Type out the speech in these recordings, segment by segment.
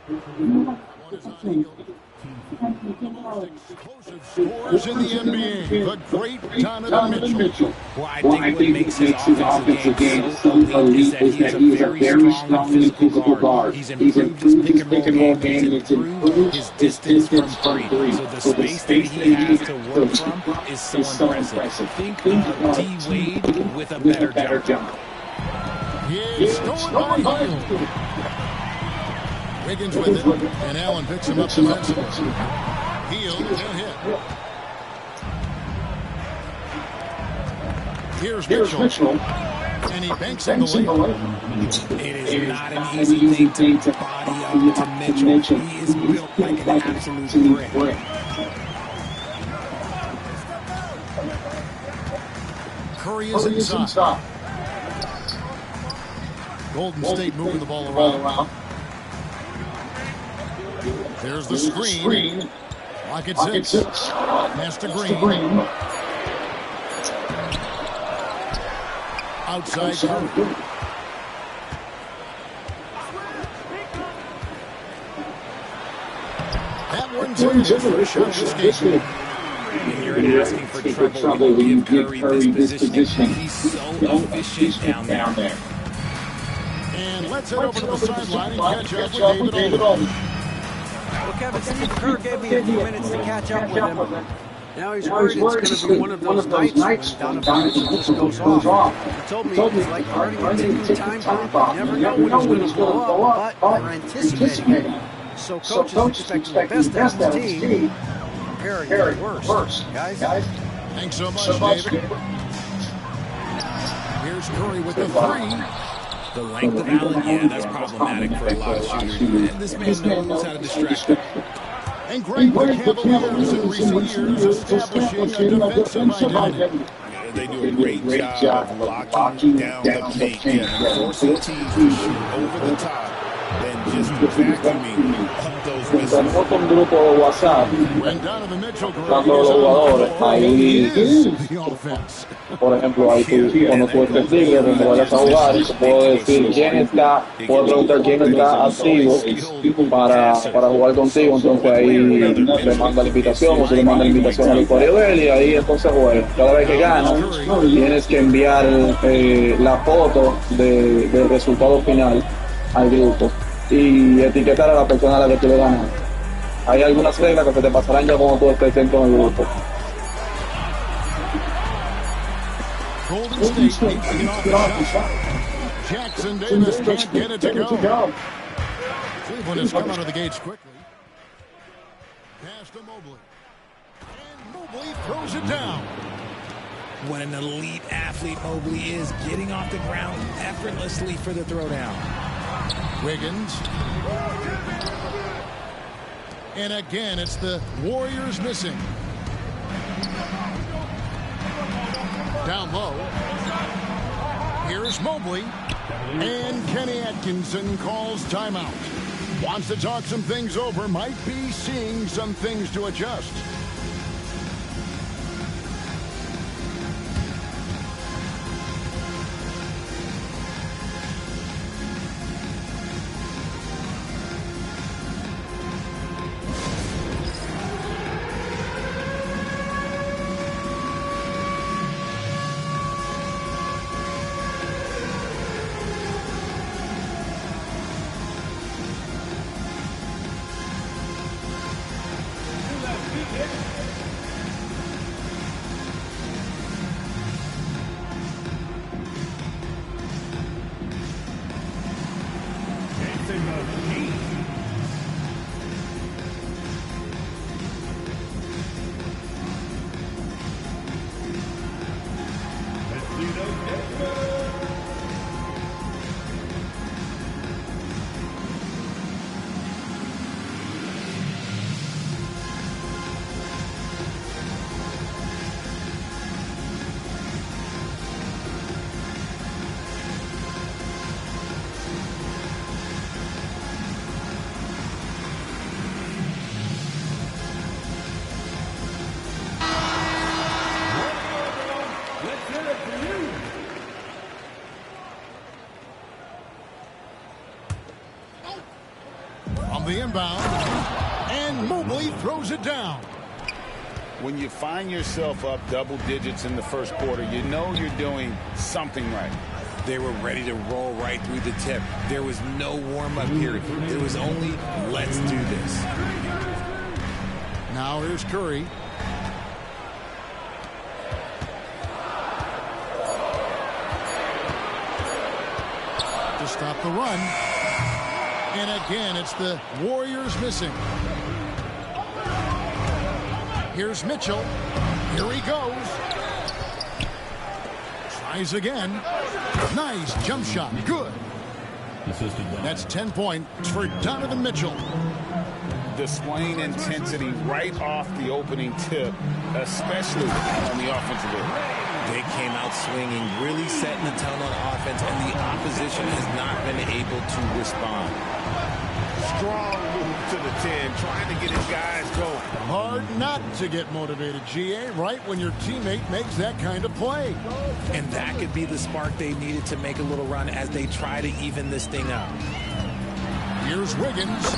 One is on Eagle. The most explosive scores in the NBA, the great Donovan Mitchell. Well, I think what makes his offensive game so elite is that he is a very strong and physical guard. He's improved his pick and roll game, and it's improved his distance from three. So the space that he has to work from is so impressive. Think of D-Wade with a better jump. He's stolen by Hill. Wiggins with it, and Allen picks him up defensively. Hill and hit. Here's Mitchell. And he banks him away. It is not an easy thing to body up to Mitchell. He is built like an absolute brick. Curry is inside. Golden State moving the ball around. There's the screen. Rockets it. Pass to Green. Outside Curry. That one's in for a shot escape. And you're asking for trouble when you give Curry this position. He's so efficient down there. And let's head over to the sideline and catch up with David Alden. Well, Kevin, Steve Kerr gave me a few minutes to catch up with him. Now he's worried it's going to be one of those nights when Donovan Mitchell just goes off. He told me it's like already taking the time bomb. You never know when it's going to blow up, but we're anticipating it. So coaches expecting the best out of his team, preparing for the worst. Guys? Thanks so much, David. Here's Curry with the three. The length of Allen, yeah, that's problematic for a lot of shooters. And this man knows how to distract them. And great for Cavaliers in recent years establishing a defensive identity. Yeah, they do a great job of locking down the paint and forcing teams to shoot over the top and just vacuuming up those missiles. Un grupo de WhatsApp When Donovan Mitchell buscando los jugadores, ahí, the offense. por ejemplo, ahí cuando tú estés libre, donde vayas a jugar, te puedo decir quién está, puedo preguntar quién está activo para jugar contigo, entonces ahí le manda la invitación o se le manda la invitación al usuario de él y ahí entonces juega. Cada vez que ganas, tienes que enviar la foto del resultado final al grupo y etiquetar a la persona a la que tú le ganas. Hay algunas reglas que se te pasarán ya cuando tú estés dentro del grupo. Golden State needs to get off the shot. Jackson Davis can't get it to go. Cleveland has come out of the gates quickly. Pass to Mobley. And Mobley throws it down. What an elite athlete Mobley is, getting off the ground effortlessly for the throwdown. Wiggins. And again, it's the Warriors missing. Down low. Here's Mobley. And Kenny Atkinson calls timeout. Wants to talk some things over. Might be seeing some things to adjust. On the inbound, and Mobley throws it down. When you find yourself up double digits in the first quarter, you know you're doing something right. They were ready to roll right through the tip. There was no warm-up period. There was only, let's do this. Now here's Curry. To stop the run. And again, it's the Warriors missing. Here's Mitchell. Here he goes. Tries again. Nice jump shot. Good. That's 10 points for Donovan Mitchell. Displaying intensity right off the opening tip, especially on the offensive end. They came out swinging, really setting the tone on offense, and the opposition has not been able to respond. Strong move to the 10, trying to get his guys going. Hard not to get motivated, GA, right when your teammate makes that kind of play. And that could be the spark they needed to make a little run as they try to even this thing up. Here's Wiggins.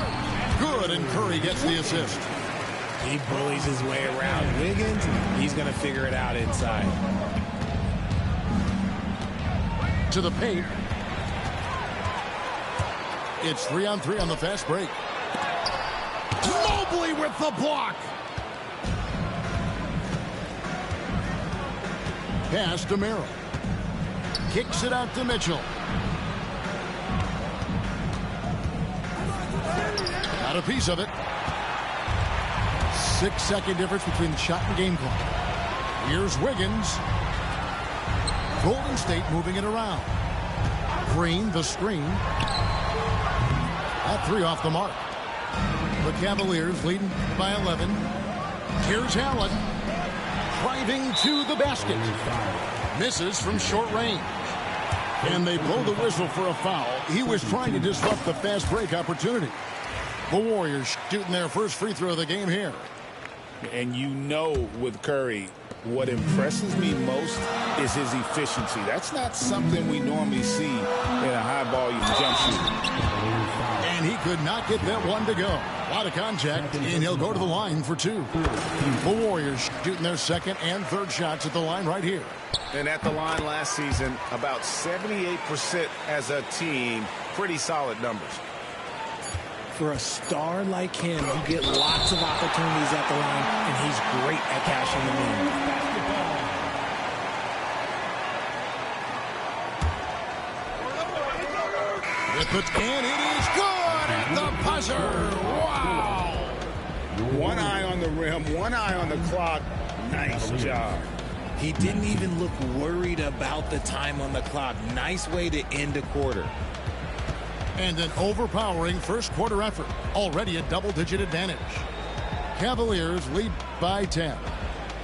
Good, and Curry gets the assist. He bullies his way around Wiggins. He's going to figure it out inside. To the paint. It's 3-on-3 on the fast break. Mobley with the block. Pass to Merrill. Kicks it out to Mitchell. Got a piece of it. 6-second difference between the shot and game clock. Here's Wiggins. Golden State moving it around. Green, the screen. That three off the mark. The Cavaliers leading by 11. Here's Allen. Driving to the basket. Misses from short range. And they blow the whistle for a foul. He was trying to disrupt the fast break opportunity. The Warriors shooting their first free throw of the game here. And you know with Curry, what impresses me most is his efficiency. That's not something we normally see in a high-volume jump shooter. And he could not get that one to go. A lot of contact, and he'll go to the line for two. The Warriors shooting their second and third shots at the line right here. And at the line last season, about 78% as a team. Pretty solid numbers. For a star like him, you get lots of opportunities at the line, and he's great at cashing them in. And it is good at the buzzer. Wow. One eye on the rim, one eye on the clock. Nice job. He didn't even look worried about the time on the clock. Nice way to end a quarter. And an overpowering first quarter effort. Already a double-digit advantage. Cavaliers lead by 10.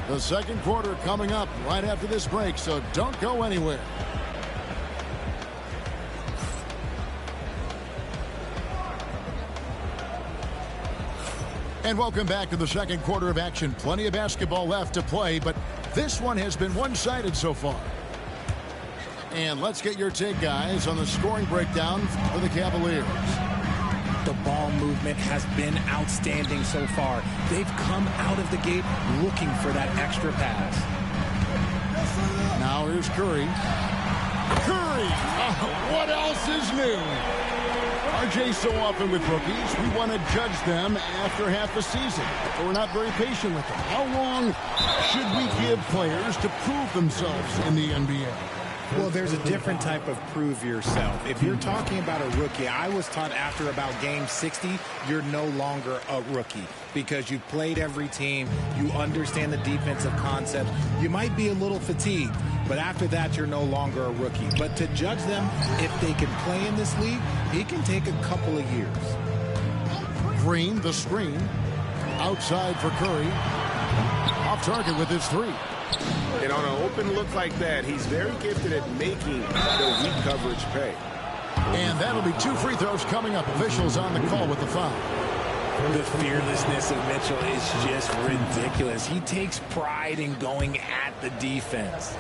The second quarter coming up right after this break, so don't go anywhere. And welcome back to the second quarter of action. Plenty of basketball left to play, but this one has been one-sided so far. And let's get your take, guys, on the scoring breakdown for the Cavaliers. The ball movement has been outstanding so far. They've come out of the gate looking for that extra pass. Now here's Curry. Curry! What else is new? RJ, so often with rookies, we want to judge them after half a season. But we're not very patient with them. How long should we give players to prove themselves in the NBA? Well, there's a different type of prove yourself. If you're talking about a rookie, I was taught after about game 60, you're no longer a rookie because you've played every team, you understand the defensive concepts, you might be a little fatigued, but after that, you're no longer a rookie. But to judge them, if they can play in this league, it can take a couple of years. Green, the screen, outside for Curry, off target with his three. And on an open look like that, he's very gifted at making the weak coverage pay. And that'll be two free throws coming up. Officials on the call with the foul. The fearlessness of Mitchell is just ridiculous. He takes pride in going at the defense.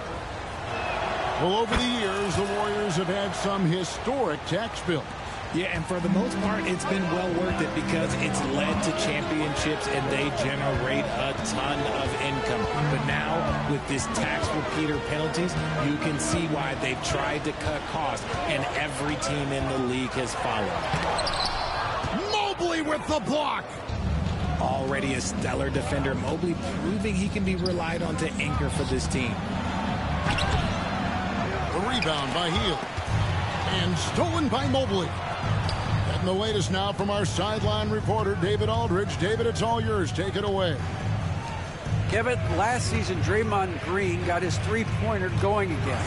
Well, over the years, the Warriors have had some historic tax bills. Yeah, and for the most part, it's been well worth it because it's led to championships and they generate a ton of income. But now, with this tax repeater penalties, you can see why they've tried to cut costs, and every team in the league has followed. Mobley with the block. Already a stellar defender, Mobley proving he can be relied on to anchor for this team. The rebound by Hield. And stolen by Mobley. Getting the latest now from our sideline reporter, David Aldridge. David, it's all yours. Take it away. Kevin, last season, Draymond Green got his three-pointer going again.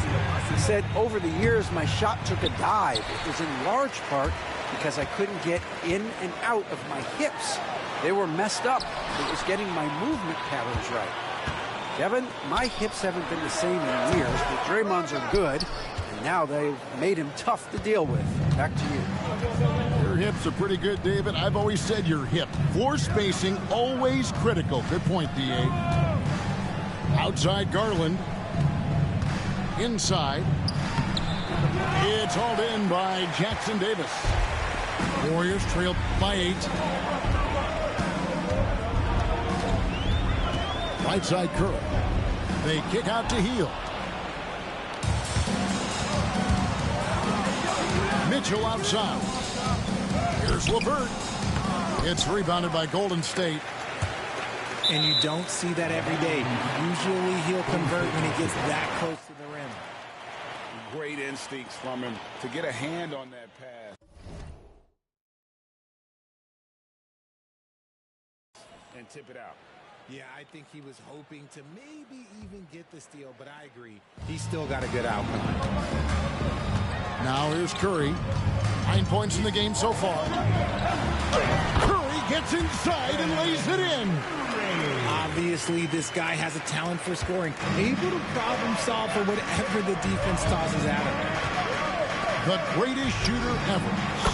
He said, over the years, my shot took a dive. It was in large part because I couldn't get in and out of my hips. They were messed up. It was getting my movement patterns right. Kevin, my hips haven't been the same in years, but Draymond's are good, and now they've made him tough to deal with. Back to you. Your hips are pretty good, David. I've always said your hip. Floor spacing, always critical. Good point, D.A. Outside Garland. Inside. It's hauled in by Jackson Davis. Warriors trailed by 8. Right side Curry. They kick out to Hield. Mitchell outside. Here's LeVert. It's rebounded by Golden State. And you don't see that every day. Usually he'll convert when he gets that close to the rim. Great instincts from him to get a hand on that pass and tip it out. Yeah, I think he was hoping to maybe even get the steal, but I agree. He's still got a good outcome. Now here's Curry. 9 points in the game so far. Curry gets inside and lays it in. Obviously, this guy has a talent for scoring. Able to problem solve for whatever the defense tosses at him. The greatest shooter ever,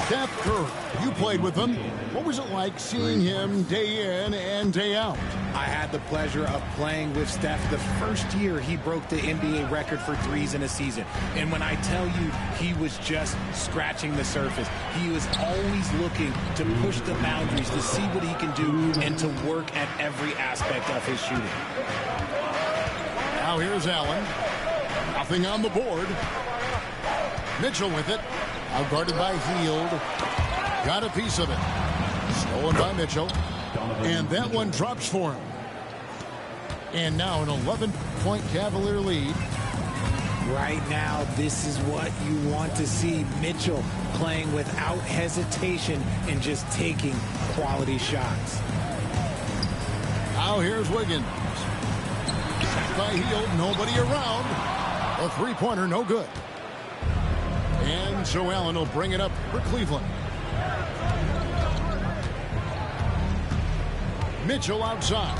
Steph Curry. You played with him. What was it like seeing him day in and day out? I had the pleasure of playing with Steph the first year he broke the NBA record for threes in a season. And when I tell you he was just scratching the surface, he was always looking to push the boundaries, to see what he can do, and to work at every aspect of his shooting. Now here's Allen. Nothing on the board. Mitchell with it. Outguarded by Hield. Got a piece of it. Stolen by Mitchell. And that one drops for him. And now an 11-point Cavalier lead. Right now, this is what you want to see. Mitchell playing without hesitation and just taking quality shots. Now here's Wiggins. Shot by Hield. Nobody around. A three-pointer, no good. And so Allen will bring it up for Cleveland. Mitchell outside.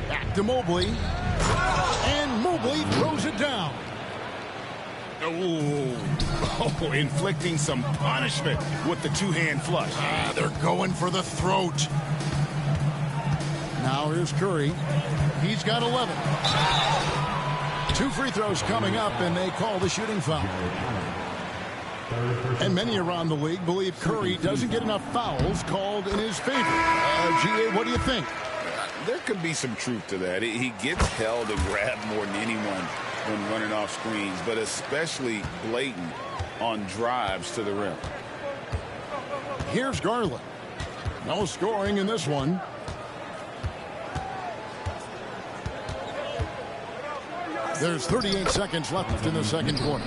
Back to Mobley. And Mobley throws it down. Oh, inflicting some punishment with the two-hand flush. They're going for the throat. Now here's Curry. He's got 11. 2 free throws coming up, and they call the shooting foul. And many around the league believe Curry doesn't get enough fouls called in his favor. G.A., what do you think? There could be some truth to that. He gets held and grabbed more than anyone when running off screens, but especially blatant on drives to the rim. Here's Garland. No scoring in this one. There's 38 seconds left in the second quarter.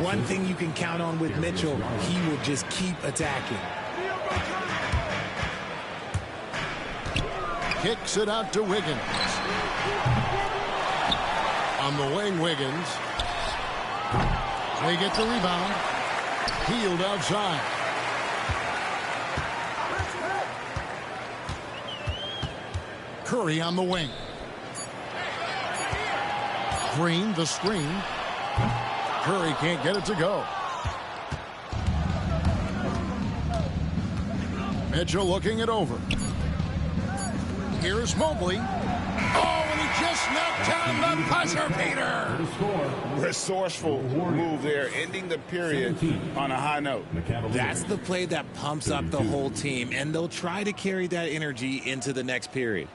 One thing you can count on with Mitchell, he will just keep attacking. Kicks it out to Wiggins. On the wing, Wiggins. They get the rebound. Hield outside. Curry on the wing. Green, the screen. Curry can't get it to go. Mitchell looking it over. Here's Mobley. Oh, and he just knocked down the buzzer beater. Resourceful move there, ending the period on a high note. That's the play that pumps up the whole team, and they'll try to carry that energy into the next period.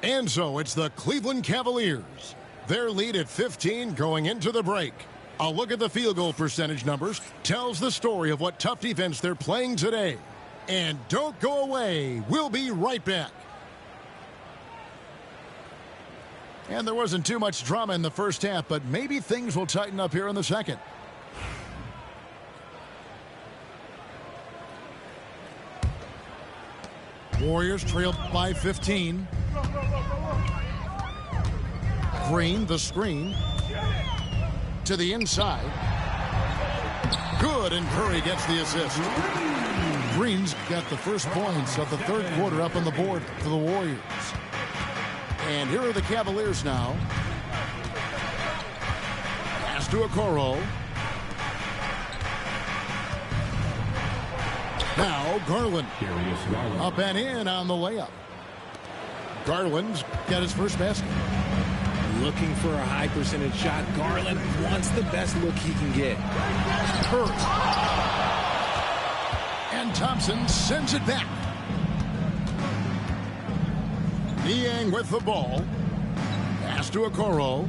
And so it's the Cleveland Cavaliers. Their lead at 15 going into the break. A look at the field goal percentage numbers tells the story of what tough defense they're playing today. And don't go away. We'll be right back. And there wasn't too much drama in the first half, but maybe things will tighten up here in the second. Warriors trailed by 15. Green, the screen. To the inside. Good, and Curry gets the assist. Green's got the first points of the third quarter up on the board for the Warriors. And here are the Cavaliers now. Pass to Okoro. Now Garland. Up and in on the layup. Garland's got his first basket. Looking for a high percentage shot. Garland wants the best look he can get. Curry. And Thompson sends it back. Niang with the ball. Pass to Okoro.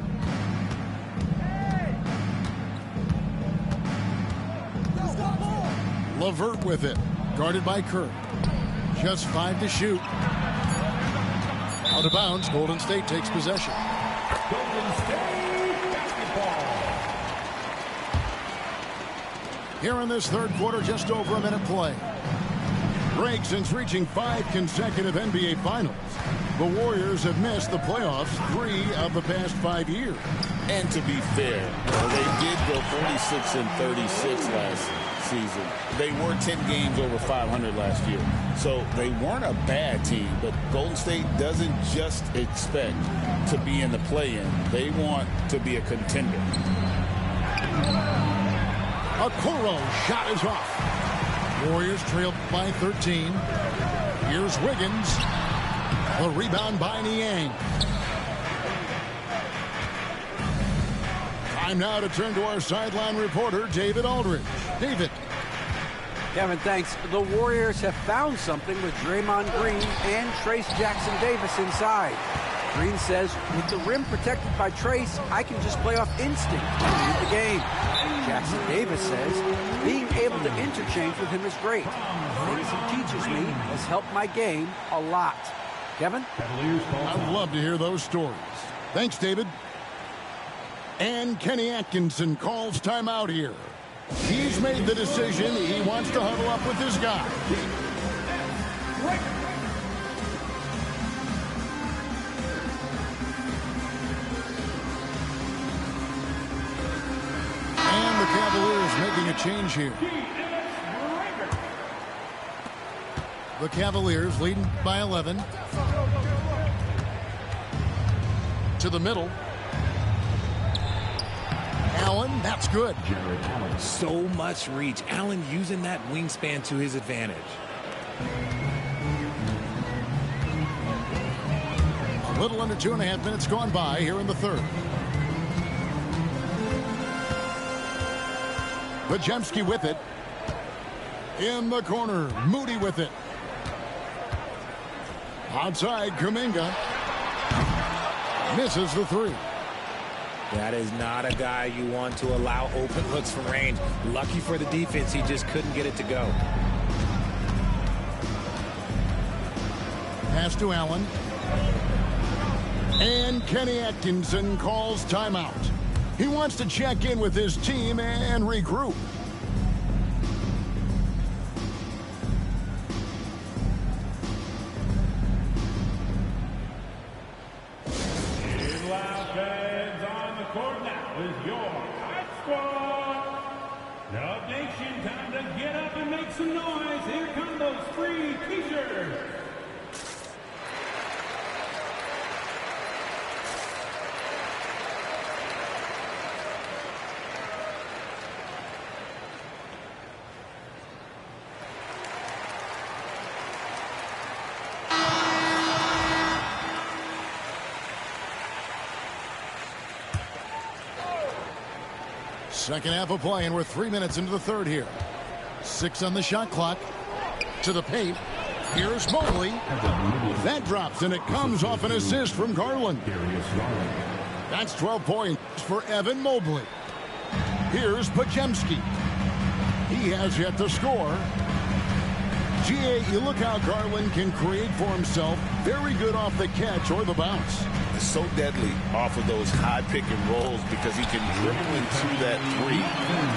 LeVert with it. Guarded by Curry. Just 5 to shoot. Out of bounds. Golden State takes possession. Golden State basketball. Here in this third quarter, just over a minute play. Break since reaching 5 consecutive NBA Finals. The Warriors have missed the playoffs 3 of the past 5 years. And to be fair, they did go 46-36 last season. They were 10 games over 500 last year. So they weren't a bad team, but Golden State doesn't just expect to be in the play-in. They want to be a contender. Okoro shot is off. Warriors trailed by 13. Here's Wiggins. The rebound by Niang. Time now to turn to our sideline reporter, David Aldridge. David. Kevin, thanks. The Warriors have found something with Draymond Green and Trace Jackson-Davis inside. Green says, with the rim protected by Trace, I can just play off instinct and win the game. Jackson-Davis says, being able to interchange with him is great. Things he teaches me has helped my game a lot. Kevin? I'd love to hear those stories. Thanks, David. And Kenny Atkinson calls timeout here. He's made the decision. He wants to huddle up with his guy. And the Cavaliers making a change here. The Cavaliers leading by 11. To the middle. Allen, that's good. So much reach. Allen using that wingspan to his advantage. A little under 2.5 minutes gone by here in the third. Podziemski with it. In the corner, Moody with it. Outside, Kuminga. Misses the three. That is not a guy you want to allow open looks from range. Lucky for the defense, he just couldn't get it to go. Pass to Allen. And Kenny Atkinson calls timeout. He wants to check in with his team and regroup. Dub Nation, time to get up and make some noise. Here come those free t-shirts. Second half of play, and we're 3 minutes into the third here. 6 on the shot clock. To the paint. Here's Mobley. That drops, and it comes off an assist from Garland. That's 12 points for Evan Mobley. Here's Podziemski. He has yet to score. G.A., you look how Garland can create for himself. Very good off the catch or the bounce. It's so deadly off of those high pick and rolls because he can dribble into that three.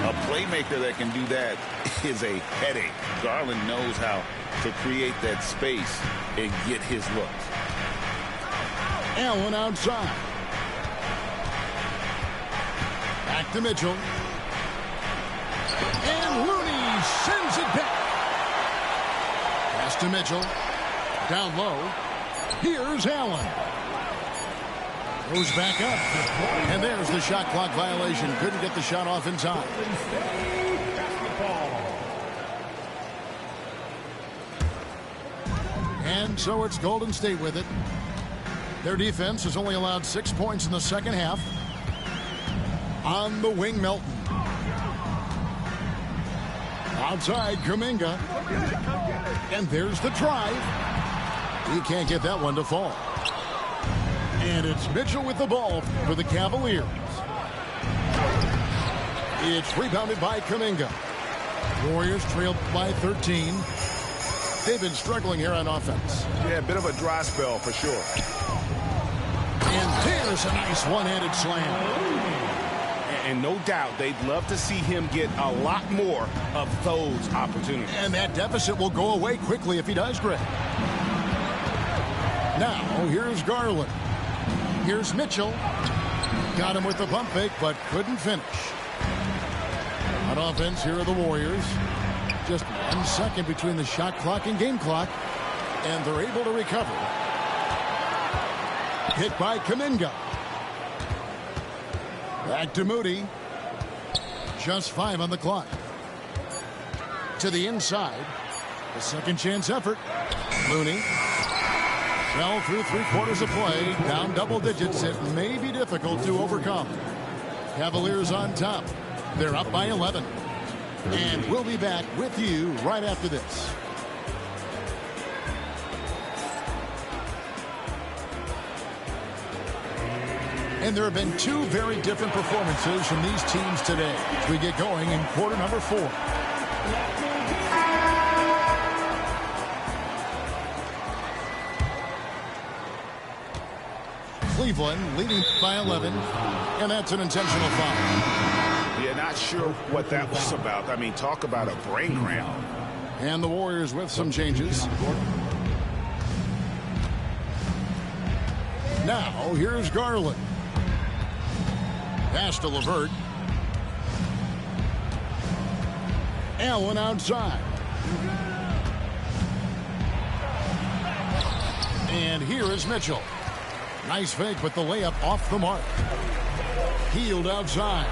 A playmaker that can do that is a headache. Garland knows how to create that space and get his look. Allen outside. Back to Mitchell. And Looney sends it back. Pass to Mitchell. Down low. Here's Allen. Goes back up. And there's the shot clock violation. Couldn't get the shot off in time. And so it's Golden State with it. Their defense has only allowed 6 points in the second half. On the wing, Melton. Outside, Kuminga. And there's the drive. He can't get that one to fall. And it's Mitchell with the ball for the Cavaliers. It's rebounded by Kuminga. Warriors trailed by 13. They've been struggling here on offense. Yeah, a bit of a dry spell for sure. And there's a nice one-handed slam. And no doubt they'd love to see him get a lot more of those opportunities. And that deficit will go away quickly if he does, Greg. Now, here's Garland. Here's Mitchell. Got him with the pump fake, but couldn't finish. On offense, here are the Warriors. Just 1 second between the shot clock and game clock. And they're able to recover. Hit by Kuminga. Back to Moody. Just 5 on the clock. To the inside. The second chance effort. Looney. Fell through 3/4 of play. Down double digits. It may be difficult to overcome. Cavaliers on top. They're up by 11. And we'll be back with you right after this. And there have been 2 very different performances from these teams today as we get going in quarter number 4. Cleveland leading by 11, and that's an intentional foul. Yeah, not sure what that was about. I mean, talk about a brain cramp. And the Warriors with some changes. Now, here's Garland. Pass to LeVert. Allen outside. And here is Mitchell. Nice fake, but the layup off the mark. Healed outside.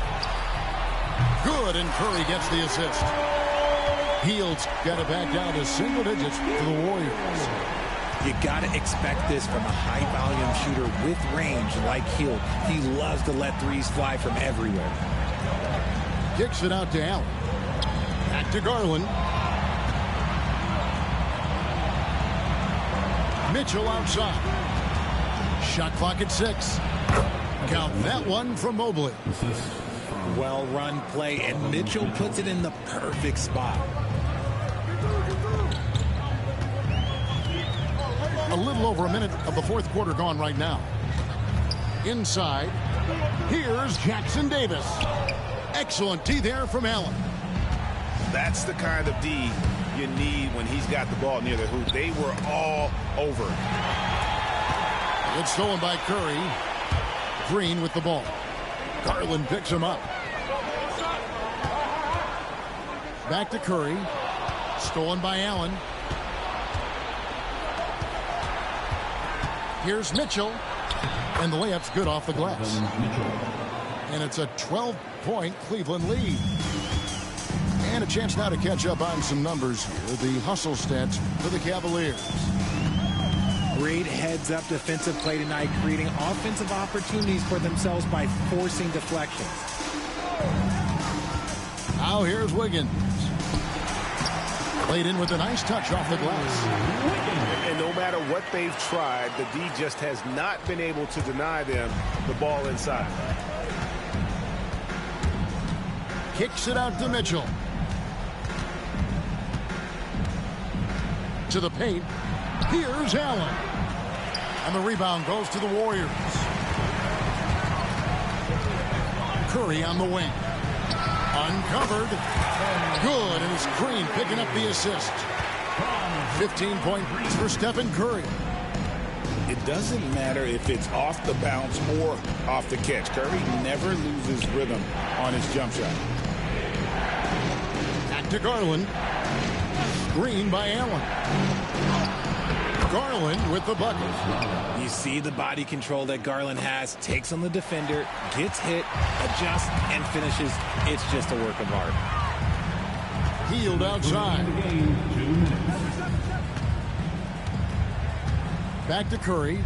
Good, and Curry gets the assist. Heald's got it back down to single digits for the Warriors. You got to expect this from a high-volume shooter with range like Hield. He loves to let threes fly from everywhere. Kicks it out to Allen. Back to Garland. Mitchell outside. Shot clock at 6. Count that one from Mobley. Well-run play, and Mitchell puts it in the perfect spot. A little over a minute of the fourth quarter gone right now. Inside, here's Jackson Davis. Excellent D there from Allen. That's the kind of D you need when he's got the ball near the hoop. They were all over. It's stolen by Curry. Green with the ball. Garland picks him up. Back to Curry. Stolen by Allen. Here's Mitchell. And the layup's good off the glass. And it's a 12-point Cleveland lead. And a chance now to catch up on some numbers here. The hustle stats for the Cavaliers. Great heads-up defensive play tonight, creating offensive opportunities for themselves by forcing deflections. Now here's Wiggins. Played in with a nice touch off the glass. And no matter what they've tried, the D just has not been able to deny them the ball inside. Kicks it out to Mitchell. To the paint. Here's Allen. And the rebound goes to the Warriors. Curry on the wing. Uncovered. Good, and it's Green picking up the assist. 15 points for Stephen Curry. It doesn't matter if it's off the bounce or off the catch. Curry never loses rhythm on his jump shot. Back to Garland. Green by Allen. Garland with the bucket. You see the body control that Garland has. Takes on the defender, gets hit, adjusts, and finishes. It's just a work of art. Healed outside. Back to Curry.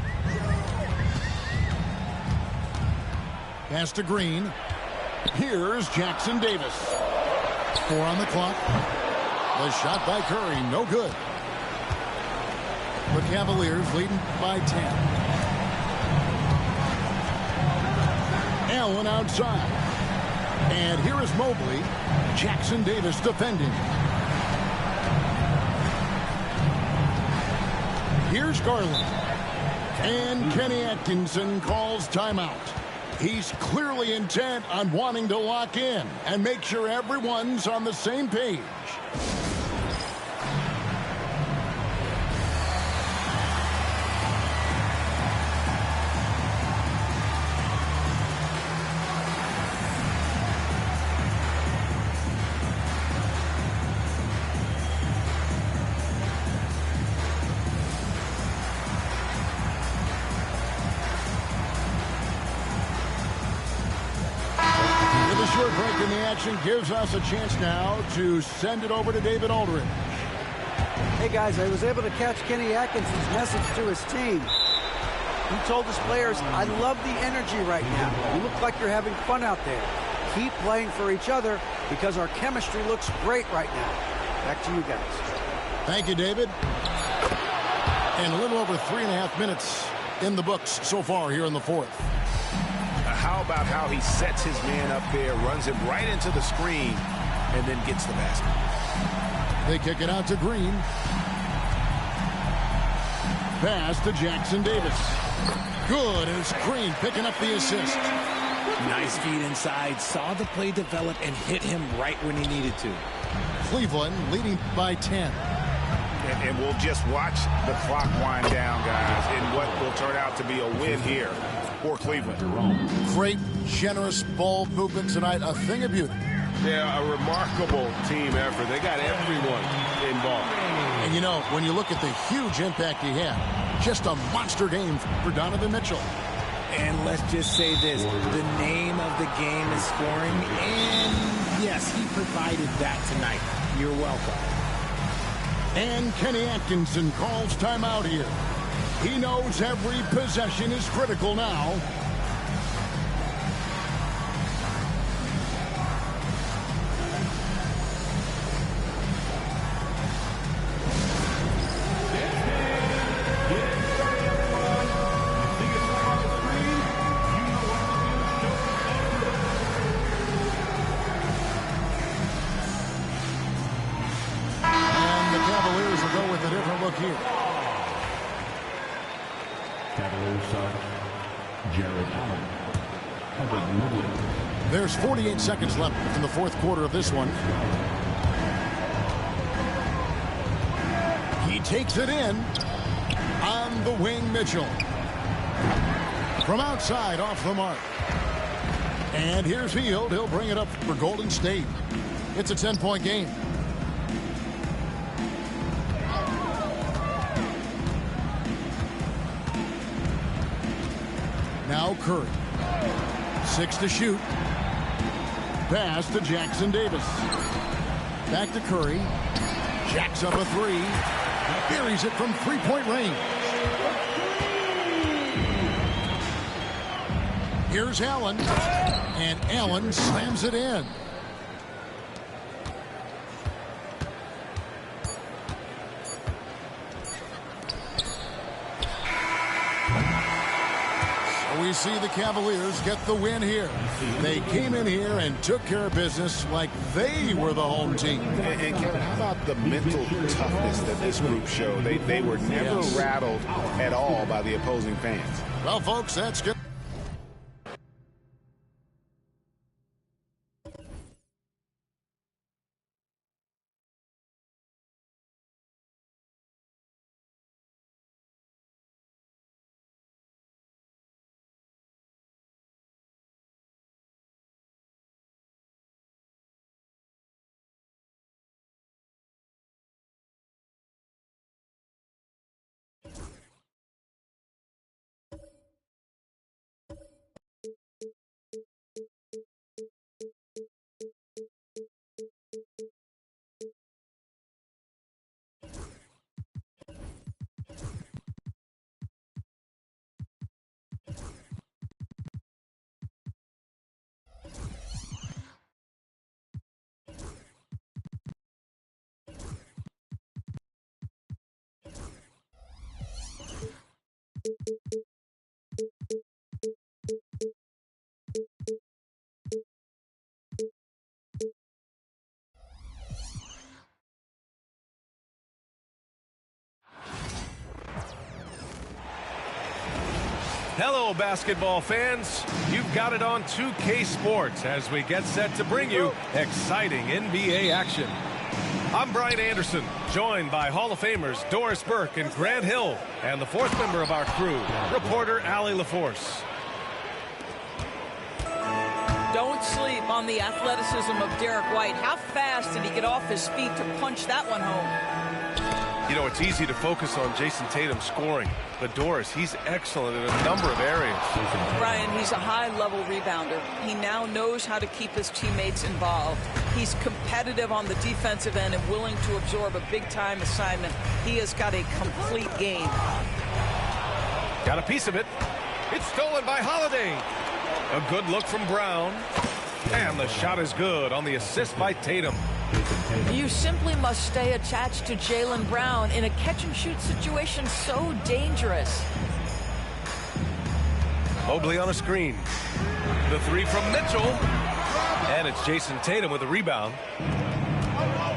Pass to Green. Here's Jackson Davis. 4 on the clock. The shot by Curry, no good. The Cavaliers leading by 10. Allen outside. And here is Mobley. Jackson Davis defending. Here's Garland. And Kenny Atkinson calls timeout. He's clearly intent on wanting to lock in and make sure everyone's on the same page. Gives us a chance now to send it over to David Aldridge. Hey guys, I was able to catch Kenny Atkinson's message to his team. He told his players, I love the energy right now. You look like you're having fun out there. Keep playing for each other because our chemistry looks great right now. Back to you guys. Thank you, David. And a little over 3.5 minutes in the books so far here in the fourth. How about how he sets his man up there, runs him right into the screen, and then gets the basket. They kick it out to Green. Pass to Jackson Davis. Good, and it's Green picking up the assist. Nice feed inside, saw the play develop and hit him right when he needed to. Cleveland leading by 10. And we'll just watch the clock wind down, guys, in what will turn out to be a win here for Cleveland. Great, generous ball movement tonight. A thing of beauty. Yeah, a remarkable team effort. They got everyone involved. And, you know, when you look at the huge impact he had, just a monster game for Donovan Mitchell. And let's just say this, the name of the game is scoring, and yes, he provided that tonight. You're welcome. And Kenny Atkinson calls timeout here. He knows every possession is critical now. Here. Cavaliers start Jared Allen. There's 48 seconds left in the fourth quarter of this one. He takes it in on the wing, Mitchell. From outside, off the mark. And here's Hield. He'll bring it up for Golden State. It's a 10-point game. Now Curry. 6 to shoot. Pass to Jackson Davis. Back to Curry. Jacks up a 3. Buries it from three-point range. Here's Allen. And Allen slams it in. we see the Cavaliers get the win here. They came in here and took care of business like they were the home team. And Kevin, how about the mental toughness that this group showed? They were never rattled at all by the opposing fans. Well, folks, that's good. Hello, basketball fans. You've got it on 2K Sports as we get set to bring you exciting NBA action. I'm Brian Anderson, joined by Hall of Famers Doris Burke and Grant Hill, and the fourth member of our crew, reporter Allie LaForce. Don't sleep on the athleticism of Derek White. How fast did he get off his feet to punch that one home? You know, it's easy to focus on Jason Tatum scoring, but Doris, he's excellent in a number of areas. Brian, he's a high-level rebounder. He now knows how to keep his teammates involved. He's competitive on the defensive end and willing to absorb a big-time assignment. He has got a complete game. Got a piece of it. It's stolen by Holiday. A good look from Brown. And the shot is good on the assist by Tatum. You simply must stay attached to Jaylen Brown in a catch-and-shoot situation so dangerous. Mobley on a screen. The three from Mitchell. And it's Jason Tatum with a rebound.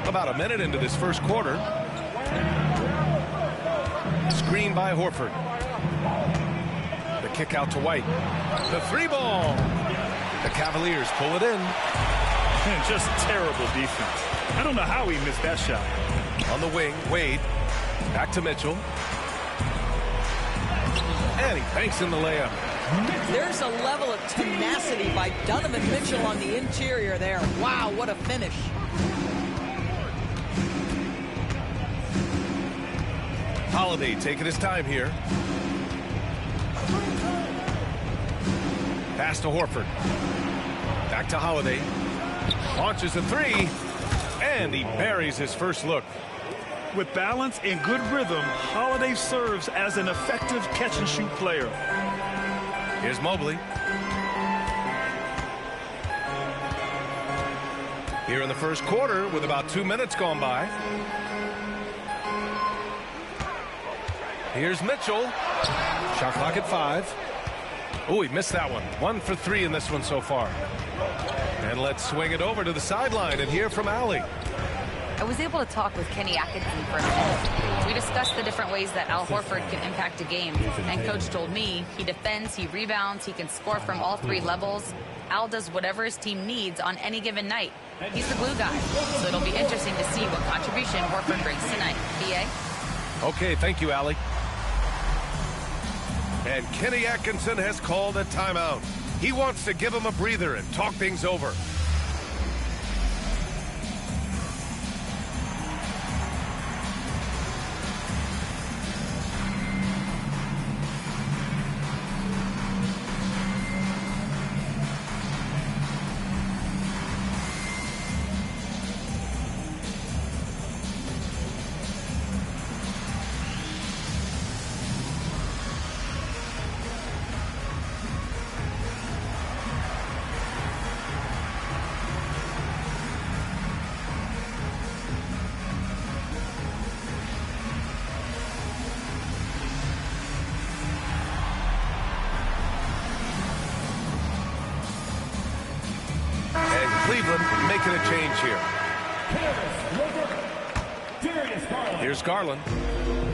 About a minute into this first quarter. Screen by Horford. The kick out to White. The three ball. The Cavaliers pull it in. And just terrible defense. I don't know how he missed that shot. On the wing, Wade. Back to Mitchell. And he banks in the layup. There's a level of tenacity by Donovan Mitchell on the interior there. Wow, what a finish. Holiday taking his time here. Pass to Horford. Back to Holiday. Launches a three. And he buries his first look. With balance and good rhythm, Holiday serves as an effective catch-and-shoot player. Here's Mobley. Here in the first quarter with about 2 minutes gone by. Here's Mitchell. Shot clock at 5. Oh, he missed that one. 1 for 3 in this one so far. And let's swing it over to the sideline and hear from Allie. I was able to talk with Kenny Atkinson for a minute. We discussed the different ways that Al Horford can impact a game. And Coach told me he defends, he rebounds, he can score from all 3 levels. Al does whatever his team needs on any given night. He's the glue guy. So it'll be interesting to see what contribution Horford brings tonight. BA? Okay, thank you, Allie. And Kenny Atkinson has called a timeout. He wants to give him a breather and talk things over. making a change here. Here's Garland.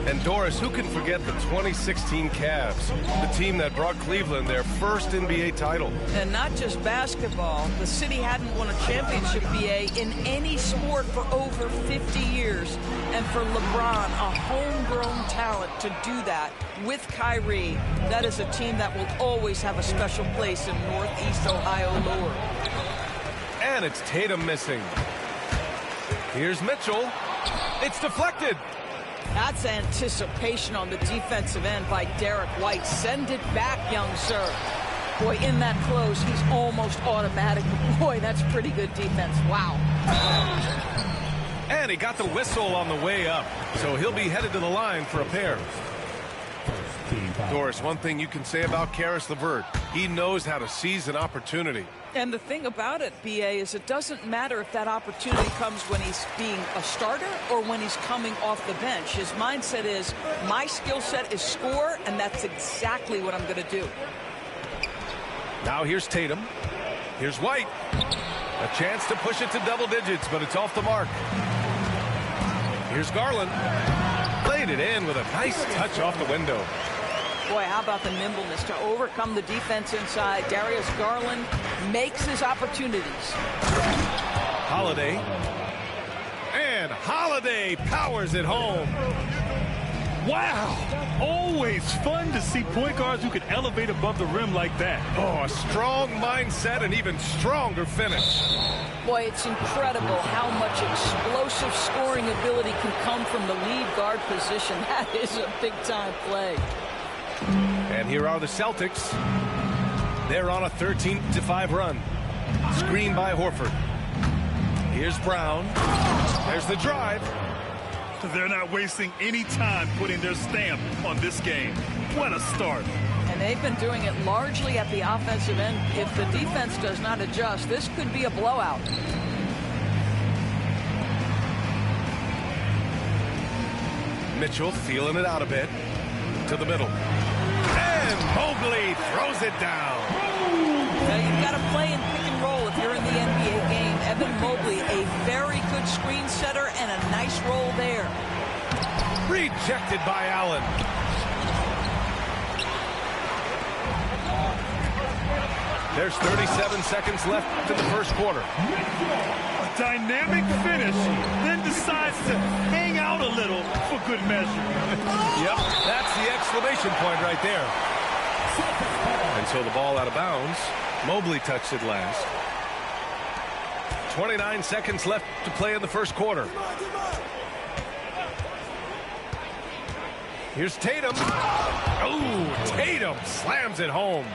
And Doris, who can forget the 2016 Cavs, the team that brought Cleveland their first NBA title. And not just basketball. The city hadn't won a championship, BA, in any sport for over 50 years. And for LeBron, a homegrown talent, to do that with Kyrie, that is a team that will always have a special place in Northeast Ohio lore. And it's Tatum missing. Here's Mitchell. It's deflected. That's anticipation on the defensive end by Derek White. Send it back, young sir. Boy, in that close, he's almost automatic. Boy, that's pretty good defense. Wow. And he got the whistle on the way up, so he'll be headed to the line for a pair. Doris, one thing you can say about Karis LeVert, he knows how to seize an opportunity. And the thing about it, BA, is it doesn't matter if that opportunity comes when he's being a starter or when he's coming off the bench. His mindset is, my skill set is score, and that's exactly what I'm going to do. Now here's Tatum. Here's White. A chance to push it to double digits, but it's off the mark. Here's Garland. Played it in with a nice touch off the window. Boy, how about the nimbleness to overcome the defense inside. Darius Garland makes his opportunities. Holiday. And Holiday powers it home. Wow! Always fun to see point guards who can elevate above the rim like that. Oh, a strong mindset and even stronger finish. Boy, it's incredible how much explosive scoring ability can come from the lead guard position. That is a big-time play. And here are the Celtics. They're on a 13-5 run. Screen by Horford. Here's Brown. There's the drive. They're not wasting any time putting their stamp on this game. What a start. And they've been doing it largely at the offensive end. If the defense does not adjust, this could be a blowout. Mitchell feeling it out a bit. To the middle. And Mobley throws it down. Now you've got to play in pick and roll if you're in the NBA game. Evan Mobley, a very good screen setter and a nice roll there. Rejected by Allen. There's 37 seconds left in the first quarter. A dynamic finish, then decides to hang out a little for good measure. Yep, that's the exclamation point right there. And so the ball out of bounds. Mobley touched it last. 29 seconds left to play in the first quarter. Here's Tatum. Oh, Tatum slams it home.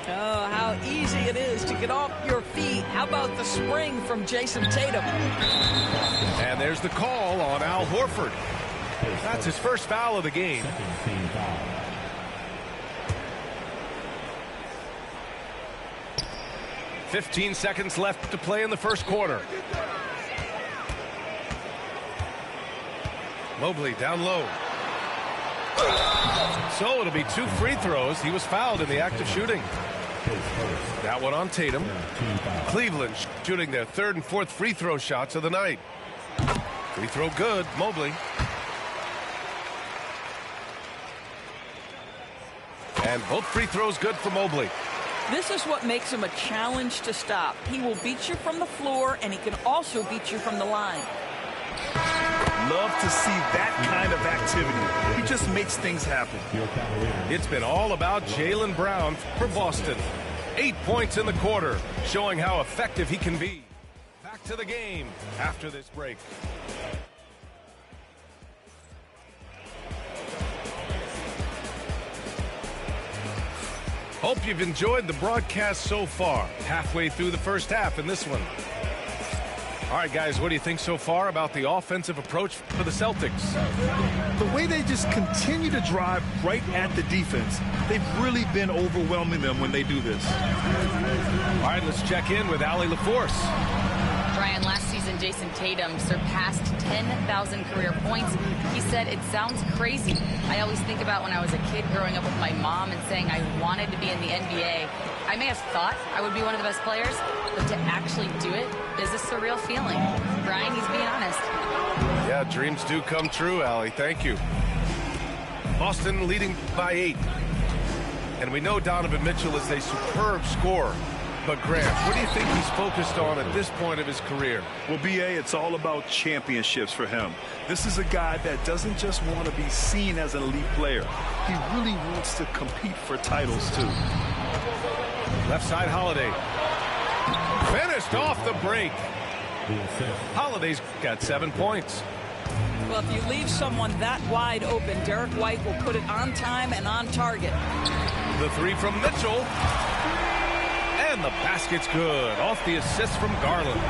Oh, how easy it is to get off your feet. How about the spring from Jason Tatum? And there's the call on Al Horford. That's his first foul of the game. "15 seconds left to play in the first quarter. Mobley down low. So it'll be 2 free throws. He was fouled in the act of shooting. That one on Tatum. Cleveland shooting their 3rd and 4th free throw shots of the night. Free throw good, Mobley. And both free throws good for Mobley. This is what makes him a challenge to stop. He will beat you from the floor, and he can also beat you from the line. Love to see that kind of activity. He just makes things happen. It's been all about Jaylen Brown for Boston. 8 points in the quarter, showing how effective he can be. Back to the game after this break. Hope you've enjoyed the broadcast so far. Halfway through the first half in this one. All right, guys, what do you think so far about the offensive approach for the Celtics? The way they just continue to drive right at the defense, they've really been overwhelming them when they do this. All right, let's check in with Allie LaForce. Brian, last season, Jason Tatum surpassed 10,000 career points. He said, "It sounds crazy. I always think about when I was a kid growing up with my mom and saying I wanted to be in the NBA. I may have thought I would be one of the best players, but to actually do it is a surreal feeling. Brian, he's being honest. Yeah, dreams do come true, Allie. Thank you. Boston leading by 8. And we know Donovan Mitchell is a superb scorer. But Grant, what do you think he's focused on at this point of his career? Well, B.A., it's all about championships for him. This is a guy that doesn't just want to be seen as an elite player. He really wants to compete for titles, too. Left side, Holiday. Finished off the break. Holiday's got 7 points. Well, if you leave someone that wide open, Derek White will put it on time and on target. The 3 from Mitchell. And the basket's good. Off the assist from Garland.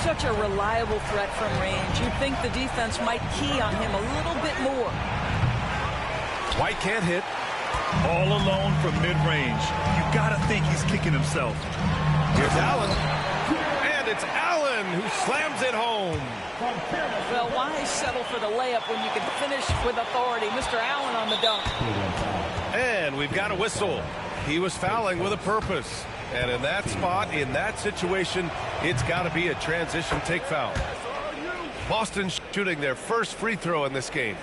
Such a reliable threat from range. You'd think the defense might key on him a little bit more. White can't hit. All alone from mid-range. You got to think he's kicking himself. Here's Allen. And it's Allen who slams it home. Well, why settle for the layup when you can finish with authority? Mr. Allen on the dunk. And we've got a whistle. He was fouling with a purpose. And in that spot, in that situation, it's got to be a transition take foul. Boston shooting their first free throw in this game.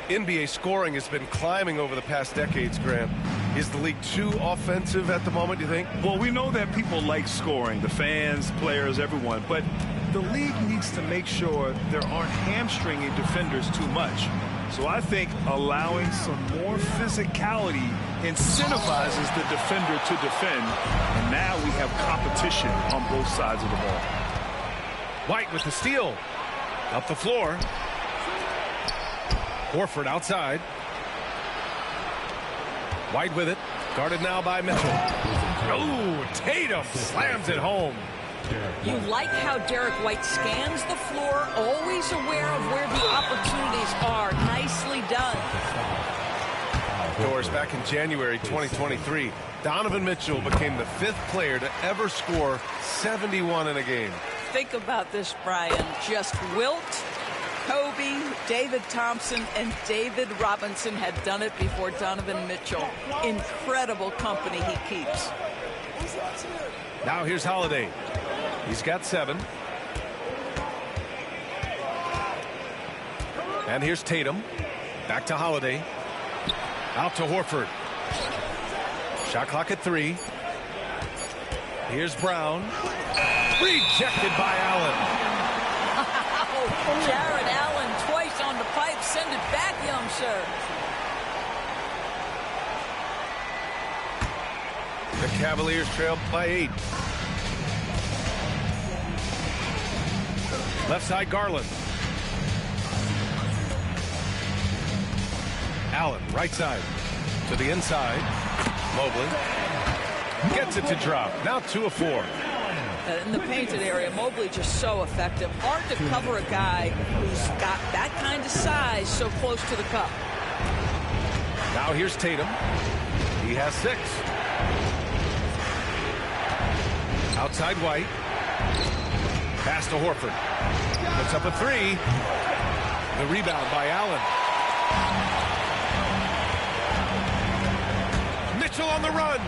NBA scoring has been climbing over the past decades, Grant. Is the league too offensive at the moment, do you think? Well, we know that people like scoring, the fans, players, everyone, but the league needs to make sure there aren't hamstringing defenders too much. So I think allowing some more physicality incentivizes the defender to defend, and now we have competition on both sides of the ball. White with the steal. Up the floor. Horford outside. White with it. Guarded now by Mitchell. Oh, Tatum slams it home. You like how Derek White scans the floor, always aware of where the opportunities are. Nicely done. Doors, back in January 2023, Donovan Mitchell became the 5th player to ever score 71 in a game. Think about this, Brian. Just Wilt, Kobe, David Thompson, and David Robinson had done it before Donovan Mitchell. Incredible company he keeps. Now here's Holiday. He's got 7. And here's Tatum. Back to Holiday. Out to Horford. Shot clock at 3. Here's Brown. Rejected by Allen. Wow, Jared Allen twice on the pipe. Send it back, young sir. The Cavaliers trail by 8. Left side, Garland. Allen, right side. To the inside. Mobley. Gets it to drop. Now 2 of 4. In the painted area, Mobley just so effective. Hard to cover a guy who's got that kind of size so close to the cup. Now here's Tatum. He has 6. Outside White. Pass to Horford. Puts up a 3. The rebound by Allen. Mitchell on the run.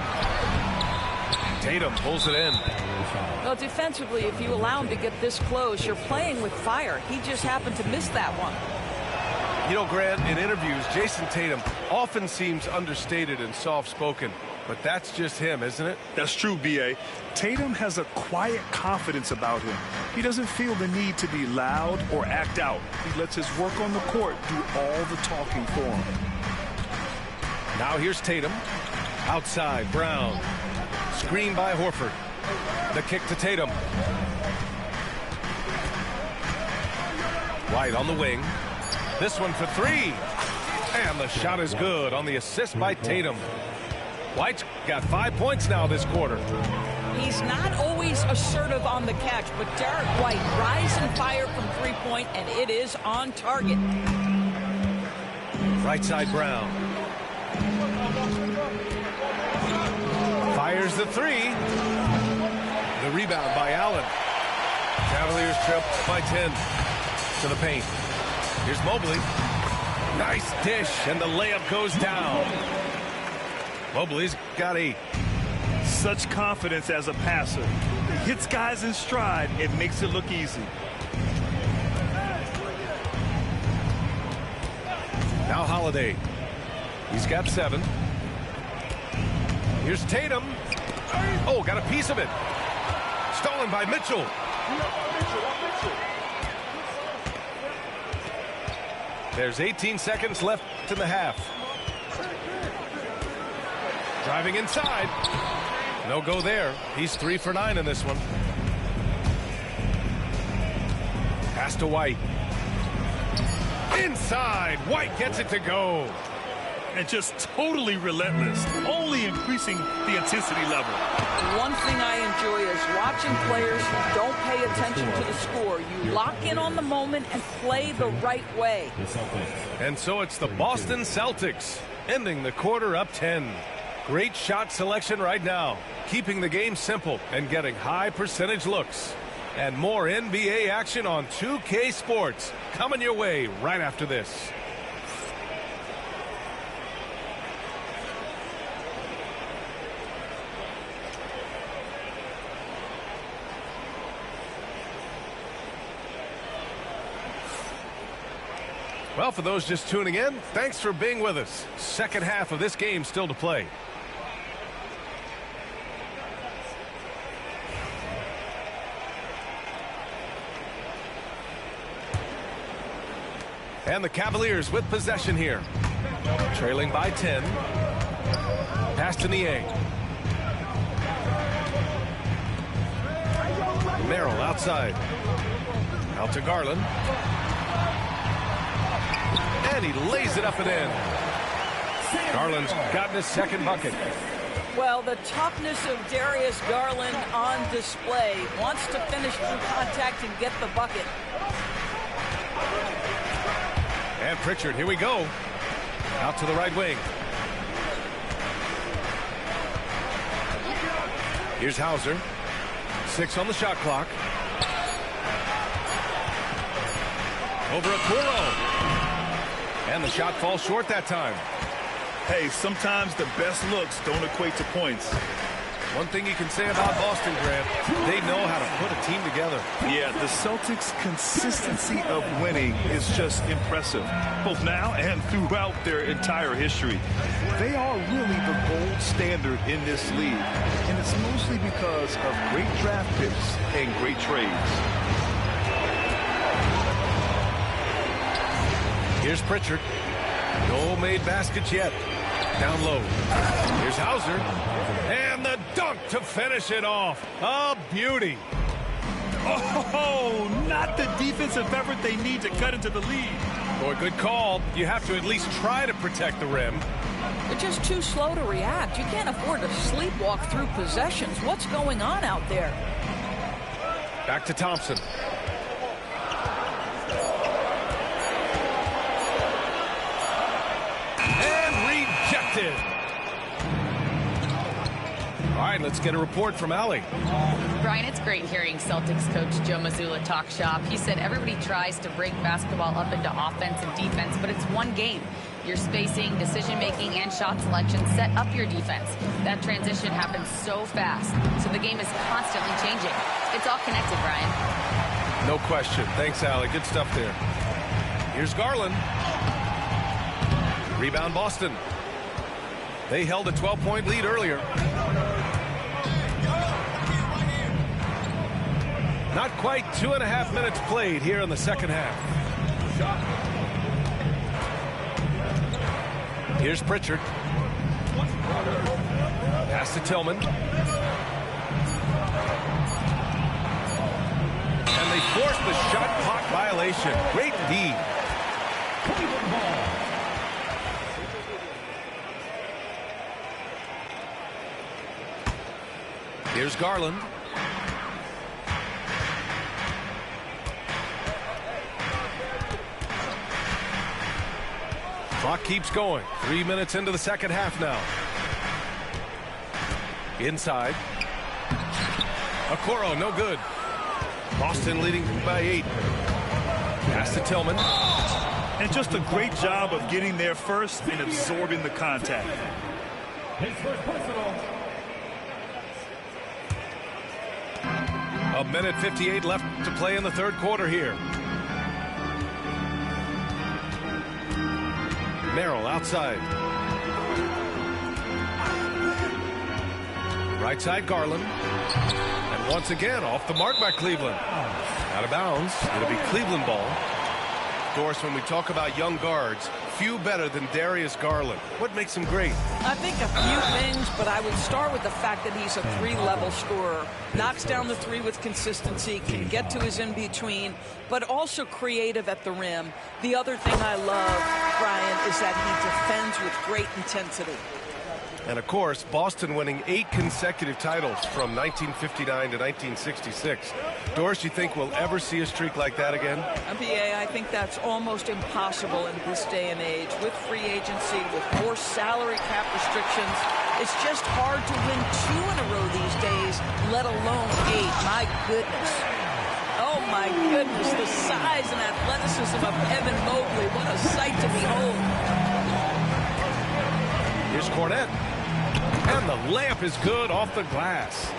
Tatum pulls it in. Well, defensively, if you allow him to get this close, you're playing with fire. He just happened to miss that one. You know, Grant, in interviews, Jason Tatum often seems understated and soft-spoken. But that's just him, isn't it? That's true, B.A. Tatum has a quiet confidence about him. He doesn't feel the need to be loud or act out. He lets his work on the court do all the talking for him. Now here's Tatum. Outside, Brown. Screen by Horford. The kick to Tatum. White on the wing. This one for 3. And the shot is good on the assist by Tatum. White's got 5 points now this quarter. He's not always assertive on the catch, but Derek White rise and fire from 3-point, and it is on target. Right side, Brown. Fires the 3. The rebound by Allen. Cavaliers trail by 10 to the paint. Here's Mobley. Nice dish, and the layup goes down. Mobley's got a such confidence as a passer. He hits guys in stride. It makes it look easy. Now Holiday. He's got 7. Here's Tatum. Oh, got a piece of it. Stolen by Mitchell. There's 18 seconds left in the half. Driving inside. No go there. He's 3 for 9 in this one. Pass to White. Inside. White gets it to go. And just totally relentless, only increasing the intensity level. One thing I enjoy is watching players who don't pay attention to the score. You lock in on the moment and play the right way. And so it's the Boston Celtics, ending the quarter up 10. Great shot selection right now, keeping the game simple and getting high percentage looks. And more NBA action on 2K Sports coming your way right after this. Well, for those just tuning in, thanks for being with us. Second half of this game still to play. And the Cavaliers with possession here. Trailing by 10. Pass to Niang. Merrill outside. Out to Garland. And he lays it up and in. Garland's gotten his second bucket. Well, the toughness of Darius Garland on display. Wants to finish through contact and get the bucket. And Pritchard, here we go. Out to the right wing. Here's Hauser. 6 on the shot clock. Over Okoro. And the shot falls short that time. Hey, sometimes the best looks don't equate to points. One thing you can say about Boston, Grant, they know how to put a team together. Yeah, the Celtics' consistency of winning is just impressive, both now and throughout their entire history. They are really the gold standard in this league, and it's mostly because of great draft picks and great trades. Here's Pritchard. No made baskets yet. Down low. Here's Hauser. And the dunk to finish it off. A beauty. Oh, not the defensive effort they need to cut into the lead. Boy, good call. You have to at least try to protect the rim. They're just too slow to react. You can't afford to sleepwalk through possessions. What's going on out there? Back to Thompson. All right, let's get a report from Allie. Brian, it's great hearing Celtics coach Joe Mazzulla talk shop. He said everybody tries to break basketball up into offense and defense, but it's one game. Your spacing, decision-making, and shot selection set up your defense. That transition happens so fast, so the game is constantly changing. It's all connected, Brian. No question. Thanks, Allie. Good stuff there. Here's Garland. Rebound Boston. They held a 12-point lead earlier. Not quite 2.5 minutes played here in the second half. Here's Pritchard. Pass to Tillman. And they force the shot clock violation. Great D. Here's Garland. Clock keeps going. 3 minutes into the second half now. Inside. Okoro, no good. Boston leading by 8. Pass to Tillman. And just a great job of getting there first and absorbing the contact. His first personal. A minute 58 left to play in the third quarter here. Merrill outside. Right side Garland. And once again off the mark by Cleveland. Out of bounds. It'll be Cleveland ball. Of course, when we talk about young guards, few better than Darius Garland. What makes him great? I think a few things, but I would start with the fact that he's a three-level scorer. Knocks down the three with consistency, can get to his in-between, but also creative at the rim. The other thing I love, Brian, is that he defends with great intensity. And of course, Boston winning 8 consecutive titles from 1959 to 1966. Doris, you think we'll ever see a streak like that again? NBA, I think that's almost impossible in this day and age. With free agency, with more salary cap restrictions, it's just hard to win 2 in a row these days, let alone 8. My goodness. Oh, my goodness. The size and athleticism of Evan Mobley. What a sight to behold. Here's Cornette. And the layup is good off the glass.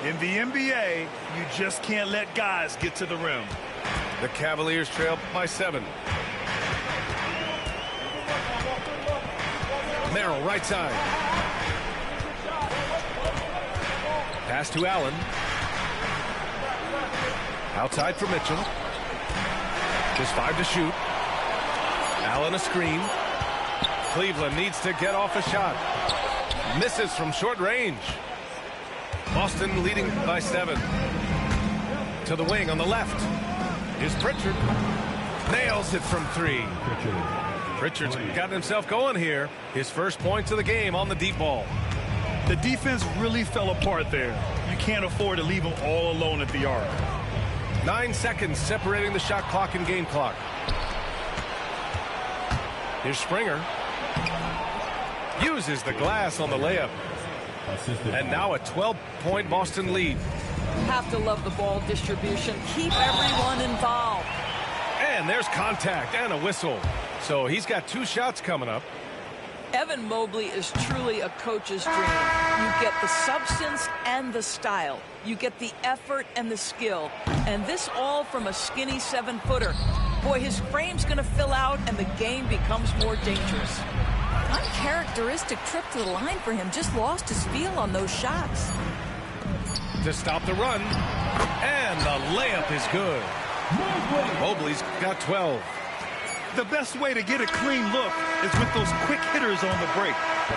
In the NBA, you just can't let guys get to the rim. The Cavaliers trail by 7. Merrill, right side. Pass to Allen. Outside for Mitchell. Just 5 to shoot. Allen a screen. Cleveland needs to get off a shot. Misses from short range. Boston leading by 7. To the wing on the left. Here's Pritchard. Nails it from 3. Pritchard's got himself going here. His first points of the game on the deep ball. The defense really fell apart there. You can't afford to leave them all alone at the arc. 9 seconds separating the shot clock and game clock. Here's Springer. Uses the glass on the layup. And now a 12-point Boston lead. Have to love the ball distribution. Keep everyone involved. And there's contact and a whistle. So he's got 2 shots coming up. Evan Mobley is truly a coach's dream. You get the substance and the style. You get the effort and the skill. And this all from a skinny 7-footer. Boy, his frame's going to fill out and the game becomes more dangerous. Uncharacteristic trip to the line for him. Just lost his feel on those shots. To stop the run. And the layup is good. Mobley's got 12. The best way to get a clean look is with those quick hitters on the break.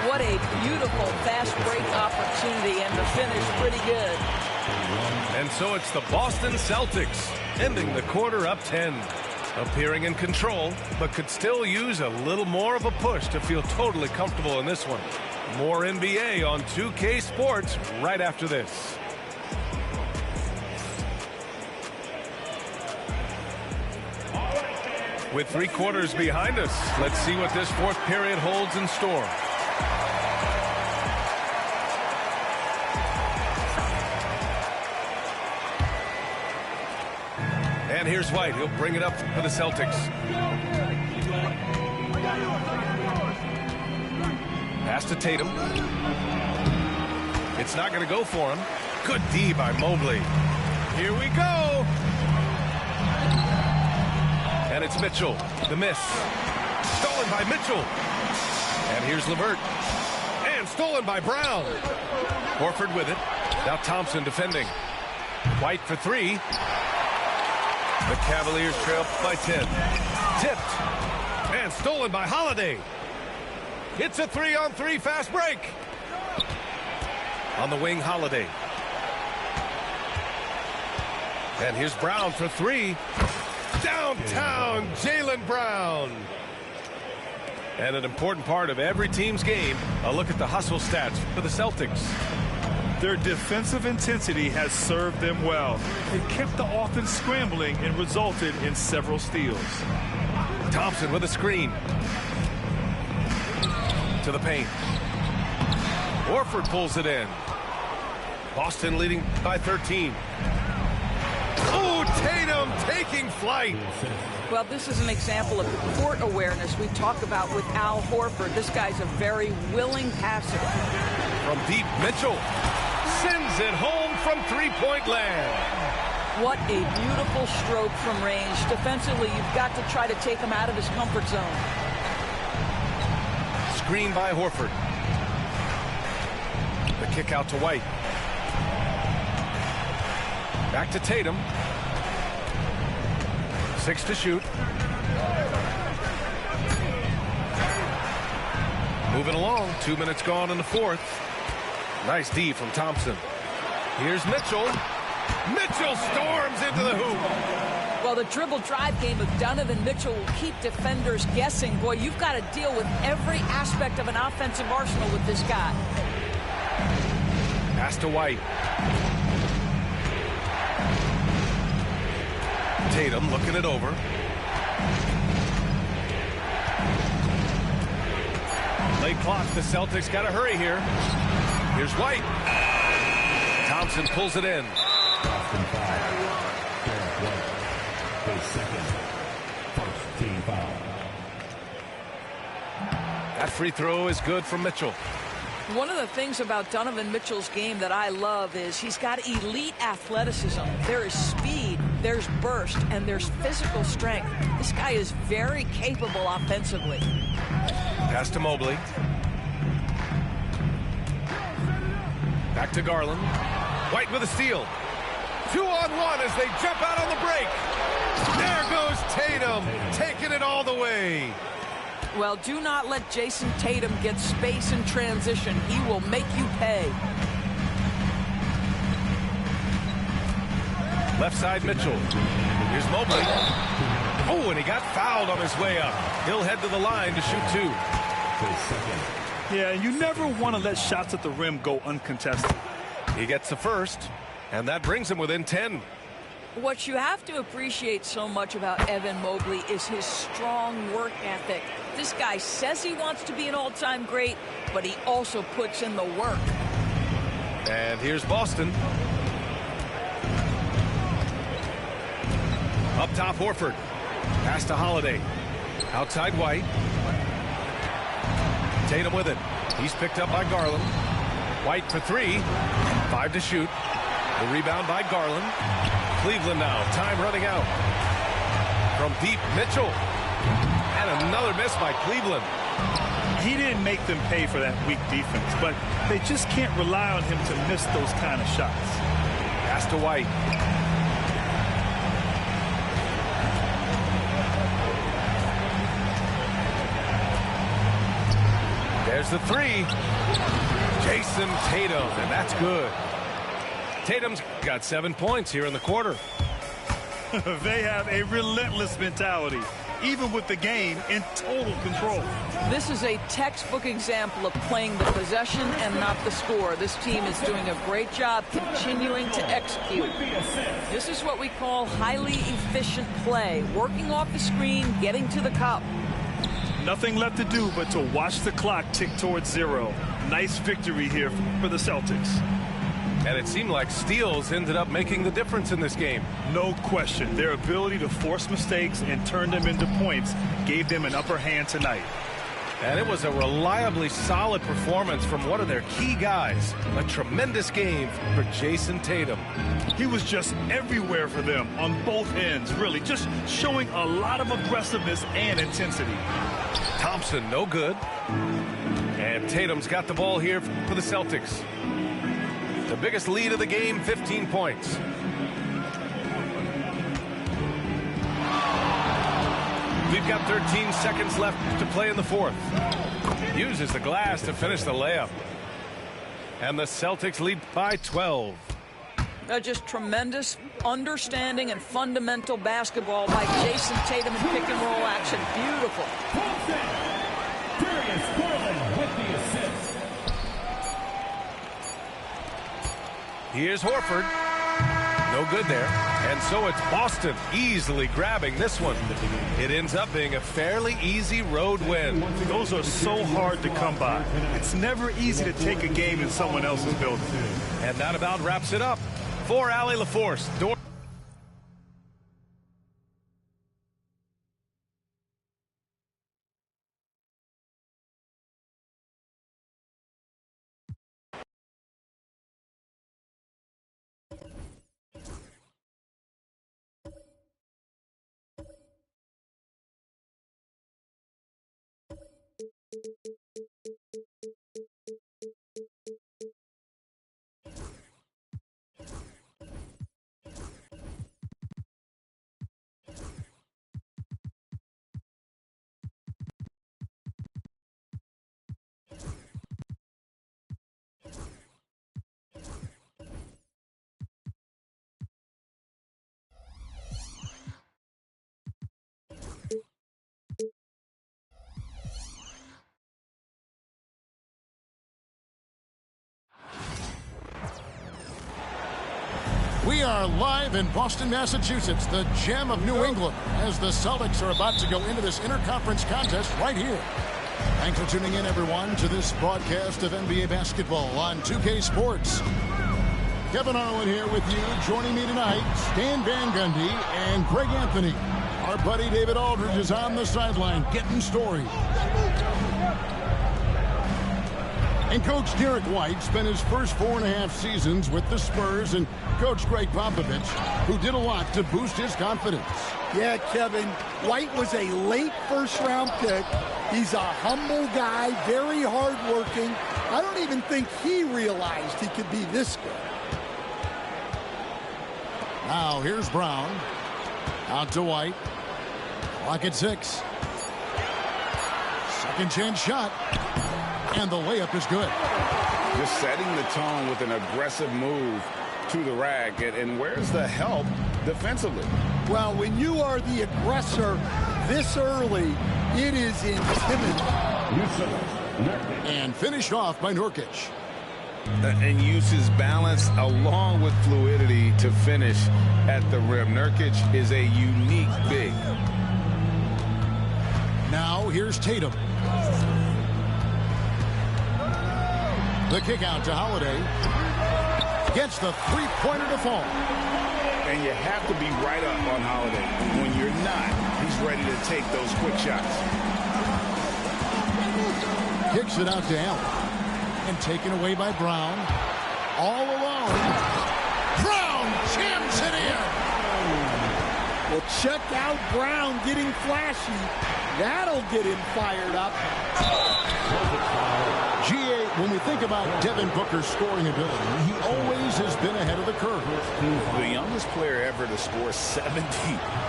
What a beautiful fast break opportunity, and the finish pretty good. And so it's the Boston Celtics ending the quarter up 10. Appearing in control, but could still use a little more of a push to feel totally comfortable in this one. More NBA on 2K Sports right after this. With 3 quarters behind us, let's see what this fourth period holds in store. And here's White. He'll bring it up for the Celtics. Pass to Tatum. It's not going to go for him. Good D by Mobley. Here we go. And it's Mitchell. The miss. Stolen by Mitchell. And here's LeVert. And stolen by Brown. Horford with it. Now Thompson defending. White for 3. The Cavaliers trail by 10. Tipped. And stolen by Holiday. It's a 3-on-3 fast break. On the wing, Holiday. And here's Brown for 3. Downtown, Jaylen Brown. And an important part of every team's game, a look at the hustle stats for the Celtics. Their defensive intensity has served them well. It kept the offense scrambling and resulted in several steals. Thompson with a screen. To the paint. Horford pulls it in. Boston leading by 13. Oh, Tatum taking flight. Well, this is an example of the court awareness we talk about with Al Horford. This guy's a very willing passer. From deep, Mitchell sends drives it home from three-point land. What a beautiful stroke from range. Defensively, you've got to try to take him out of his comfort zone. Screen by Horford. The kick out to White. Back to Tatum. 6 to shoot. Moving along. 2 minutes gone in the fourth. Nice D from Thompson. Here's Mitchell. Mitchell storms into the hoop. Well, the dribble drive game of Donovan Mitchell will keep defenders guessing. Boy, you've got to deal with every aspect of an offensive arsenal with this guy. Pass to White. Tatum looking it over. Late clock. The Celtics got to hurry here. Here's White. Thompson pulls it in. Boston foul. Derek White, his second. First team foul. That free throw is good from Mitchell. One of the things about Donovan Mitchell's game that I love is he's got elite athleticism. There is speed, there's burst, and there's physical strength. This guy is very capable offensively. Pass to Mobley. Back to Garland. White with a steal. 2-on-1 as they jump out on the break. There goes Tatum, taking it all the way. Well, do not let Jason Tatum get space in transition. He will make you pay. Left side Mitchell. Here's Mobley. Oh, and he got fouled on his way up. He'll head to the line to shoot 2. Yeah, you never want to let shots at the rim go uncontested. He gets the first, and that brings him within 10. What you have to appreciate so much about Evan Mobley is his strong work ethic. This guy says he wants to be an all-time great, but he also puts in the work. And here's Boston. Up top, Horford. Pass to Holiday. Outside White. Tatum with it. He's picked up by Garland. White for 3. 5 to shoot. The rebound by Garland. Cleveland now. Time running out. From deep, Mitchell. And another miss by Cleveland. He didn't make them pay for that weak defense, but they just can't rely on him to miss those kind of shots. Pass to White. There's the 3. Jason Tatum, and that's good. Tatum's got 7 points here in the quarter. They have a relentless mentality, even with the game in total control. This is a textbook example of playing the possession and not the score. This team is doing a great job continuing to execute. This is what we call highly efficient play, working off the screen, getting to the cup. Nothing left to do but to watch the clock tick towards 0. Nice victory here for the Celtics. And it seemed like steals ended up making the difference in this game. No question. Their ability to force mistakes and turn them into points gave them an upper hand tonight. And it was a reliably solid performance from one of their key guys. A tremendous game for Jason Tatum. He was just everywhere for them on both ends, really, just showing a lot of aggressiveness and intensity. Thompson, no good. And Tatum's got the ball here for the Celtics. The biggest lead of the game, 15 points. We've got 13 seconds left to play in the fourth. Uses the glass to finish the layup. And the Celtics lead by 12. Just tremendous understanding and fundamental basketball by Jason Tatum in pick and roll action. Beautiful. Here's Horford. No good there. And so it's Boston easily grabbing this one. It ends up being a fairly easy road win. Those are so hard to come by. It's never easy to take a game in someone else's building. And that about wraps it up. For Allie LaForce. live in Boston, Massachusetts, the gem of New England, as the Celtics are about to go into this interconference contest right here. Thanks for tuning in, everyone, to this broadcast of NBA basketball on 2K Sports. Kevin Harlan here with you. Joining me tonight, Stan Van Gundy and Greg Anthony. Our buddy David Aldridge is on the sideline getting stories. And Coach Derek White spent his first 4.5 seasons with the Spurs and Coach Greg Popovich, who did a lot to boost his confidence. Yeah, Kevin, White was a late first-round pick. He's a humble guy, very hard-working. I don't even think he realized he could be this good. Now, here's Brown. Out to White. Clock at 6. Second chance shot. And the layup is good. Just setting the tone with an aggressive move to the rack. And where's the help defensively? Well, when you are the aggressor this early, it is intimidating. And finished off by Nurkic. And uses balance along with fluidity to finish at the rim. Nurkic is a unique big. Now here's Tatum. The kick out to Holiday. Gets the three-pointer to fall. And you have to be right up on Holiday. When you're not, he's ready to take those quick shots. Kicks it out to Allen. And taken away by Brown. All alone. Brown jams it in. Well, check out Brown getting flashy. That'll get him fired up. GA, when we think about Devin Booker's scoring ability, he always has been ahead of the curve. The youngest player ever to score 70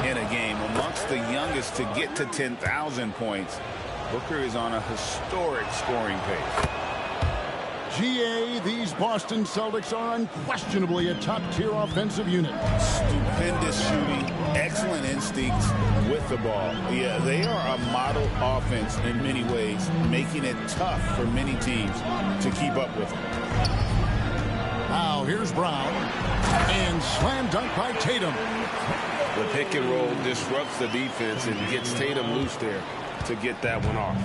in a game, amongst the youngest to get to 10,000 points. Booker is on a historic scoring pace. GA, these Boston Celtics are unquestionably a top-tier offensive unit. Stupendous shooting, excellent instincts with the ball. Yeah, they are a model offense in many ways, making it tough for many teams to keep up with them. Now here's Brown, and slam dunk by Tatum. The pick and roll disrupts the defense and gets Tatum loose there to get that one off.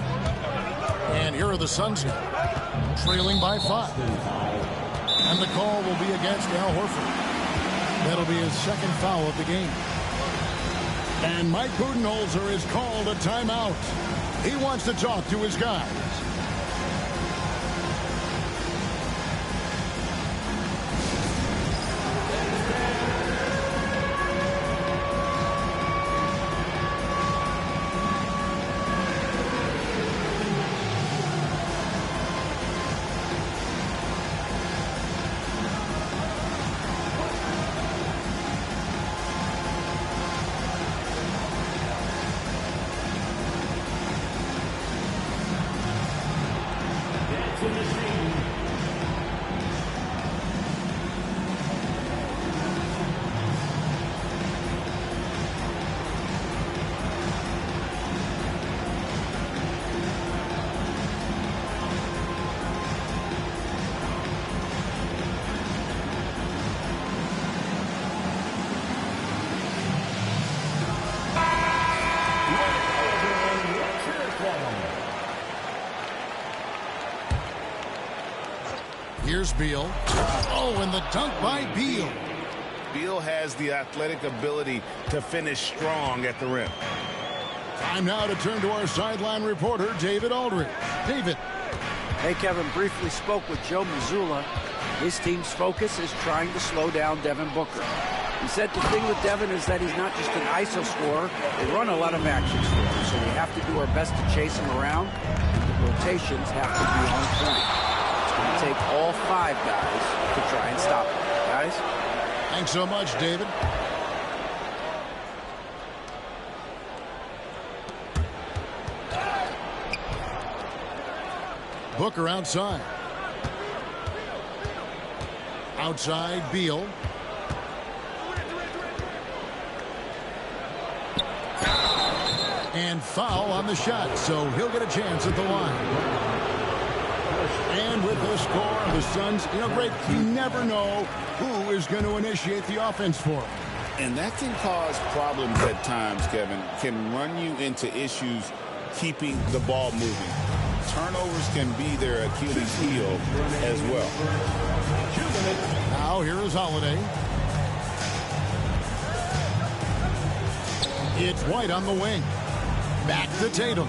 And here are the Suns trailing by 5. And the call will be against Al Horford. That'll be his second foul of the game. And Mike Budenholzer has called a timeout. He wants to talk to his guys. Here's Beal. Oh, and the dunk by Beal. Beal has the athletic ability to finish strong at the rim. Time now to turn to our sideline reporter, David Aldridge. David. Hey, Kevin, briefly spoke with Joe Mazzulla. His team's focus is trying to slow down Devin Booker. He said the thing with Devin is that he's not just an ISO scorer. They run a lot of actions for him, so we have to do our best to chase him around. The rotations have to be on point. It's going to take all 5 guys to try and stop him. Guys? Thanks so much, David. Booker outside. Outside, Beal. And foul on the shot, so he'll get a chance at the line. And with the score, the Suns, Greg, you never know who is going to initiate the offense for him. And that can cause problems at times, Kevin. Can run you into issues keeping the ball moving. Turnovers can be their Achilles heel as well. Now here is Holiday. It's White on the wing. Back to Tatum.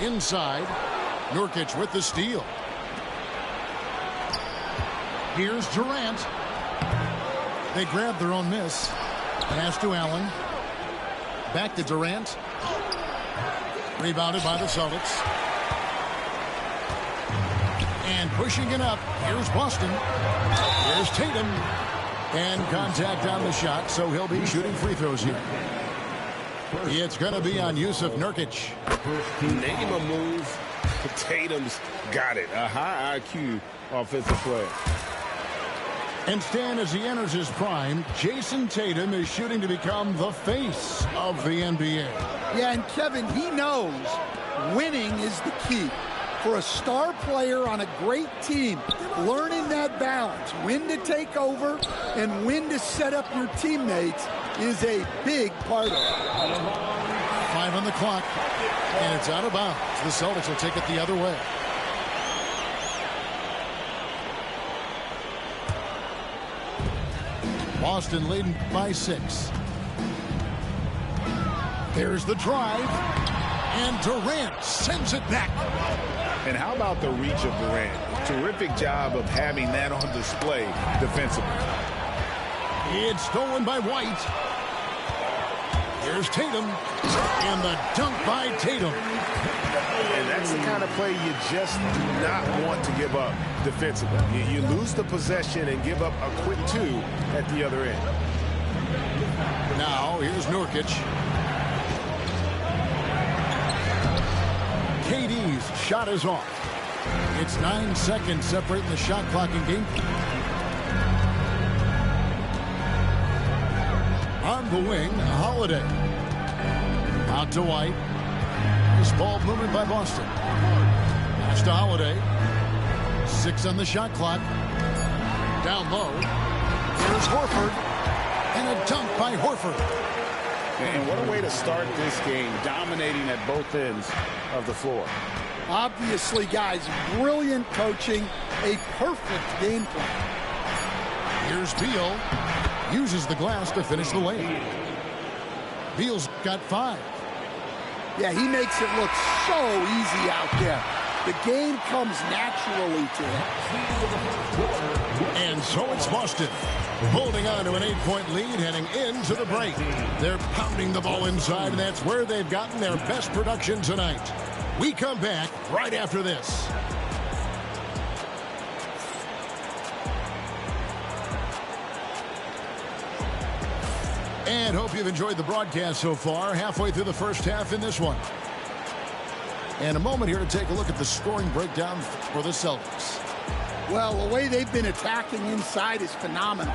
Inside. Nurkic with the steal. Here's Durant. They grab their own miss. Pass to Allen. Back to Durant. Rebounded by the Celtics. And pushing it up. Here's Boston. Here's Tatum. And contact on the shot, so he'll be shooting free throws here. It's going to be on Yusuf Nurkic. Name a move. Tatum's got it. A high IQ offensive player. And Stan, as he enters his prime, Jason Tatum is shooting to become the face of the NBA. Yeah, and Kevin, he knows winning is the key. For a star player on a great team, learning that balance, when to take over and when to set up your teammates, is a big part of it. 5 on the clock, and it's out of bounds. The Celtics will take it the other way. Boston leading by 6. There's the drive, and Durant sends it back. And how about the reach of Durant? Terrific job of having that on display defensively. It's stolen by White. Here's Tatum, and the dunk by Tatum. And that's the kind of play you just do not want to give up defensively. You lose the possession and give up a quick 2 at the other end. Now, here's Nurkic. KD's shot is off. It's 9 seconds separating the shot clock and game. On the wing, Holiday. Out to White. This ball moving by Boston. Pass to Holiday. 6 on the shot clock. Down low. Here's Horford. And a dunk by Horford. And what a way to start this game, dominating at both ends of the floor. Obviously, guys, brilliant coaching, a perfect game plan. Here's Beal. Uses the glass to finish the lane. Beal's got 5. Yeah, he makes it look so easy out there. The game comes naturally to him. And so it's Boston, holding on to an 8-point lead heading into the break. They're pounding the ball inside, and that's where they've gotten their best production tonight. We come back right after this. And hope you've enjoyed the broadcast so far. Halfway through the first half in this one. And a moment here to take a look at the scoring breakdown for the Celtics. Well, the way they've been attacking inside is phenomenal.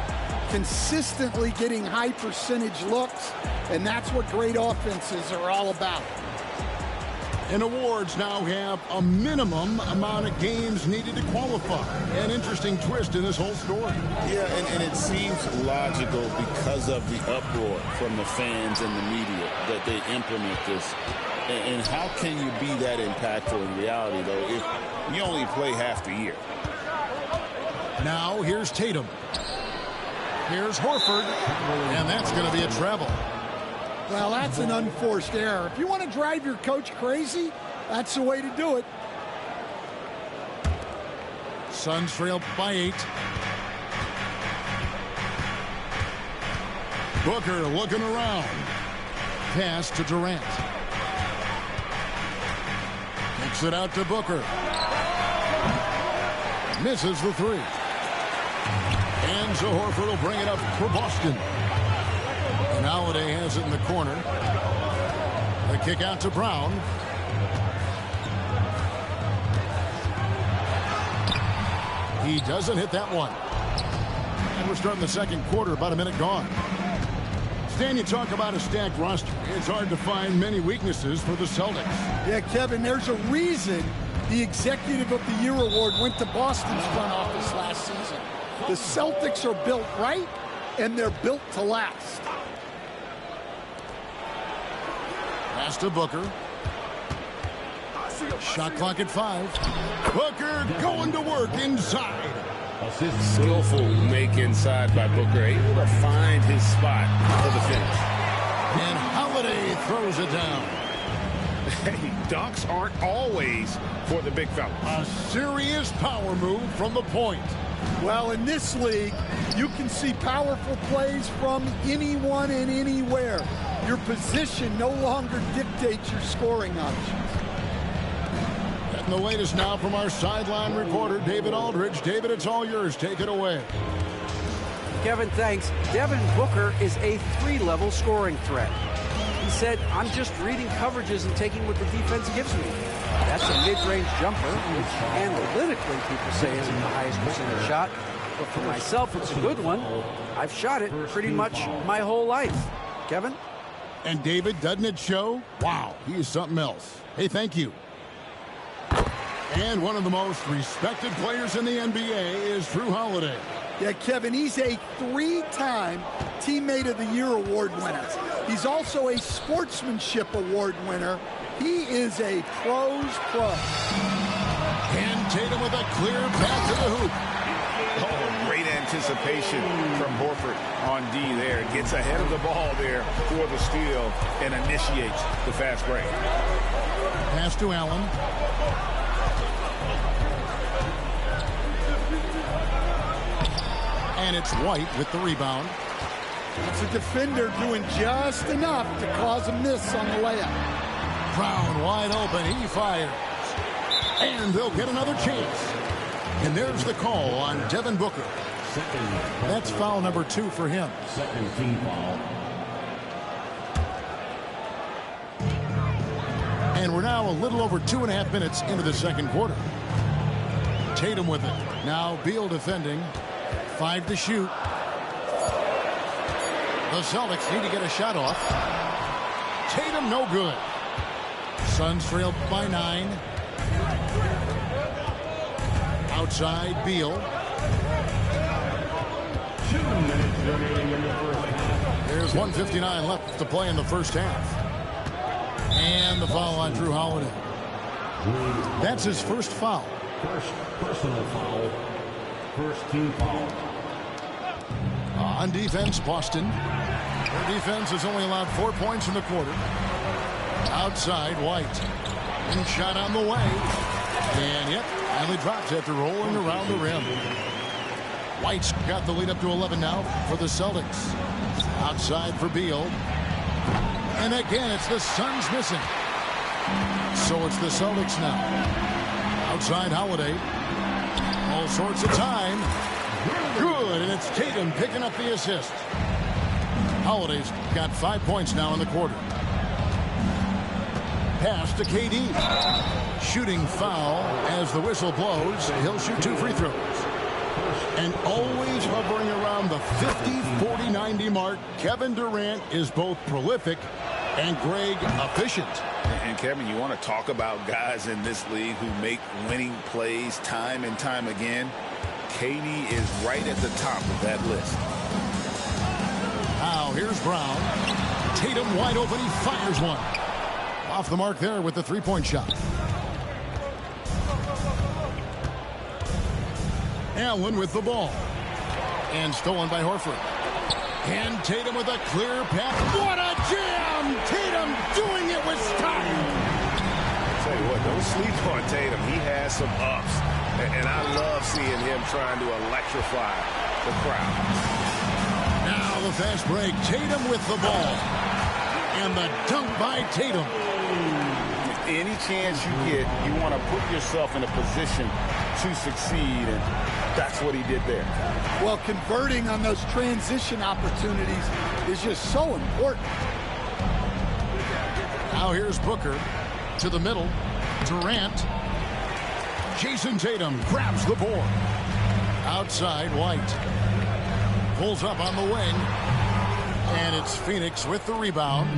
Consistently getting high percentage looks, and that's what great offenses are all about. And awards now have a minimum amount of games needed to qualify. An interesting twist in this whole story. Yeah, and it seems logical because of the uproar from the fans and the media that they implement this. And how can you be that impactful in reality, though, if you only play half the year? Now, here's Tatum. Here's Horford. And that's going to be a travel. Well, that's an unforced error. If you want to drive your coach crazy, that's the way to do it. Suns trail by 8. Booker looking around. Pass to Durant. Kicks it out to Booker. Misses the 3. And so Horford will bring it up for Boston. And Holiday has it in the corner. The kick out to Brown. He doesn't hit that one. And we're starting the second quarter, about a minute gone. Stan, you talk about a stacked roster. It's hard to find many weaknesses for the Celtics. Yeah, Kevin, there's a reason the Executive of the Year award went to Boston's front office last season. The Celtics are built right, and they're built to last. Pass to Booker. Shot clock at 5. Booker going to work inside. Skillful make inside by Booker, able to find his spot for the finish. And Holiday throws it down. Hey, dunks aren't always for the big fella. A serious power move from the point. Well, in this league, you can see powerful plays from anyone and anywhere. Your position no longer dictates your scoring options. And the latest now from our sideline reporter, David Aldridge. David, it's all yours. Take it away. Kevin, thanks. Devin Booker is a 3-level scoring threat. He said, I'm just reading coverages and taking what the defense gives me. That's a mid-range jumper, which analytically people say isn't the highest percentage shot. But for myself, it's a good one. I've shot it pretty much my whole life. Kevin? And David, doesn't it show? Wow, he is something else. Hey, thank you. And one of the most respected players in the NBA is Drew Holiday. Yeah, Kevin, he's a 3-time Teammate of the Year award winner. He's also a Sportsmanship Award winner. He is a pro's pro. And Tatum with a clear path to the hoop. Oh, great anticipation from Horford on D there. Gets ahead of the ball there for the steal and initiates the fast break. Pass to Allen. And it's White with the rebound. It's a defender doing just enough to cause a miss on the layup. Brown wide open. He fires. And they'll get another chance. And there's the call on Devin Booker. That's foul number 2 for him. Second team foul. And we're now a little over 2.5 minutes into the second quarter. Tatum with it. Now Beal defending. 5 to shoot. The Celtics need to get a shot off. Tatum no good. Suns trailed by 9. Outside Beal. 2 minutes remaining in the first half. There's 1:59 left to play in the first half. And the foul on Drew Holiday. That's his first foul. First personal foul. First team foul. On defense, Boston. Their defense has only allowed 4 points in the quarter. Outside, White. And shot on the way. And yep, finally drops after rolling around the rim. White's got the lead up to 11 now for the Celtics. Outside for Beal. And again, it's the Suns missing. So it's the Celtics now. Outside Holiday. All sorts of time. Good, and it's Tatum picking up the assist. Holiday's got 5 points now in the quarter. Pass to KD. Shooting foul as the whistle blows. He'll shoot 2 free throws. And always hovering around the 50, 40, 90 mark, Kevin Durant is both prolific and Greg efficient. And Kevin, you want to talk about guys in this league who make winning plays time and time again? KD is right at the top of that list. Now here's Brown. Tatum wide open. He fires one. Off the mark there with the 3-point shot. Allen with the ball. And stolen by Horford. And Tatum with a clear path. What a jam! Tatum doing it with style. I'll tell you what, don't sleep on Tatum. He has some ups. And I love seeing him trying to electrify the crowd. Now the fast break. Tatum with the ball. And the dunk by Tatum. Any chance you get, you want to put yourself in a position to succeed, and that's what he did there. Well, converting on those transition opportunities is just so important. Now here's Booker to the middle. Durant. Jason Tatum grabs the board. Outside, White. Pulls up on the wing. And it's Phoenix with the rebound.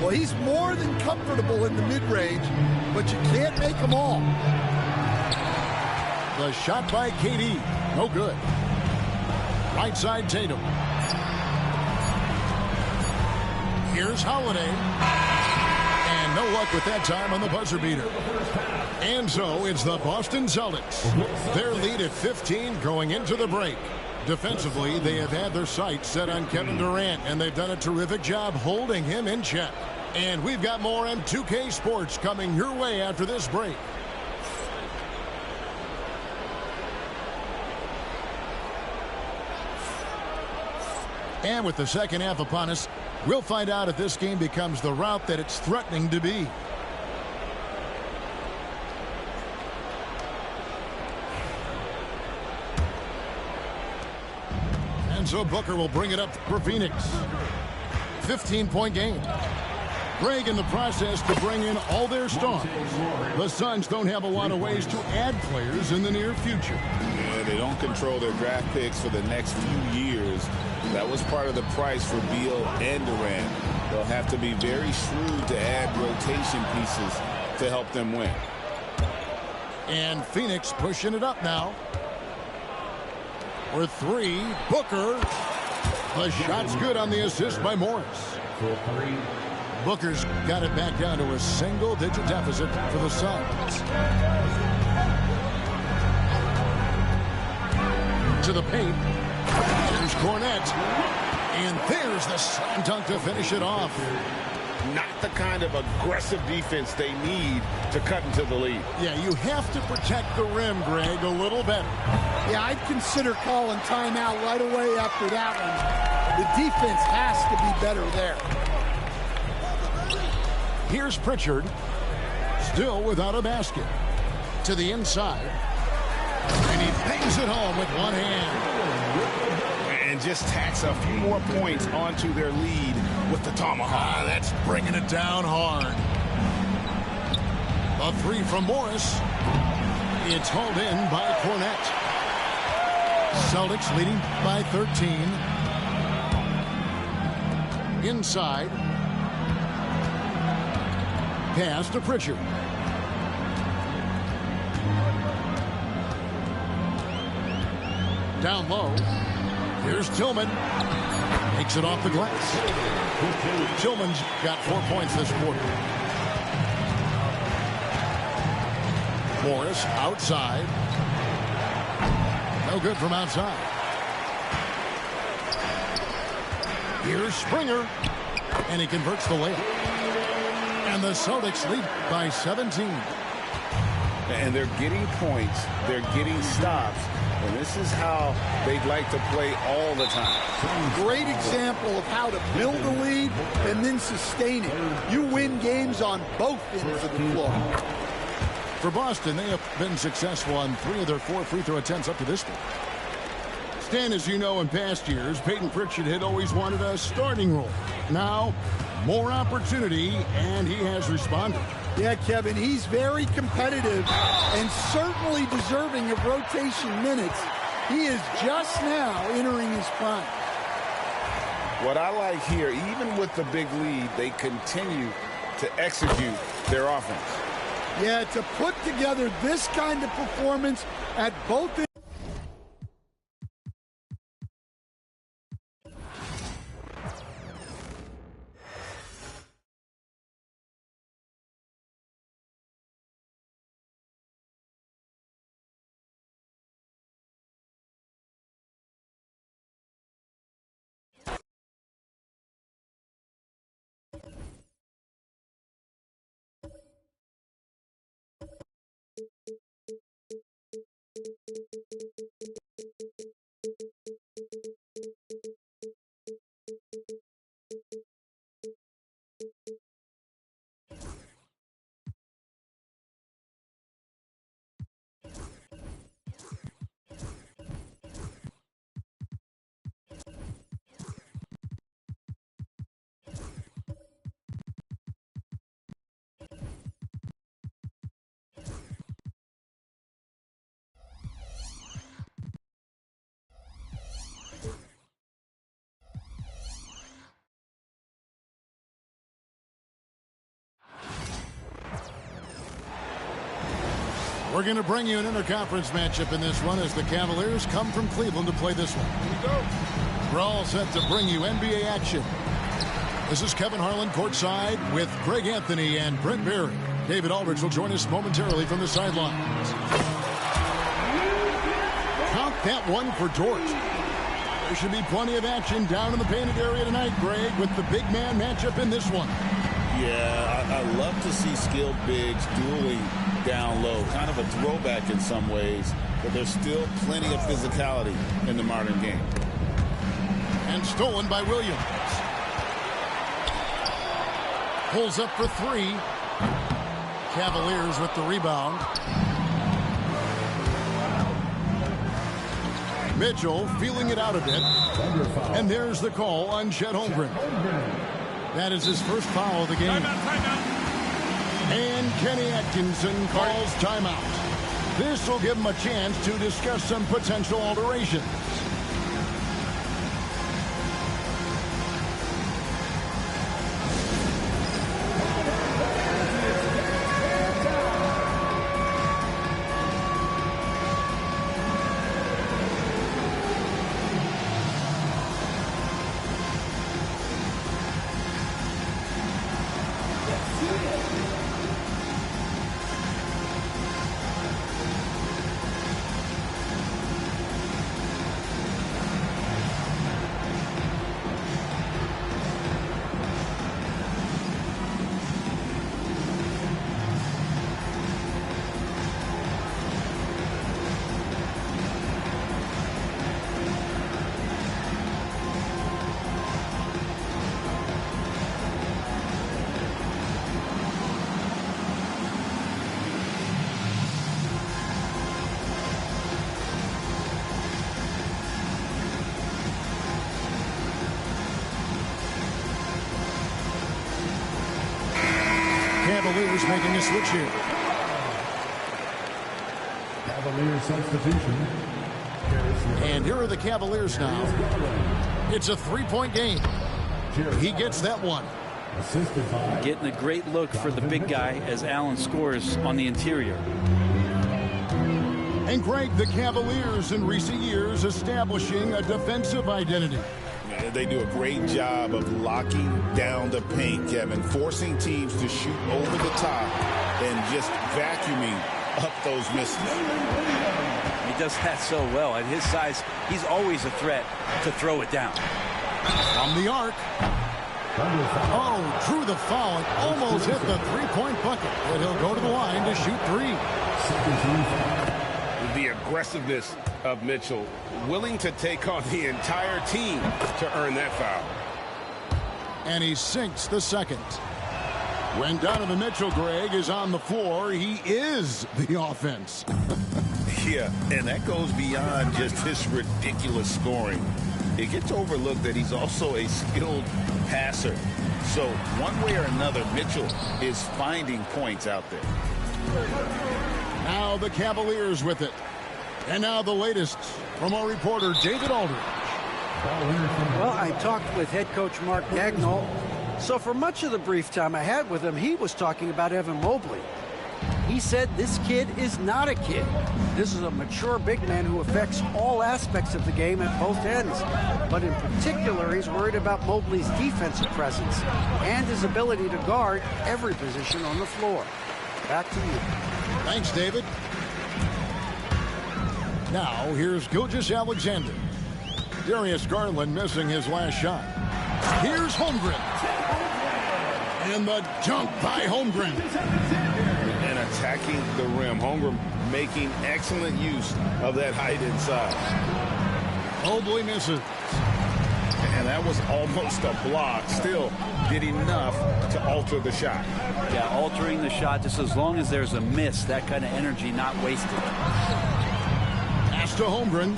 Well, he's more than comfortable in the mid-range, but you can't make them all. The shot by KD. No good. Right side Tatum. Here's Holiday. And no luck with that time on the buzzer beater. And so it's the Boston Celtics. Their lead at 15 going into the break. Defensively, they have had their sights set on Kevin Durant, and they've done a terrific job holding him in check. And we've got more on 2K Sports coming your way after this break. And with the second half upon us, we'll find out if this game becomes the route that it's threatening to be. And so Booker will bring it up for Phoenix. 15-point game. Greg in the process to bring in all their stars. The Suns don't have a lot of ways to add players in the near future. Yeah, they don't control their draft picks for the next few years. That was part of the price for Beal and Durant. They'll have to be very shrewd to add rotation pieces to help them win. And Phoenix pushing it up now. For three, Booker. The shot's good on the assist by Morris. Booker's got it back down to a single-digit deficit for the Suns. To the paint. There's Cornette. And there's the slam dunk to finish it off. Not the kind of aggressive defense they need to cut into the lead. Yeah, you have to protect the rim, Greg, a little better. Yeah, I'd consider calling timeout right away after that one. The defense has to be better there. Here's Pritchard, still without a basket. To the inside. And he bangs it home with one hand. And just tacks a few more points onto their lead with the tomahawk. That's bringing it down hard. A three from Morris. It's hauled in by Cornette. Celtics leading by 13. Inside. Pass to Pritchard. Down low. Here's Tillman. Takes it off the glass. Tillman's got 4 points this quarter. Morris outside. No good from outside. Here's Springer. And he converts the layup. And the Celtics lead by 17. And they're getting points. They're getting stops. And this is how they'd like to play all the time. Great example of how to build a lead and then sustain it. You win games on both ends of the floor. For Boston, they have been successful on 3 of their 4 free throw attempts up to this point. Stan, as you know, in past years, Peyton Pritchard had always wanted a starting role. Now, more opportunity, and he has responded. Yeah, Kevin, he's very competitive and certainly deserving of rotation minutes. He is just now entering his prime. What I like here, even with the big lead, they continue to execute their offense. Yeah, to put together this kind of performance at both ends. We're going to bring you an interconference matchup in this one as the Cavaliers come from Cleveland to play this one. Here we go. We're all set to bring you NBA action. This is Kevin Harlan courtside with Greg Anthony and Brent Barry. David Aldridge will join us momentarily from the sidelines. Count that one for Dort. There should be plenty of action down in the painted area tonight, Greg, with the big man matchup in this one. Yeah, I love to see skilled bigs dueling down low. Kind of a throwback in some ways, but there's still plenty of physicality in the modern game. And stolen by Williams. Pulls up for three. Cavaliers with the rebound. Mitchell feeling it out a bit. And there's the call on Chet Holmgren. That is his first foul of the game. And Kenny Atkinson calls timeout. This will give him a chance to discuss some potential alterations. Cavaliers making a switch here. Cavaliers substitution. And here are the Cavaliers now. It's a three-point game. He gets that one. Getting a great look for the big guy as Allen scores on the interior. And Greg, the Cavaliers in recent years establishing a defensive identity. They do a great job of locking down the paint, Kevin, forcing teams to shoot over the top and just vacuuming up those misses. He does that so well. At his size, he's always a threat to throw it down. From the arc. Oh, drew the foul and almost hit the three-point bucket. But he'll go to the line to shoot three. The aggressiveness of Mitchell, willing to take on the entire team to earn that foul. And he sinks the second. When Donovan Mitchell, Greg, is on the floor, he is the offense. Yeah, and that goes beyond just his ridiculous scoring. It gets overlooked that he's also a skilled passer. So one way or another, Mitchell is finding points out there. Now the Cavaliers with it. And now the latest from our reporter, David Aldridge. Well, I talked with head coach Mark Dagnall. So for much of the brief time I had with him, he was talking about Evan Mobley. He said this kid is not a kid. This is a mature big man who affects all aspects of the game at both ends. But in particular, he's worried about Mobley's defensive presence and his ability to guard every position on the floor. Back to you. Thanks, David. Now, here's Gilgeous-Alexander. Darius Garland missing his last shot. Here's Holmgren. And the dunk by Holmgren. And attacking the rim. Holmgren making excellent use of that height inside. Mobley misses. And that was almost a block. Still did enough to alter the shot. Yeah, altering the shot just as long as there's a miss. That kind of energy not wasted. Pass to Holmgren.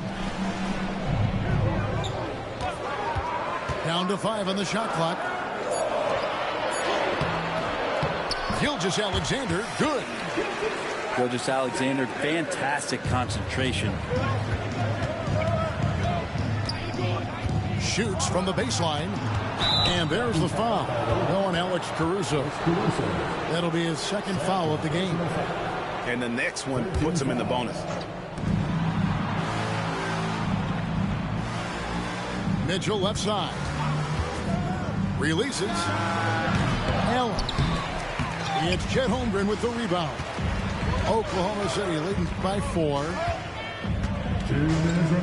Down to 5 on the shot clock. Gilgeous-Alexander, good. Gilgeous-Alexander, fantastic concentration. Shoots from the baseline. And there's the foul. On Alex Caruso. That'll be his second foul of the game. and the next one puts him in the bonus. Mitchell left side. Releases. Allen. It's Chet Holmgren with the rebound. Oklahoma City leading by 4.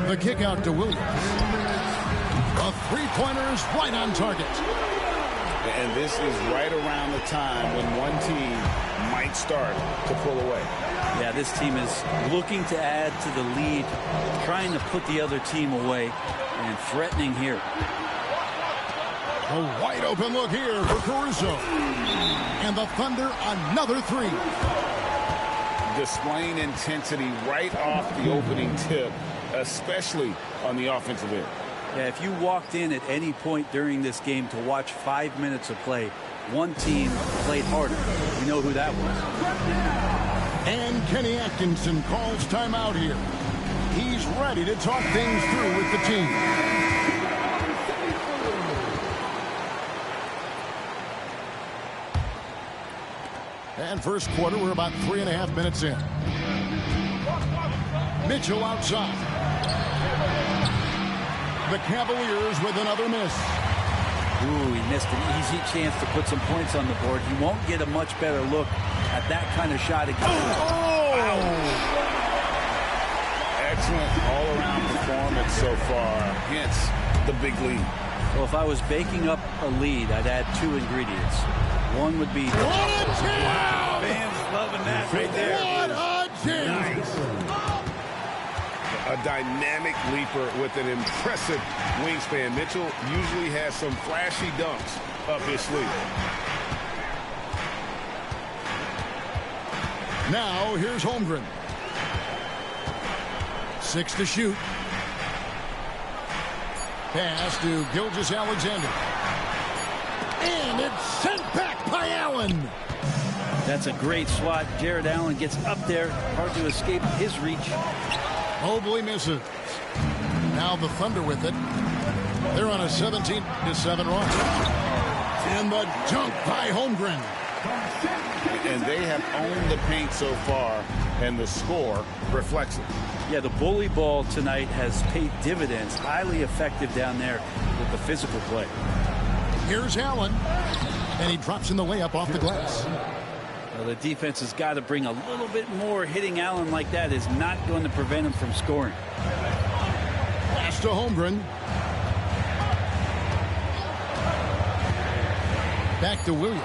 The kick out to Williams. A three-pointer is right on target. And this is right around the time when one team might start to pull away. Yeah, this team is looking to add to the lead, trying to put the other team away, and threatening here. A wide open look here for Caruso. And the Thunder another 3. Displaying intensity right off the opening tip, especially on the offensive end. Yeah, if you walked in at any point during this game to watch 5 minutes of play, one team played harder. You know who that was. And Kenny Atkinson calls timeout here. He's ready to talk things through with the team. And first quarter, we're about 3.5 minutes in. Mitchell outside. The Cavaliers with another miss. Ooh, he missed an easy chance to put some points on the board. He won't get a much better look at that kind of shot again. Oh! Excellent all-around performance so far, hence the big lead. Well, if I was baking up a lead, I'd add 2 ingredients. One would be... What a jam! Fans loving that right there. What a jam! Nice. A dynamic leaper with an impressive wingspan. Mitchell usually has some flashy dunks up his sleeve. Now, here's Holmgren. 6 to shoot. Pass to Gilgeous-Alexander. And it's sent back by Allen. That's a great swat. Jared Allen gets up there. Hard to escape his reach. Mobley misses. Now the Thunder with it. They're on a 17-7 run. And the dunk by Holmgren. And they have owned the paint so far, and the score reflects it. Yeah, the bully ball tonight has paid dividends. Highly effective down there with the physical play. Here's Allen. And he drops in the layup off the glass. Well, the defense has got to bring a little bit more. Hitting Allen like that is not going to prevent him from scoring. Pass to Holmgren. Back to Williams.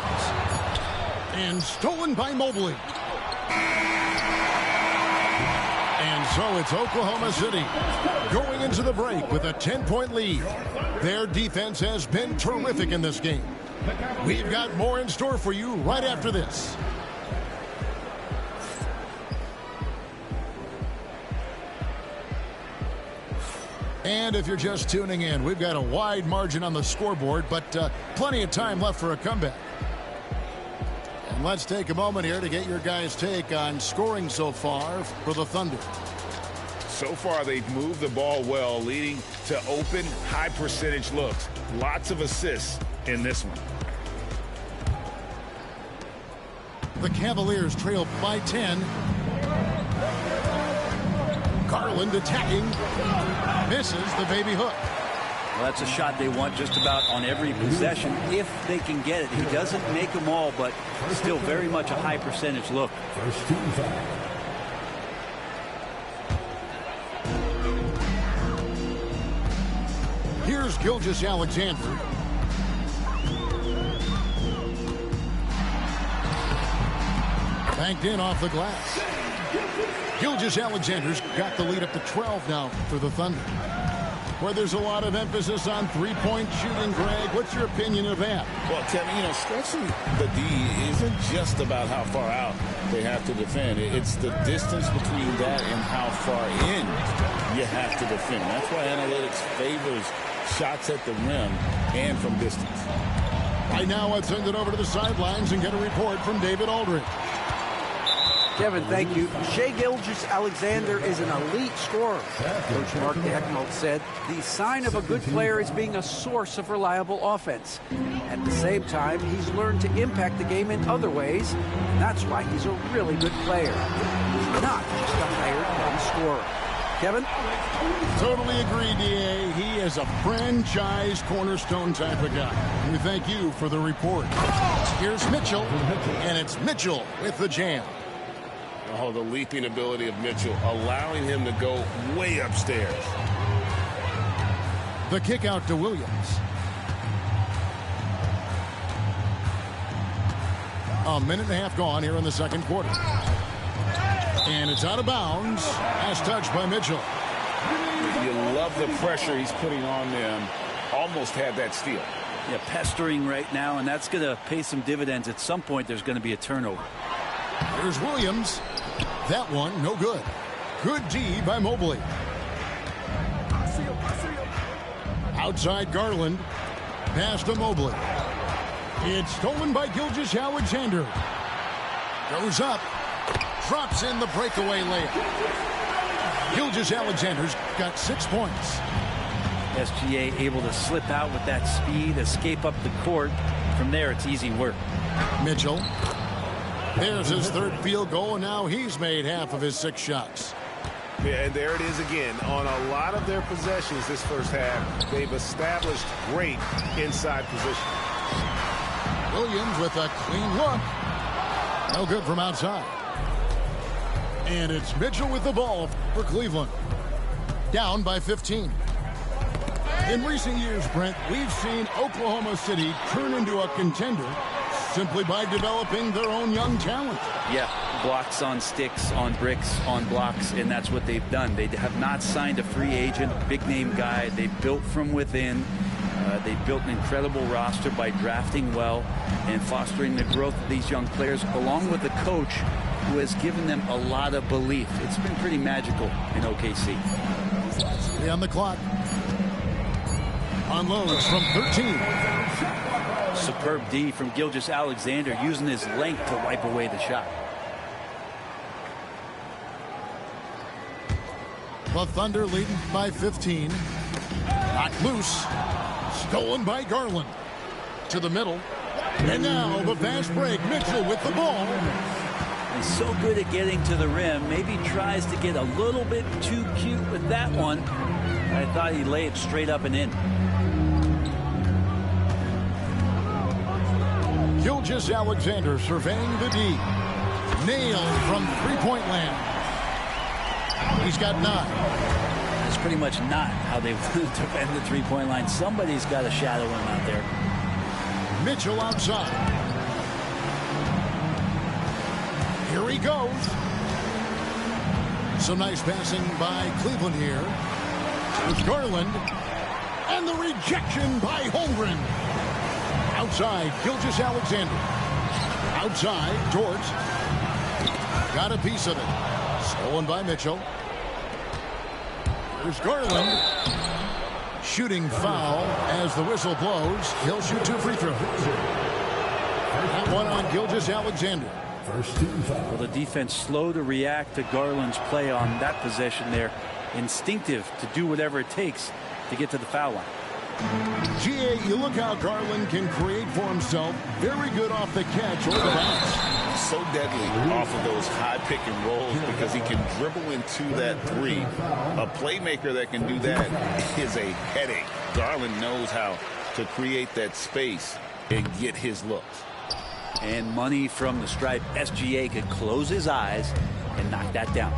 And stolen by Mobley. And so it's Oklahoma City going into the break with a 10-point lead. Their defense has been terrific in this game. We've got more in store for you right after this. And if you're just tuning in, we've got a wide margin on the scoreboard, but plenty of time left for a comeback. And let's take a moment here to get your guys' take on scoring so far for the Thunder. So far, they've moved the ball well, leading to open, high-percentage looks. Lots of assists in this one. The Cavaliers trail by 10. Garland attacking. Misses the baby hook. Well, that's a shot they want just about on every possession if they can get it. He doesn't make them all, but still very much a high percentage look. Here's Gilgeous-Alexander. Banked in off the glass. Gilgeous-Alexander's got the lead up to 12 now for the Thunder. Where there's a lot of emphasis on three-point shooting, Greg. What's your opinion of that? Well, Kevin, stretching the D isn't just about how far out they have to defend. It's the distance between that and how far in you have to defend. That's why analytics favors shots at the rim and from distance. Right now, let's send it over to the sidelines and get a report from David Aldridge. Kevin, thank you. Shai Gilgeous-Alexander is an elite scorer. Coach Mark Daigneault said the sign of a good player is being a source of reliable offense. At the same time, he's learned to impact the game in other ways, and that's why he's a really good player. He's not just a hired gun scorer. Kevin? Totally agree, D.A. He is a franchise cornerstone type of guy. We thank you for the report. Here's Mitchell, and it's Mitchell with the jam. Oh, the leaping ability of Mitchell, allowing him to go way upstairs. The kick out to Williams. A minute and a half gone here in the second quarter. And it's out of bounds as touched by Mitchell. You love the pressure he's putting on them. Almost had that steal. Yeah, pestering right now, and that's going to pay some dividends. At some point, there's going to be a turnover. Here's Williams. That one, no good. Good D by Mobley. Outside Garland. Pass to Mobley. It's stolen by Gilgeous-Alexander. Goes up. Drops in the breakaway layup. Gilgeous-Alexander's got 6 points. SGA able to slip out with that speed, escape up the court. From there, it's easy work. Mitchell. There's his third field goal, and now he's made half of his 6 shots. Yeah, and there it is again. On a lot of their possessions this first half, they've established great inside position. Williams with a clean look. No good from outside. And it's Mitchell with the ball for Cleveland. Down by 15. In recent years, Brent, we've seen Oklahoma City turn into a contender simply by developing their own young talent. Yeah, blocks on sticks, on bricks, on blocks, and that's what they've done. They have not signed a free agent, big-name guy. They built from within. They built an incredible roster by drafting well and fostering the growth of these young players, along with a coach who has given them a lot of belief. It's been pretty magical in OKC. 3 on the clock. Unloads from 13. Superb D from Gilgeous-Alexander, using his length to wipe away the shot. The Thunder leading by 15. Knocked loose. Stolen by Garland. To the middle. And now the fast break. Mitchell with the ball. He's so good at getting to the rim. Maybe tries to get a little bit too cute with that one. I thought he'd lay it straight up and in. Gilgeous-Alexander surveying the D. Nailed from three-point land. He's got 9. That's pretty much not how they defend the three-point line. Somebody's got to shadow him out there. Mitchell outside. Here he goes. Some nice passing by Cleveland here. It's Garland. And the rejection by Holmgren. Outside, Gilgeous-Alexander. Outside, George. Got a piece of it. Stolen by Mitchell. Here's Garland. Shooting foul as the whistle blows. He'll shoot 2 free throws. That one on Gilgeous-Alexander. Well, the defense slow to react to Garland's play on that possession there. Instinctive to do whatever it takes to get to the foul line. GA, you look how Garland can create for himself. Very good off the catch or the bounce. So deadly off of those high pick and rolls because he can dribble into that 3. A playmaker that can do that is a headache. Garland knows how to create that space and get his looks. And money from the stripe. SGA could close his eyes and knock that down.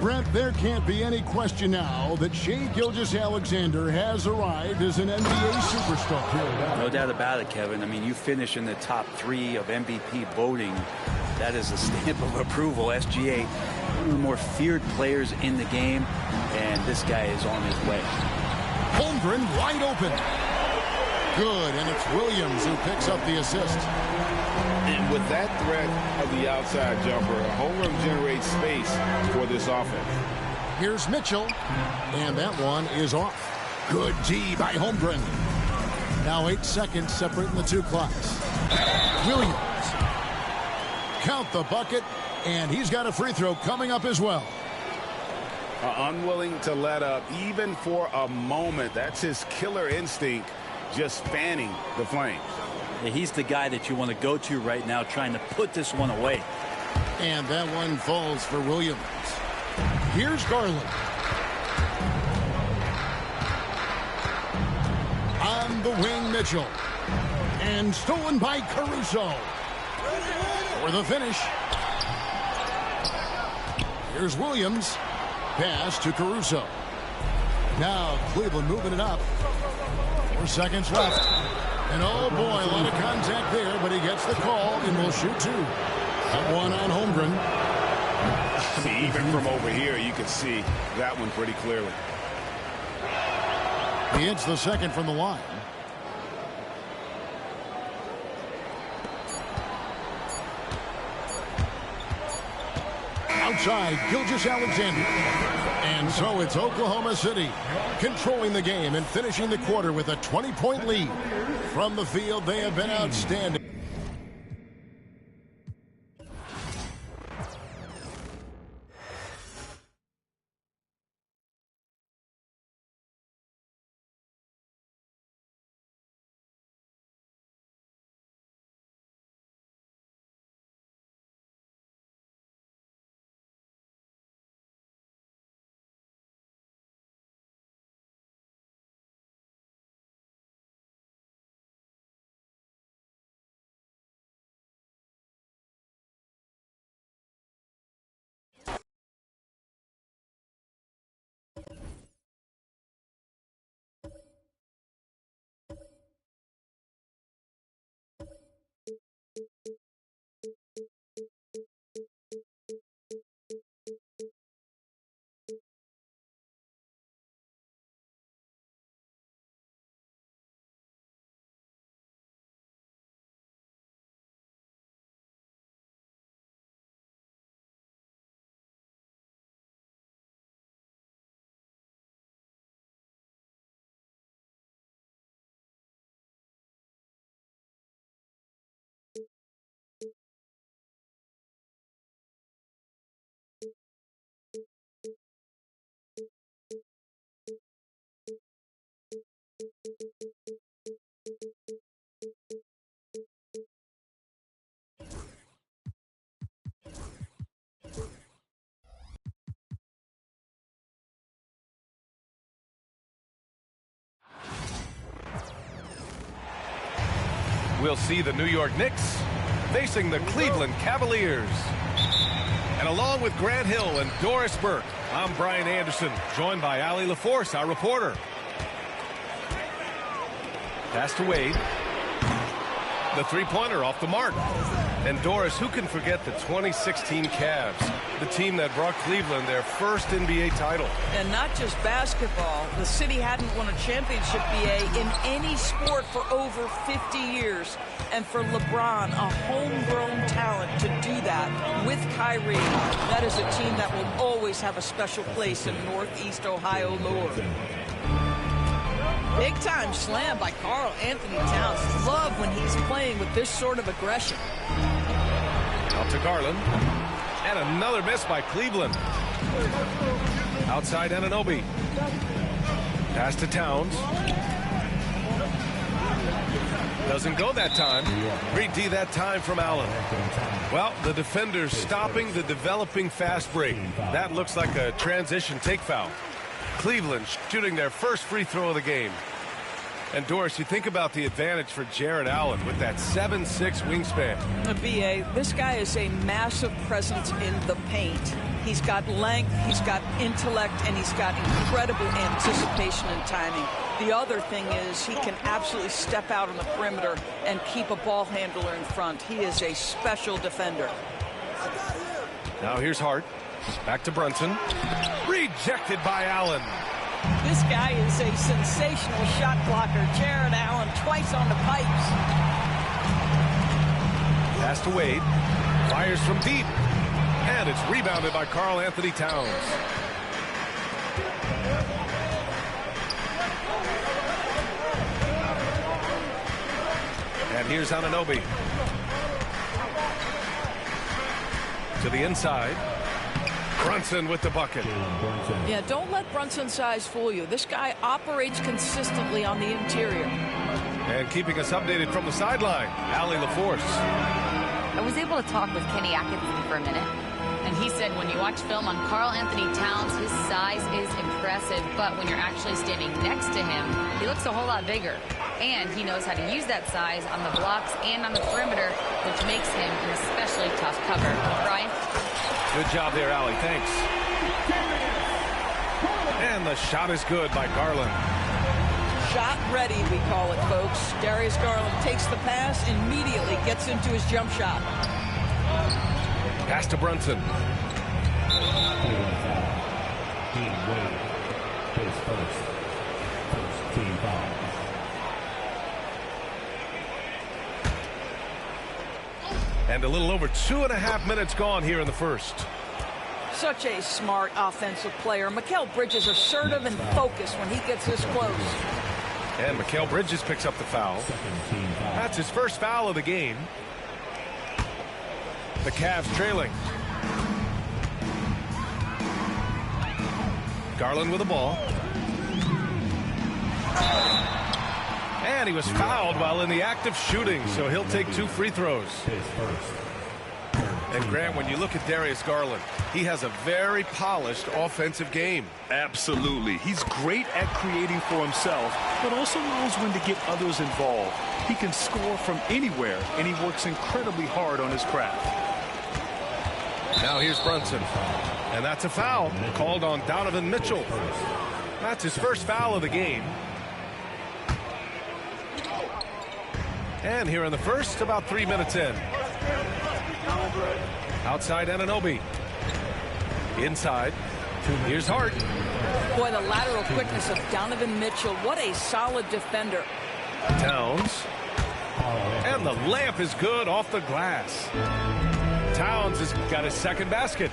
Brent, there can't be any question now that Shai Gilgeous-Alexander has arrived as an NBA superstar. No doubt about it, Kevin. I mean, you finish in the top 3 of MVP voting. That is a stamp of approval. SGA, one of the more feared players in the game, and this guy is on his way. Holmgren wide open. Good, and it's Williams who picks up the assist. And with that threat of the outside jumper, Holmgren generates space for this offense. Here's Mitchell, and that one is off. Good D by Holmgren. Now 8 seconds separating the 2 clocks. Williams. Count the bucket, And he's got a free throw coming up as well. Unwilling to let up even for a moment. That's his killer instinct, just fanning the flames. Yeah, he's the guy that you want to go to right now, trying to put this one away. And that one falls for Williams. Here's Garland. On the wing, Mitchell. And stolen by Caruso. For the finish. Here's Williams. Pass to Caruso. Now Cleveland moving it up. 4 seconds left. And oh boy, a lot of contact there, but he gets the call and will shoot 2. That one on Holmgren. See, even from over here, you can see that one pretty clearly. He hits the second from the line. Outside, Gilgeous-Alexander. And so it's Oklahoma City controlling the game and finishing the quarter with a 20-point lead. From the field, they have been outstanding. We'll see the New York Knicks facing the Cleveland Cavaliers. And along with Grant Hill and Doris Burke, I'm Brian Anderson, joined by Allie LaForce, our reporter. Pass to Wade. The three-pointer off the mark. And Doris, who can forget the 2016 Cavs, the team that brought Cleveland their first NBA title. And not just basketball. The city hadn't won a championship, BA, in any sport for over 50 years. And for LeBron, a homegrown talent, to do that with Kyrie, that is a team that will always have a special place in Northeast Ohio lore. Big-time slam by Karl Anthony Towns. Love when he's playing with this sort of aggression. Out to Garland. And another miss by Cleveland. Outside Anunoby. Pass to Towns. Doesn't go that time. 3D that time from Allen. Well, the defenders stopping the developing fast break. That looks like a transition take foul. Cleveland shooting their first free throw of the game. And Doris, you think about the advantage for Jared Allen with that 7'6" wingspan. BA, this guy is a massive presence in the paint. He's got length, he's got intellect, and he's got incredible anticipation and timing. The other thing is he can absolutely step out on the perimeter and keep a ball handler in front. He is a special defender. Now here's Hart. Back to Brunson. Rejected by Allen. This guy is a sensational shot blocker. Jared Allen twice on the pipes. Pass to Wade. Fires from deep. And it's rebounded by Karl Anthony Towns. And here's Anunoby. To the inside. Brunson with the bucket. Yeah, don't let Brunson's size fool you. This guy operates consistently on the interior. And keeping us updated from the sideline, Allie LaForce. I was able to talk with Kenny Atkinson for a minute, and he said when you watch film on Karl Anthony Towns, his size is impressive, but when you're actually standing next to him, he looks a whole lot bigger. And he knows how to use that size on the blocks and on the perimeter, which makes him an especially tough cover. Brian? Good job there, Allie. Thanks. And the shot is good by Garland. Shot ready, we call it, folks. Darius Garland takes the pass, immediately gets into his jump shot. Pass to Brunson. And a little over 2.5 minutes gone here in the first. Such a smart offensive player. Mikal Bridges assertive and focused when he gets this close. And Mikal Bridges picks up the foul. That's his first foul of the game. The Cavs trailing. Garland with the ball. And he was fouled while in the act of shooting, so he'll take 2 free throws. And Grant, when you look at Darius Garland, he has a very polished offensive game. Absolutely. He's great at creating for himself, but also knows when to get others involved. He can score from anywhere, and he works incredibly hard on his craft. Now here's Brunson. And that's a foul called on Donovan Mitchell. That's his first foul of the game. And here in the first, about 3 minutes in. Outside Anunoby. Inside. Here's Hart. Boy, the lateral quickness of Donovan Mitchell. What a solid defender. Towns. And the layup is good off the glass. Towns has got his second basket.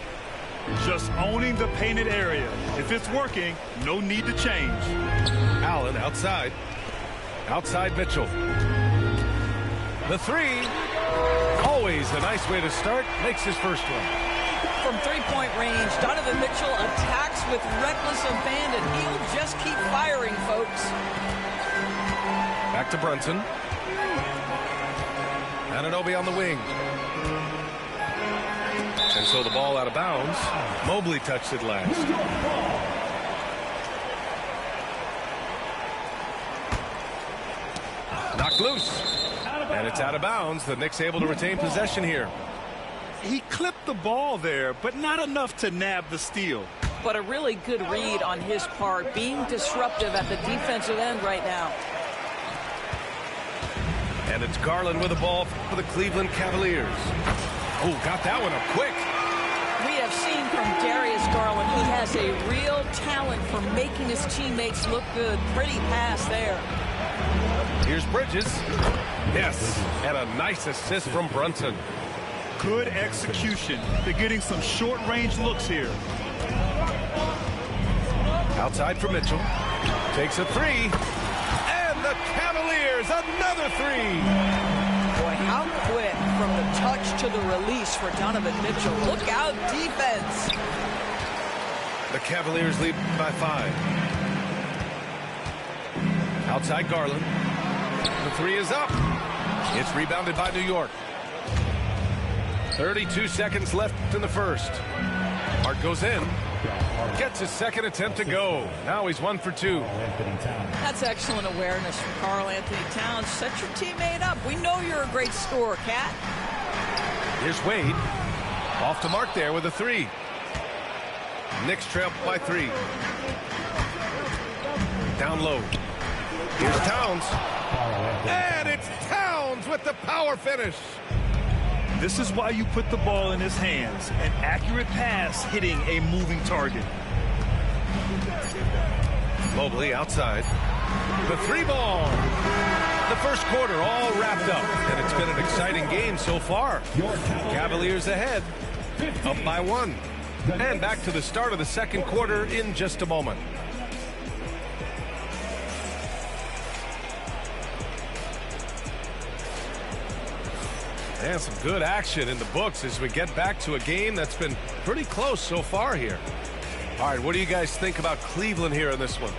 Just owning the painted area. If it's working, no need to change. Allen outside. Outside Mitchell. The three. Always a nice way to start. Makes his first one. From three-point range, Donovan Mitchell attacks with reckless abandon. He'll just keep firing, folks. Back to Brunson. Anunoby on the wing. And so the ball out of bounds. Mobley touched it last. Knocked loose. And it's out of bounds. The Knicks able to retain possession here. He clipped the ball there, but not enough to nab the steal. But a really good read on his part, being disruptive at the defensive end right now. And it's Garland with the ball for the Cleveland Cavaliers. Oh, got that one up quick. We have seen from Darius Garland, he has a real talent for making his teammates look good. Pretty pass there. Here's Bridges. Yes, and a nice assist from Brunson. Good execution. They're getting some short-range looks here. Outside for Mitchell. Takes a three. And the Cavaliers, another three. Boy, how quick from the touch to the release for Donovan Mitchell. Look out, defense. The Cavaliers lead by 5. Outside Garland. The three is up. It's rebounded by New York. 32 seconds left in the first. Hart goes in. Gets his second attempt to go. Now he's 1 for 2. That's excellent awareness from Karl Anthony Towns. Set your teammate up. We know you're a great scorer, Cat. Here's Wade. Off to mark there with a three. Knicks trail by 3. Down low. Here's Towns. And it's Towns with the power finish. This is why you put the ball in his hands. An accurate pass hitting a moving target. Mobley outside. The 3 ball. The first quarter all wrapped up. And it's been an exciting game so far. Cavaliers ahead. Up by 1. And back to the start of the second quarter in just a moment. And some good action in the books as we get back to a game that's been pretty close so far here. All right, what do you guys think about Cleveland here in this one?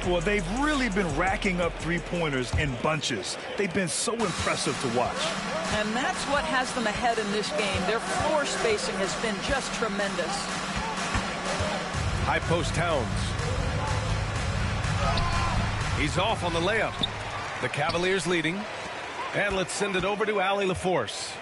Well, they've really been racking up three-pointers in bunches. They've been so impressive to watch. And that's what has them ahead in this game. Their floor spacing has been just tremendous. High post Towns. He's off on the layup. The Cavaliers leading. And let's send it over to Allie LaForce.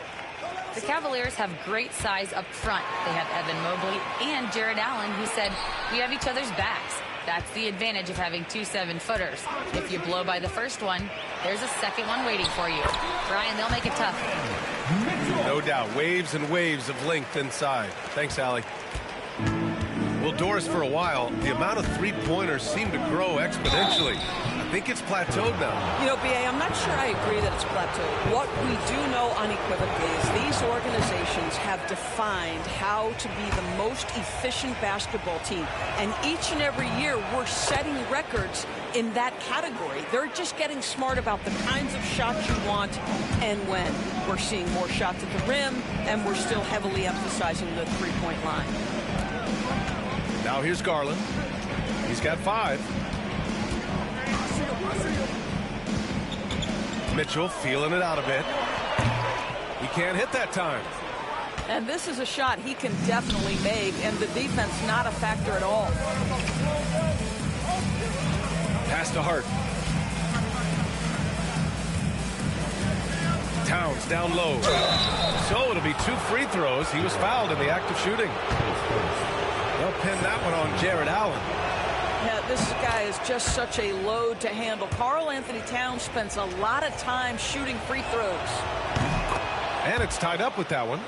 The Cavaliers have great size up front. They have Evan Mobley and Jared Allen, who said, "We have each other's backs." That's the advantage of having two 7-footers. If you blow by the first one, there's a second one waiting for you. Brian, they'll make it tough. No doubt. Waves and waves of length inside. Thanks, Allie. Well, Doris, for a while, the amount of three-pointers seemed to grow exponentially. I think it's plateaued now. You know, B.A., I'm not sure I agree that it's plateaued. What we do know unequivocally is these organizations have defined how to be the most efficient basketball team. And each and every year, we're setting records in that category. They're just getting smart about the kinds of shots you want and when. We're seeing more shots at the rim, and we're still heavily emphasizing the three-point line. Now here's Garland. He's got 5. Mitchell feeling it out a bit. He can't hit that time. And this is a shot he can definitely make, and the defense not a factor at all. Pass to Hart. Towns down low. So it'll be 2 free throws. He was fouled in the act of shooting. They'll pin that one on Jared Allen. Yeah, this guy is just such a load to handle. Karl Anthony Towns spends a lot of time shooting free throws. And it's tied up with that one.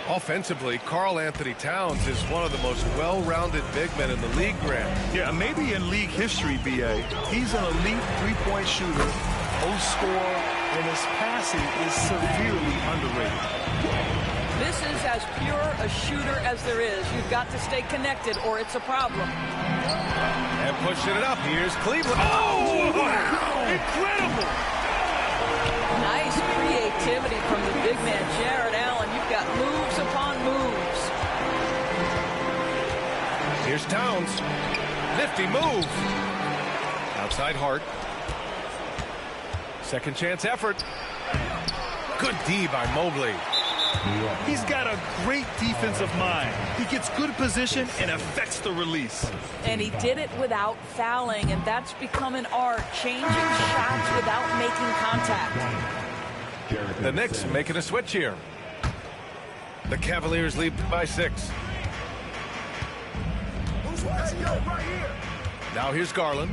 Offensively, Karl Anthony Towns is one of the most well-rounded big men in the league, Grant. Yeah, maybe in league history, B.A. He's an elite three-point shooter, post scorer, and his passing is severely underrated. This is as pure a shooter as there is. You've got to stay connected or it's a problem. And pushing it up. Here's Cleveland. Oh! Incredible! Nice creativity from the big man, Jared Allen. You've got moves upon moves. Here's Towns. Nifty move. Outside Hart. Second chance effort. Good D by Mobley. He's got a great defensive mind. He gets good position and affects the release. And he did it without fouling, and that's become an art, changing shots without making contact. The Knicks making a switch here. The Cavaliers lead by 6. Now here's Garland.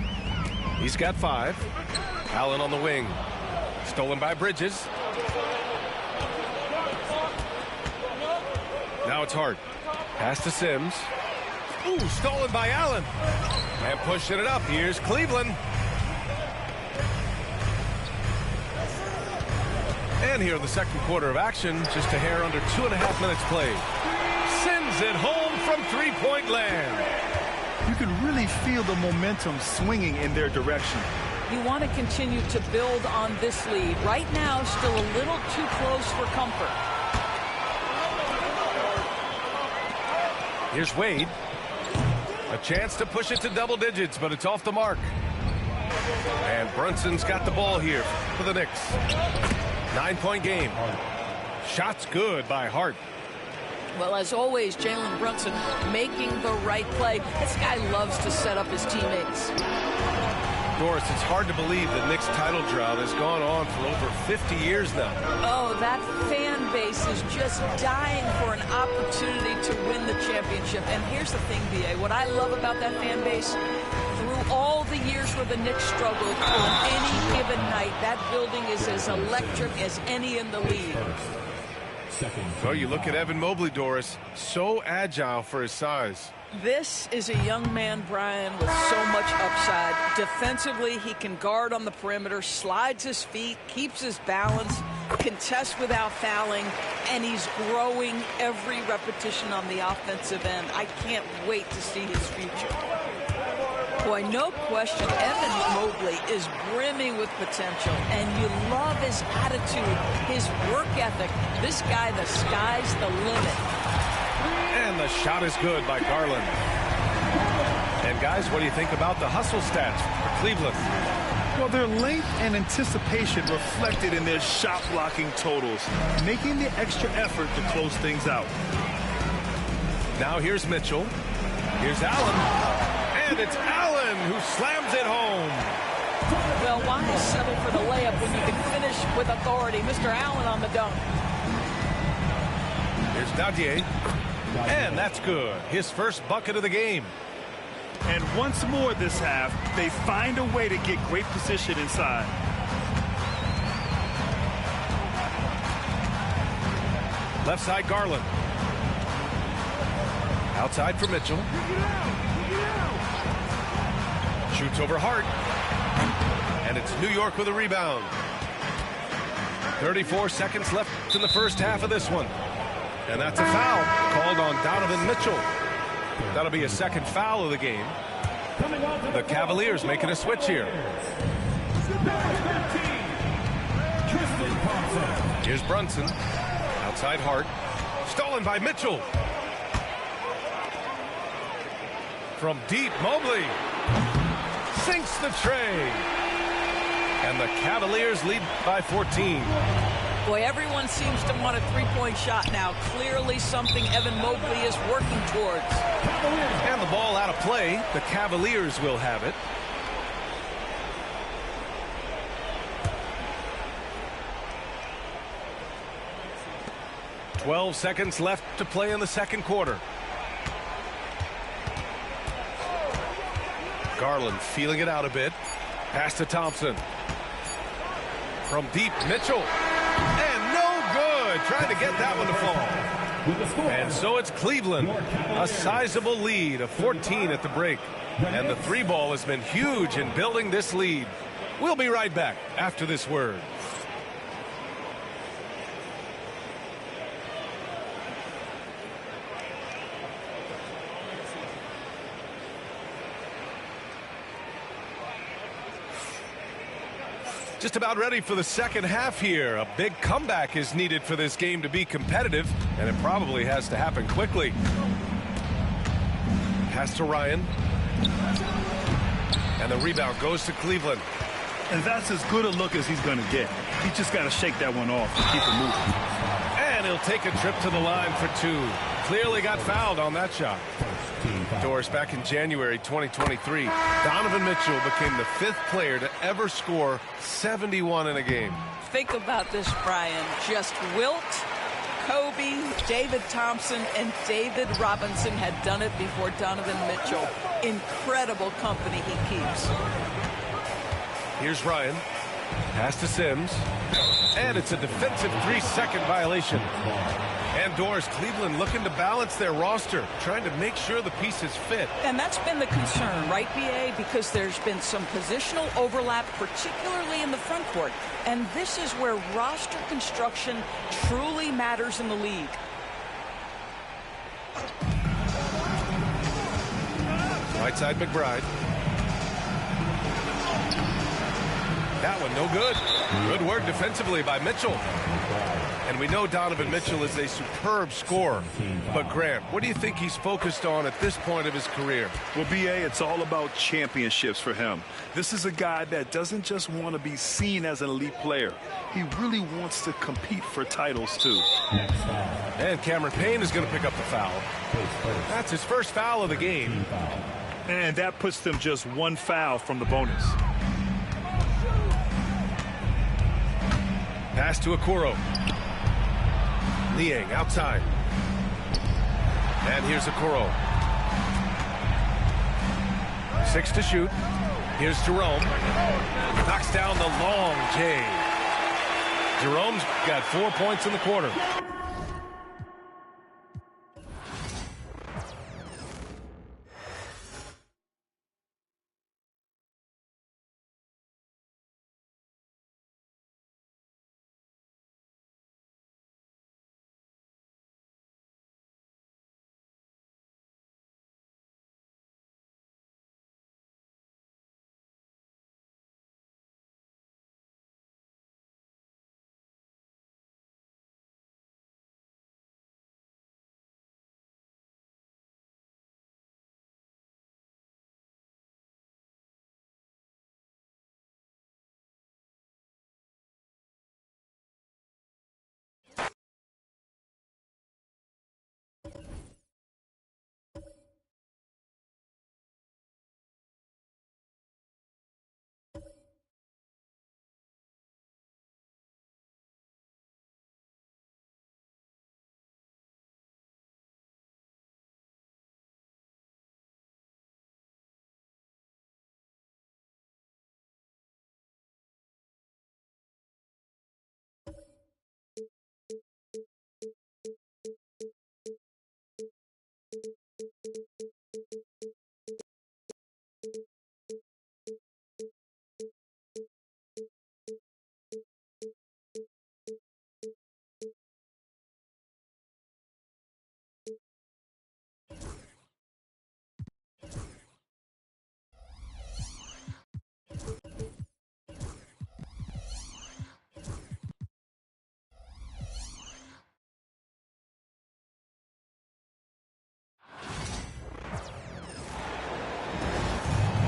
He's got 5. Allen on the wing. Stolen by Bridges. Now it's Hart. Pass to Sims. Ooh, stolen by Allen. And pushing it up. Here's Cleveland. And here in the second quarter of action, just a hair under 2.5 minutes played. Sends it home from three-point land. You can really feel the momentum swinging in their direction. You want to continue to build on this lead. Right now, still a little too close for comfort. Here's Wade. A chance to push it to double digits, but it's off the mark. And Brunson's got the ball here for the Knicks. 9-point game. Shots good by Hart. Well, as always, Jalen Brunson making the right play. This guy loves to set up his teammates. Doris, it's hard to believe the Knicks title drought has gone on for over 50 years now. Oh, that fan base is just dying for an opportunity to win the championship. And here's the thing, B.A., what I love about that fan base, through all the years where the Knicks struggled, on any given night, that building is as electric as any in the league. So you look at Evan Mobley, Doris, so agile for his size. This is a young man, Brian, with so much upside. Defensively, he can guard on the perimeter, slides his feet, keeps his balance, contests without fouling, and he's growing every repetition on the offensive end. I can't wait to see his future. Boy, no question, Evan Mobley is brimming with potential, and you love his attitude, his work ethic. This guy, the sky's the limit. And the shot is good by Garland. And guys, what do you think about the hustle stats for Cleveland? Well, their length and anticipation reflected in their shot blocking totals, making the extra effort to close things out. Now here's Mitchell. Here's Allen. And it's Allen who slams it home. Well, why settle for the layup when you can finish with authority? Mr. Allen on the dunk. Here's Dadier. And that's good. His first bucket of the game. And once more this half, they find a way to get great position inside. Left side, Garland. Outside for Mitchell. Shoots over Hart. And it's New York with a rebound. 34 seconds left in the first half of this one. And that's a foul called on Donovan Mitchell. That'll be a second foul of the game. The Cavaliers making a switch here. Here's Brunson. Outside Hart. Stolen by Mitchell. From deep, Mobley sinks the tray. And the Cavaliers lead by 14. Boy, everyone seems to want a three-point shot now. Clearly something Evan Mobley is working towards. And the ball out of play. The Cavaliers will have it. "12 seconds left to play in the second quarter. Garland feeling it out a bit. Pass to Thompson. From deep, Mitchell. And no good. Trying to get that one to fall. And so it's Cleveland. A sizable lead of 14 at the break. And the three ball has been huge in building this lead. We'll be right back after this word. Just about ready for the second half here. A big comeback is needed for this game to be competitive, and it probably has to happen quickly. Pass to Ryan. And the rebound goes to Cleveland. And that's as good a look as he's going to get. He's just got to shake that one off and keep it moving. And he'll take a trip to the line for two. Clearly got fouled on that shot. Doris, back in January 2023, Donovan Mitchell became the 5th player to ever score 71 in a game. Think about this, Brian. Just Wilt, Kobe, David Thompson, and David Robinson had done it before Donovan Mitchell. Incredible company he keeps. Here's Ryan. Pass to Sims. And it's a defensive 3-second violation. And Doris, Cleveland looking to balance their roster, trying to make sure the pieces fit. And that's been the concern, right, B.A.? Because there's been some positional overlap, particularly in the front court. And this is where roster construction truly matters in the league. Right side, McBride. That one no good. Good work defensively by Mitchell. And we know Donovan Mitchell is a superb scorer. But Grant, what do you think he's focused on at this point of his career? Well, B.A., it's all about championships for him. This is a guy that doesn't just want to be seen as an elite player. He really wants to compete for titles, too. And Cameron Payne is going to pick up the foul. That's his first foul of the game. And that puts them just one foul from the bonus. Pass to Okoro. Niang outside. And here's Okoro. 6 to shoot. Here's Jerome. Knocks down the long J. Jerome's got 4 points in the quarter.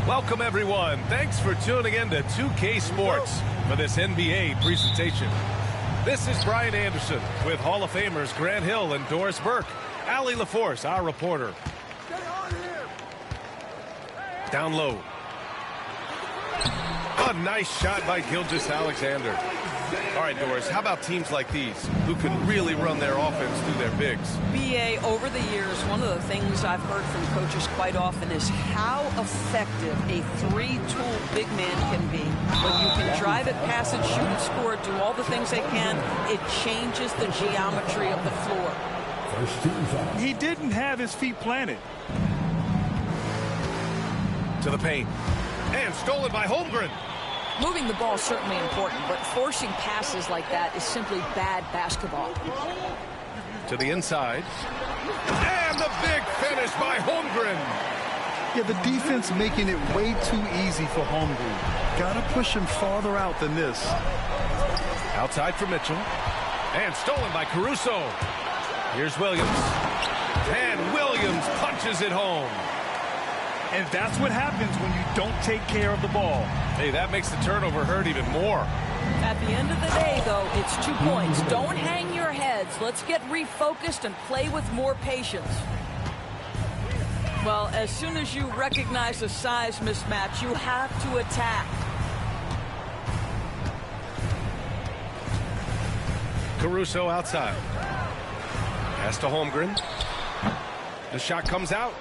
Welcome, everyone. Thanks for tuning in to 2K Sports for this NBA presentation. This is Brian Anderson with Hall of Famers Grant Hill and Doris Burke. Allie LaForce, our reporter. Down low. A nice shot by Gilgeous-Alexander. All right, Doris, how about teams like these who can really run their offense through their bigs? BA, over the years, one of the things I've heard from coaches quite often is how effective a three-tool big man can be. When you can drive it, pass it, shoot it, score it, do all the things they can, it changes the geometry of the floor. He didn't have his feet planted. To the paint. And stolen by Holmgren. Moving the ball is certainly important, but forcing passes like that is simply bad basketball. To the inside. And the big finish by Holmgren. Yeah, the defense making it way too easy for Holmgren. Gotta push him farther out than this. Outside for Mitchell. And stolen by Caruso. Here's Williams. And Williams punches it home. And that's what happens when you don't take care of the ball. Hey, that makes the turnover hurt even more. At the end of the day, though, it's 2 points. Don't hang your heads. Let's get refocused and play with more patience. Well, as soon as you recognize a size mismatch, you have to attack. Caruso outside. Pass to Holmgren. The shot comes out.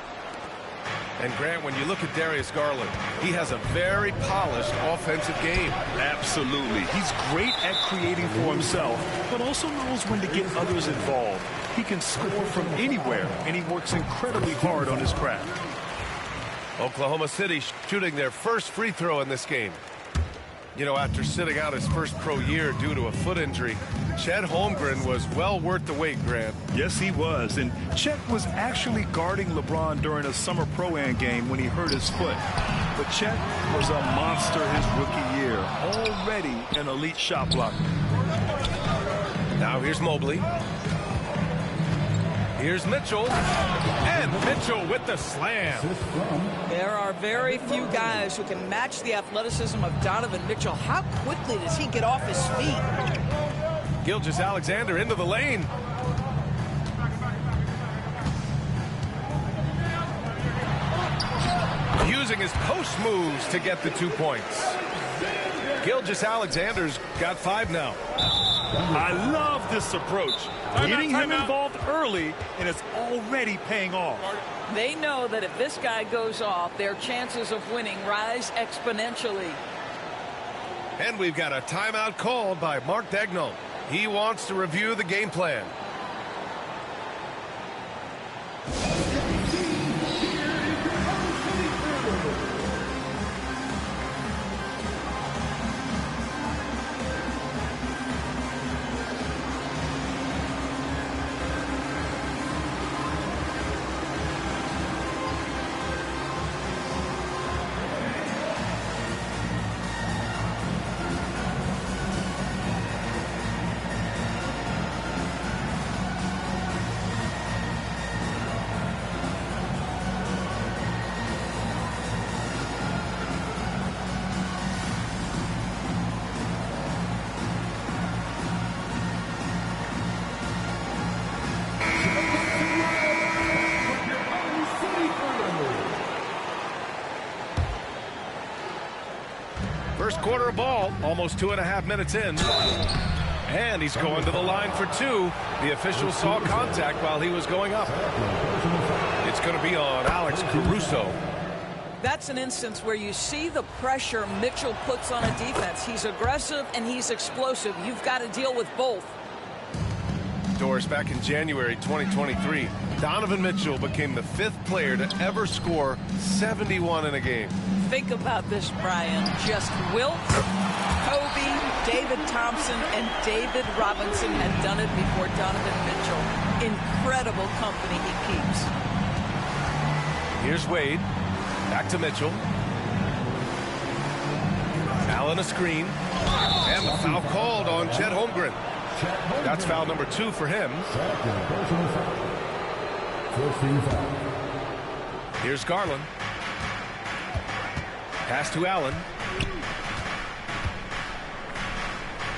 And Grant, when you look at Darius Garland, he has a very polished offensive game. Absolutely. He's great at creating for himself, but also knows when to get others involved. He can score from anywhere, and he works incredibly hard on his craft. Oklahoma City shooting their first free throw in this game. You know, after sitting out his first pro year due to a foot injury, Chet Holmgren was well worth the wait, Grant. Yes, he was. And Chet was actually guarding LeBron during a summer Pro-Am game when he hurt his foot. But Chet was a monster his rookie year. Already an elite shot blocker. Now here's Mobley. Here's Mitchell. And Mitchell with the slam. There are very few guys who can match the athleticism of Donovan Mitchell. How quickly does he get off his feet? Gilgeous-Alexander into the lane. Using his post moves to get the 2 points. Gilgeous-Alexander's got 5 now. I love this approach. Getting him involved early, and it's already paying off. They know that if this guy goes off, their chances of winning rise exponentially. And we've got a timeout called by Mark Daigneault. He wants to review the game plan. First quarter of ball, almost 2.5 minutes in. And he's going to the line for 2. The official saw contact while he was going up. It's going to be on Alex Caruso. That's an instance where you see the pressure Mitchell puts on a defense. He's aggressive and he's explosive. You've got to deal with both. Doris, back in January 2023, Donovan Mitchell became the 5th player to ever score 71 in a game. Think about this, Brian. Just Wilt, Kobe, David Thompson, and David Robinson had done it before Donovan Mitchell. Incredible company he keeps. Here's Wade. Back to Mitchell. Allen a screen. And the foul called on Chet Holmgren. That's foul number 2 for him. Here's Garland. Pass to Allen.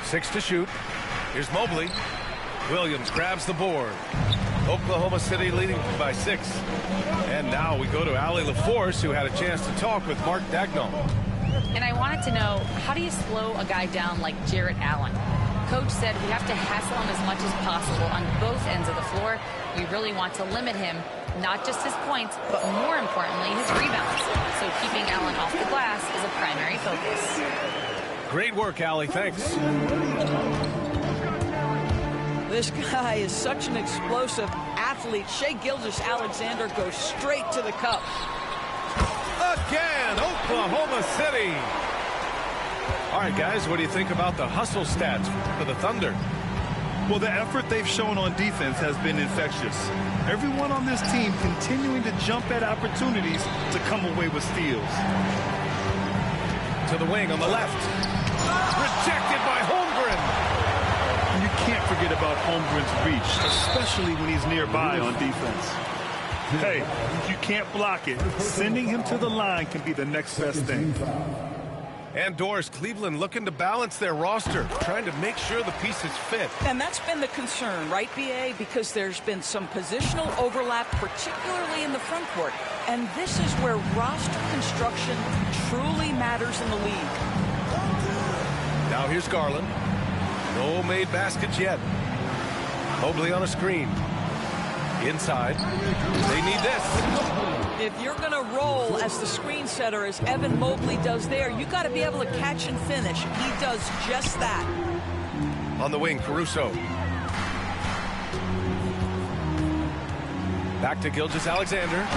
6 to shoot. Here's Mobley. Williams grabs the board. Oklahoma City leading by 6. And now we go to Allie LaForce, who had a chance to talk with Mark Dagnall. And I wanted to know, how do you slow a guy down like Jarrett Allen? Coach said we have to hassle him as much as possible on both ends of the floor. We really want to limit him, not just his points, but more importantly, his rebounds. So keeping Allen off the glass is a primary focus. Great work, Allie. Thanks. This guy is such an explosive athlete. Shai Gilgeous-Alexander goes straight to the cup. Again, Oklahoma City. All right, guys, what do you think about the hustle stats for the Thunder? Well, the effort they've shown on defense has been infectious. Everyone on this team continuing to jump at opportunities to come away with steals. To the wing on the left. Rejected by Holmgren. And you can't forget about Holmgren's reach, especially when he's nearby on defense. Hey, if you can't block it, sending him to the line can be the next best thing. And Doris, Cleveland looking to balance their roster, trying to make sure the pieces fit. And that's been the concern, right, B.A.? Because there's been some positional overlap, particularly in the front court. And this is where roster construction truly matters in the league. Now here's Garland. No made baskets yet. Mobley on a screen. Inside. They need this. If you're going to roll as the screen setter, as Evan Mobley does there, you got to be able to catch and finish. He does just that. On the wing, Caruso. Back to Gilgeous-Alexander.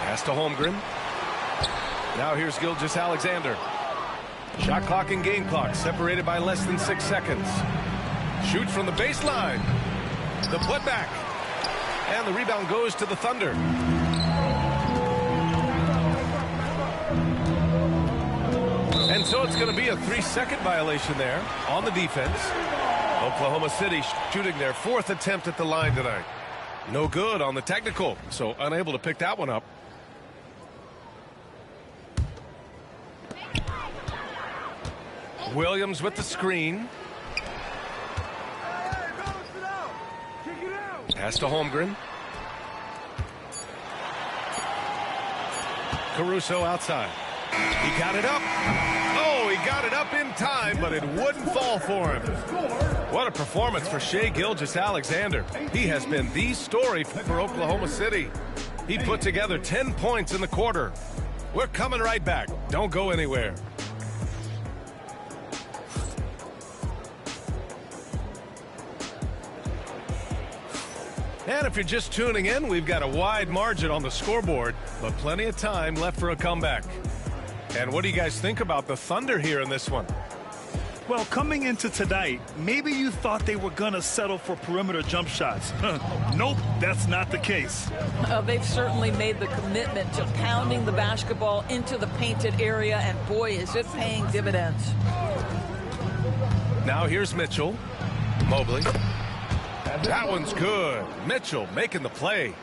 Pass to Holmgren. Now here's Gilgeous-Alexander. Shot clock and game clock separated by less than 6 seconds. Shoot from the baseline. The putback. And the rebound goes to the Thunder. And so it's going to be a 3-second violation there on the defense. Oklahoma City shooting their 4th attempt at the line tonight. No good on the technical, so unable to pick that one up. Williams with the screen. Pass to Holmgren. Caruso outside. He got it up. Oh, he got it up in time, but it wouldn't fall for him. What a performance for Shai Gilgeous-Alexander. He has been the story for Oklahoma City. He put together 10 points in the quarter. We're coming right back. Don't go anywhere. And if you're just tuning in, we've got a wide margin on the scoreboard, but plenty of time left for a comeback. And what do you guys think about the Thunder here in this one? Well, coming into tonight, maybe you thought they were going to settle for perimeter jump shots. Nope, that's not the case. They've certainly made the commitment to pounding the basketball into the painted area, and boy, is it paying dividends. Now here's Mitchell. Mobley. That one's good. Mitchell making the play.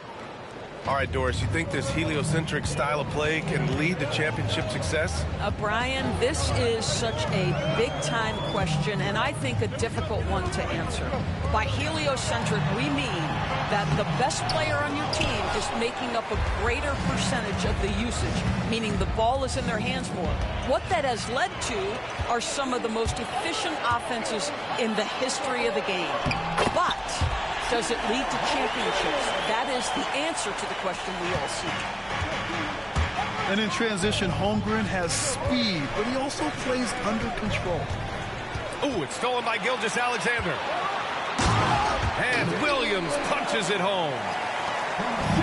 All right, Doris, you think this heliocentric style of play can lead to championship success? Brian, this is such a big-time question, and I think a difficult one to answer. By heliocentric, we mean that the best player on your team is making up a greater percentage of the usage, meaning the ball is in their hands more. What that has led to are some of the most efficient offenses in the history of the game. But does it lead to championships? That is the answer to the question we all seek. And in transition, Holmgren has speed, but he also plays under control. Ooh, it's stolen by Gilgeous-Alexander. And Williams punches it home.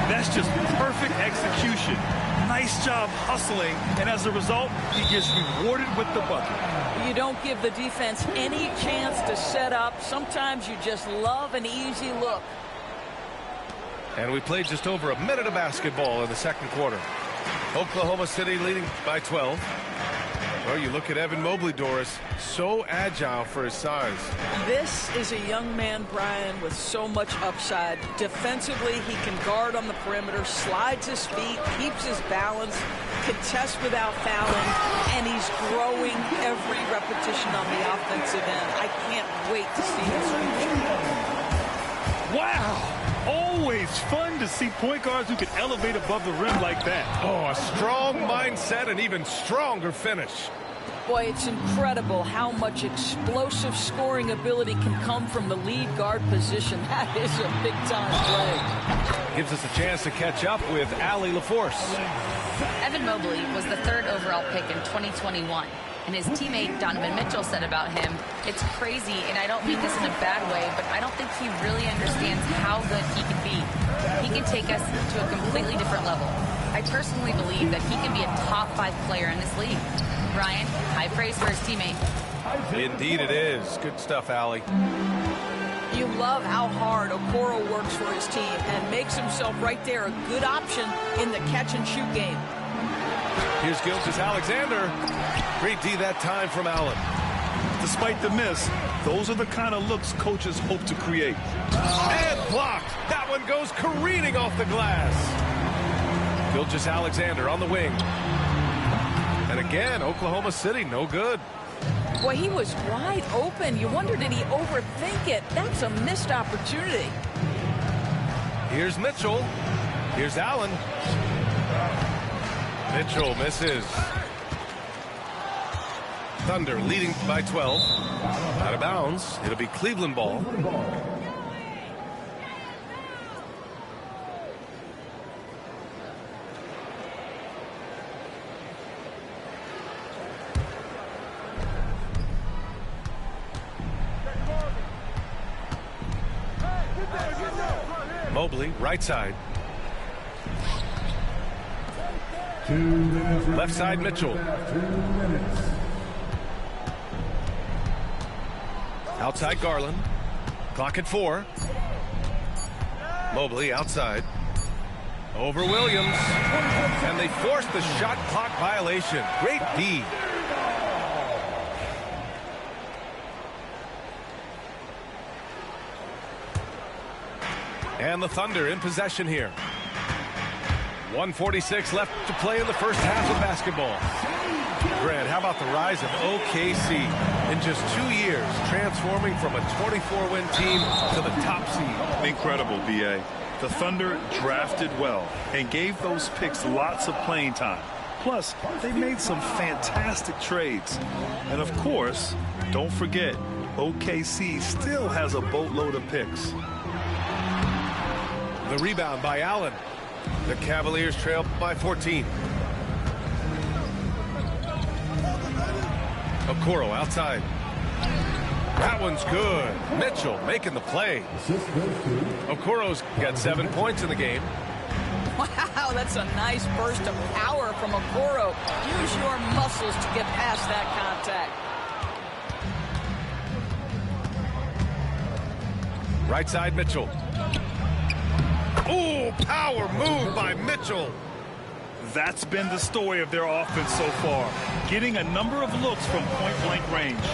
That's just perfect execution. Nice job hustling, and as a result, he gets rewarded with the bucket. You don't give the defense any chance to set up. Sometimes you just love an easy look. And we played just over a minute of basketball in the second quarter. Oklahoma City leading by 12. Well, you look at Evan Mobley, Doris, so agile for his size. This is a young man, Brian, with so much upside. Defensively, he can guard on the perimeter, slides his feet, keeps his balance. contests without fouling, and he's growing every repetition on the offensive end. I can't wait to see this future. Wow! Always fun to see point guards who can elevate above the rim like that. Oh, a strong mindset and even stronger finish. Boy, it's incredible how much explosive scoring ability can come from the lead guard position. That is a big-time play. Gives us a chance to catch up with Allie LaForce. Evan Mobley was the 3rd overall pick in 2021. And his teammate Donovan Mitchell said about him, "It's crazy, and I don't mean this in a bad way, but I don't think he really understands how good he can be. He can take us to a completely different level. I personally believe that he can be a top 5 player in this league." Ryan, high praise for his teammate. Indeed it is. Good stuff, Allie. You love how hard Okoro works for his team and makes himself right there a good option in the catch-and-shoot game. Here's Gilgeous-Alexander. Great D that time from Allen. Despite the miss, those are the kind of looks coaches hope to create. And blocked. That one goes careening off the glass. Gilgeous-Alexander on the wing. And again, Oklahoma City, no good. Boy, he was wide open. You wonder, did he overthink it? That's a missed opportunity. Here's Mitchell. Here's Allen. Mitchell misses. Thunder leading by 12. Out of bounds. It'll be Cleveland ball. Mobley, right side. Left side, Mitchell. Outside, Garland. Clock at 4. Mobley outside. Over Williams. And they forced the shot clock violation. Great D. And the Thunder in possession here. 1:46 left to play in the first half of basketball. Grant, how about the rise of OKC in just 2 years, transforming from a 24-win team to the top seed? Incredible, B.A. The Thunder drafted well and gave those picks lots of playing time. Plus, they made some fantastic trades. And of course, don't forget, OKC still has a boatload of picks. The rebound by Allen. The Cavaliers trail by 14. Okoro outside. That one's good. Mitchell making the play. Okoro's got 7 points in the game. Wow, that's a nice burst of power from Okoro. Use your muscles to get past that contact. Right side, Mitchell. Ooh, power move by Mitchell. That's been the story of their offense so far, getting a number of looks from point-blank range.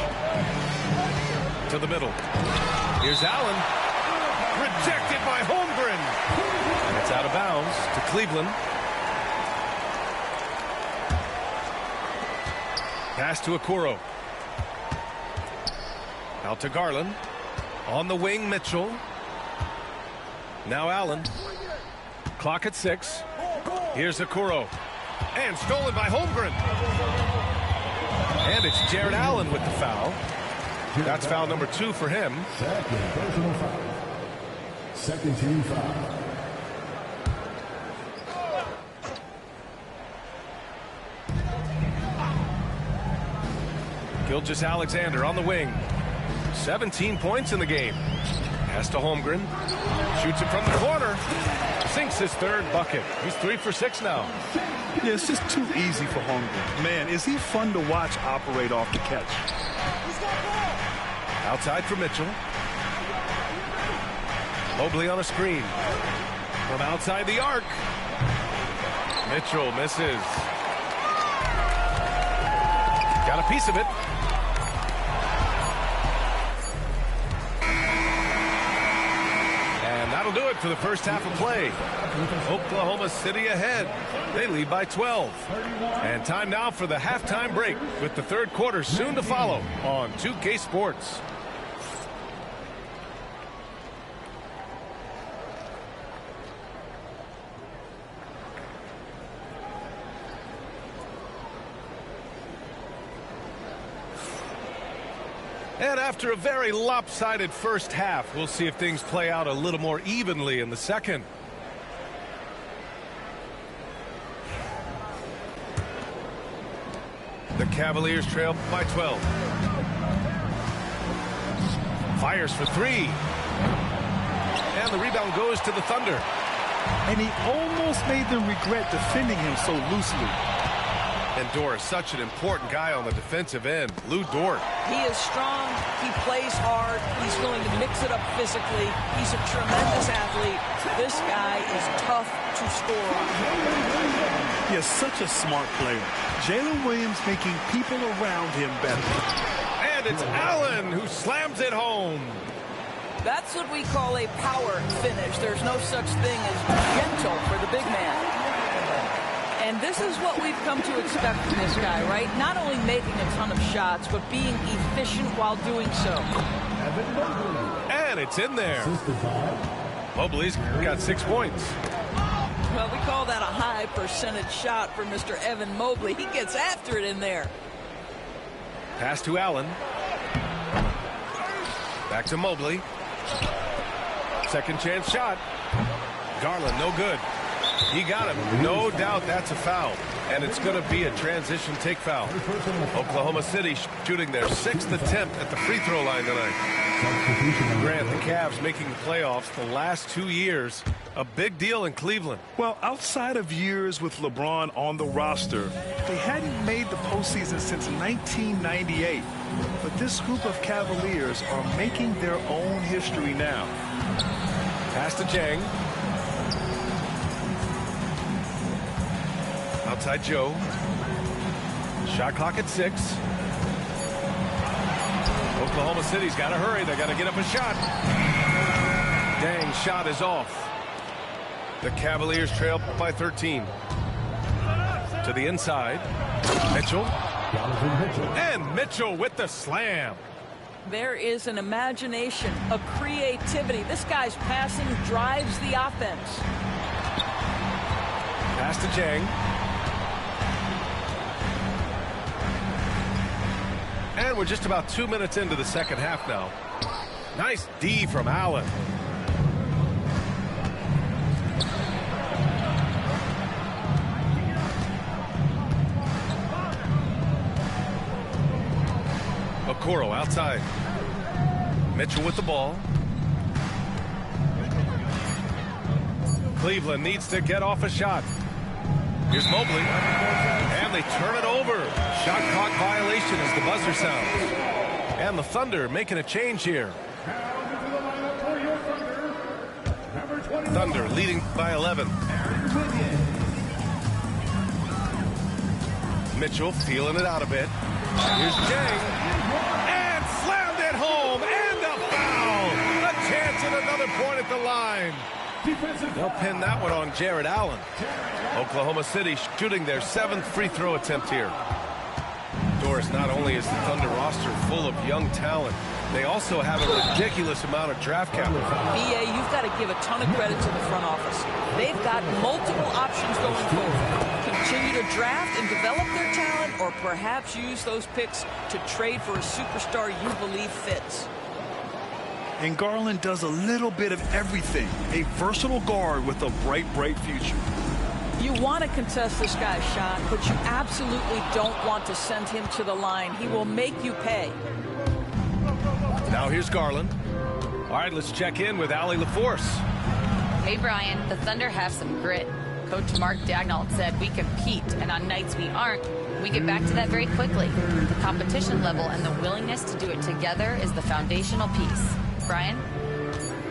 To the middle. Here's Allen. Rejected by Holmgren. And it's out of bounds to Cleveland. Pass to Okoro. Out to Garland. On the wing, Mitchell. Now Allen. Clock at 6. Here's Okoro. And stolen by Holmgren. And it's Jared Allen with the foul. That's foul number 2 for him. Second personal foul. Second team foul. Gilgeous-Alexander on the wing. 17 points in the game. Pass to Holmgren. Shoots it from the corner. Sinks his 3rd bucket. He's 3 for 6 now. Yeah, it's just too easy for Holmgren. Man, is he fun to watch operate off the catch. Outside for Mitchell. Mobley on a screen. From outside the arc. Mitchell misses. Got a piece of it. That'll do it for the first half of play. Oklahoma City ahead. They lead by 12. And time now for the halftime break with the third quarter soon to follow on 2K Sports. And after a very lopsided first half, we'll see if things play out a little more evenly in the second. The Cavaliers trail by 12. Fires for three. And the rebound goes to the Thunder. And he almost made them regret defending him so loosely. And Dort is such an important guy on the defensive end. Lou Dort. He is strong. He plays hard. He's willing to mix it up physically. He's a tremendous athlete. This guy is tough to score on. He is such a smart player. Jalen Williams making people around him better. And it's Allen who slams it home. That's what we call a power finish. There's no such thing as gentle for the big man. And this is what we've come to expect from this guy, right? Not only making a ton of shots, but being efficient while doing so. And it's in there. Mobley's got 6 points. Well, we call that a high percentage shot for Mr. Evan Mobley. He gets after it in there. Pass to Allen. Back to Mobley. Second chance shot. Garland, no good. He got him. No doubt that's a foul. And it's going to be a transition take foul. Oklahoma City shooting their 6th attempt at the free throw line tonight. Grant, the Cavs making the playoffs the last 2 years. A big deal in Cleveland. Well, outside of years with LeBron on the roster, they hadn't made the postseason since 1998. But this group of Cavaliers are making their own history now. Pass to Jang. Outside Joe. Shot clock at 6. Oklahoma City's got to hurry. They got to get up a shot. Dang, shot is off. The Cavaliers trail by 13. To the inside. Mitchell. And Mitchell with the slam. There is an imagination, a creativity. This guy's passing drives the offense. Pass to Jang. And we're just about 2 minutes into the second half now. Nice D from Allen. Okoro outside. Mitchell with the ball. Cleveland needs to get off a shot. Here's Mobley. And they turn it over. Shot clock violation as the buzzer sounds. And the Thunder making a change here. Thunder leading by 11. Mitchell feeling it out a bit. Here's Jang. And slammed it home. And a foul. A chance at another point at the line. They'll pin that one on Jared Allen. Oklahoma City shooting their 7th free throw attempt here. Doris, not only is the Thunder roster full of young talent, they also have a ridiculous amount of draft capital. BA, you've got to give a ton of credit to the front office. They've got multiple options going forward. Continue to draft and develop their talent, or perhaps use those picks to trade for a superstar you believe fits. And Garland does a little bit of everything. A versatile guard with a bright, bright future. You want to contest this guy's shot, but you absolutely don't want to send him to the line. He will make you pay. Now here's Garland. All right, let's check in with Allie LaForce. Hey, Brian, the Thunder have some grit. Coach Mark Daigneault said we compete, and on nights we aren't, we get back to that very quickly. The competition level and the willingness to do it together is the foundational piece. Brian?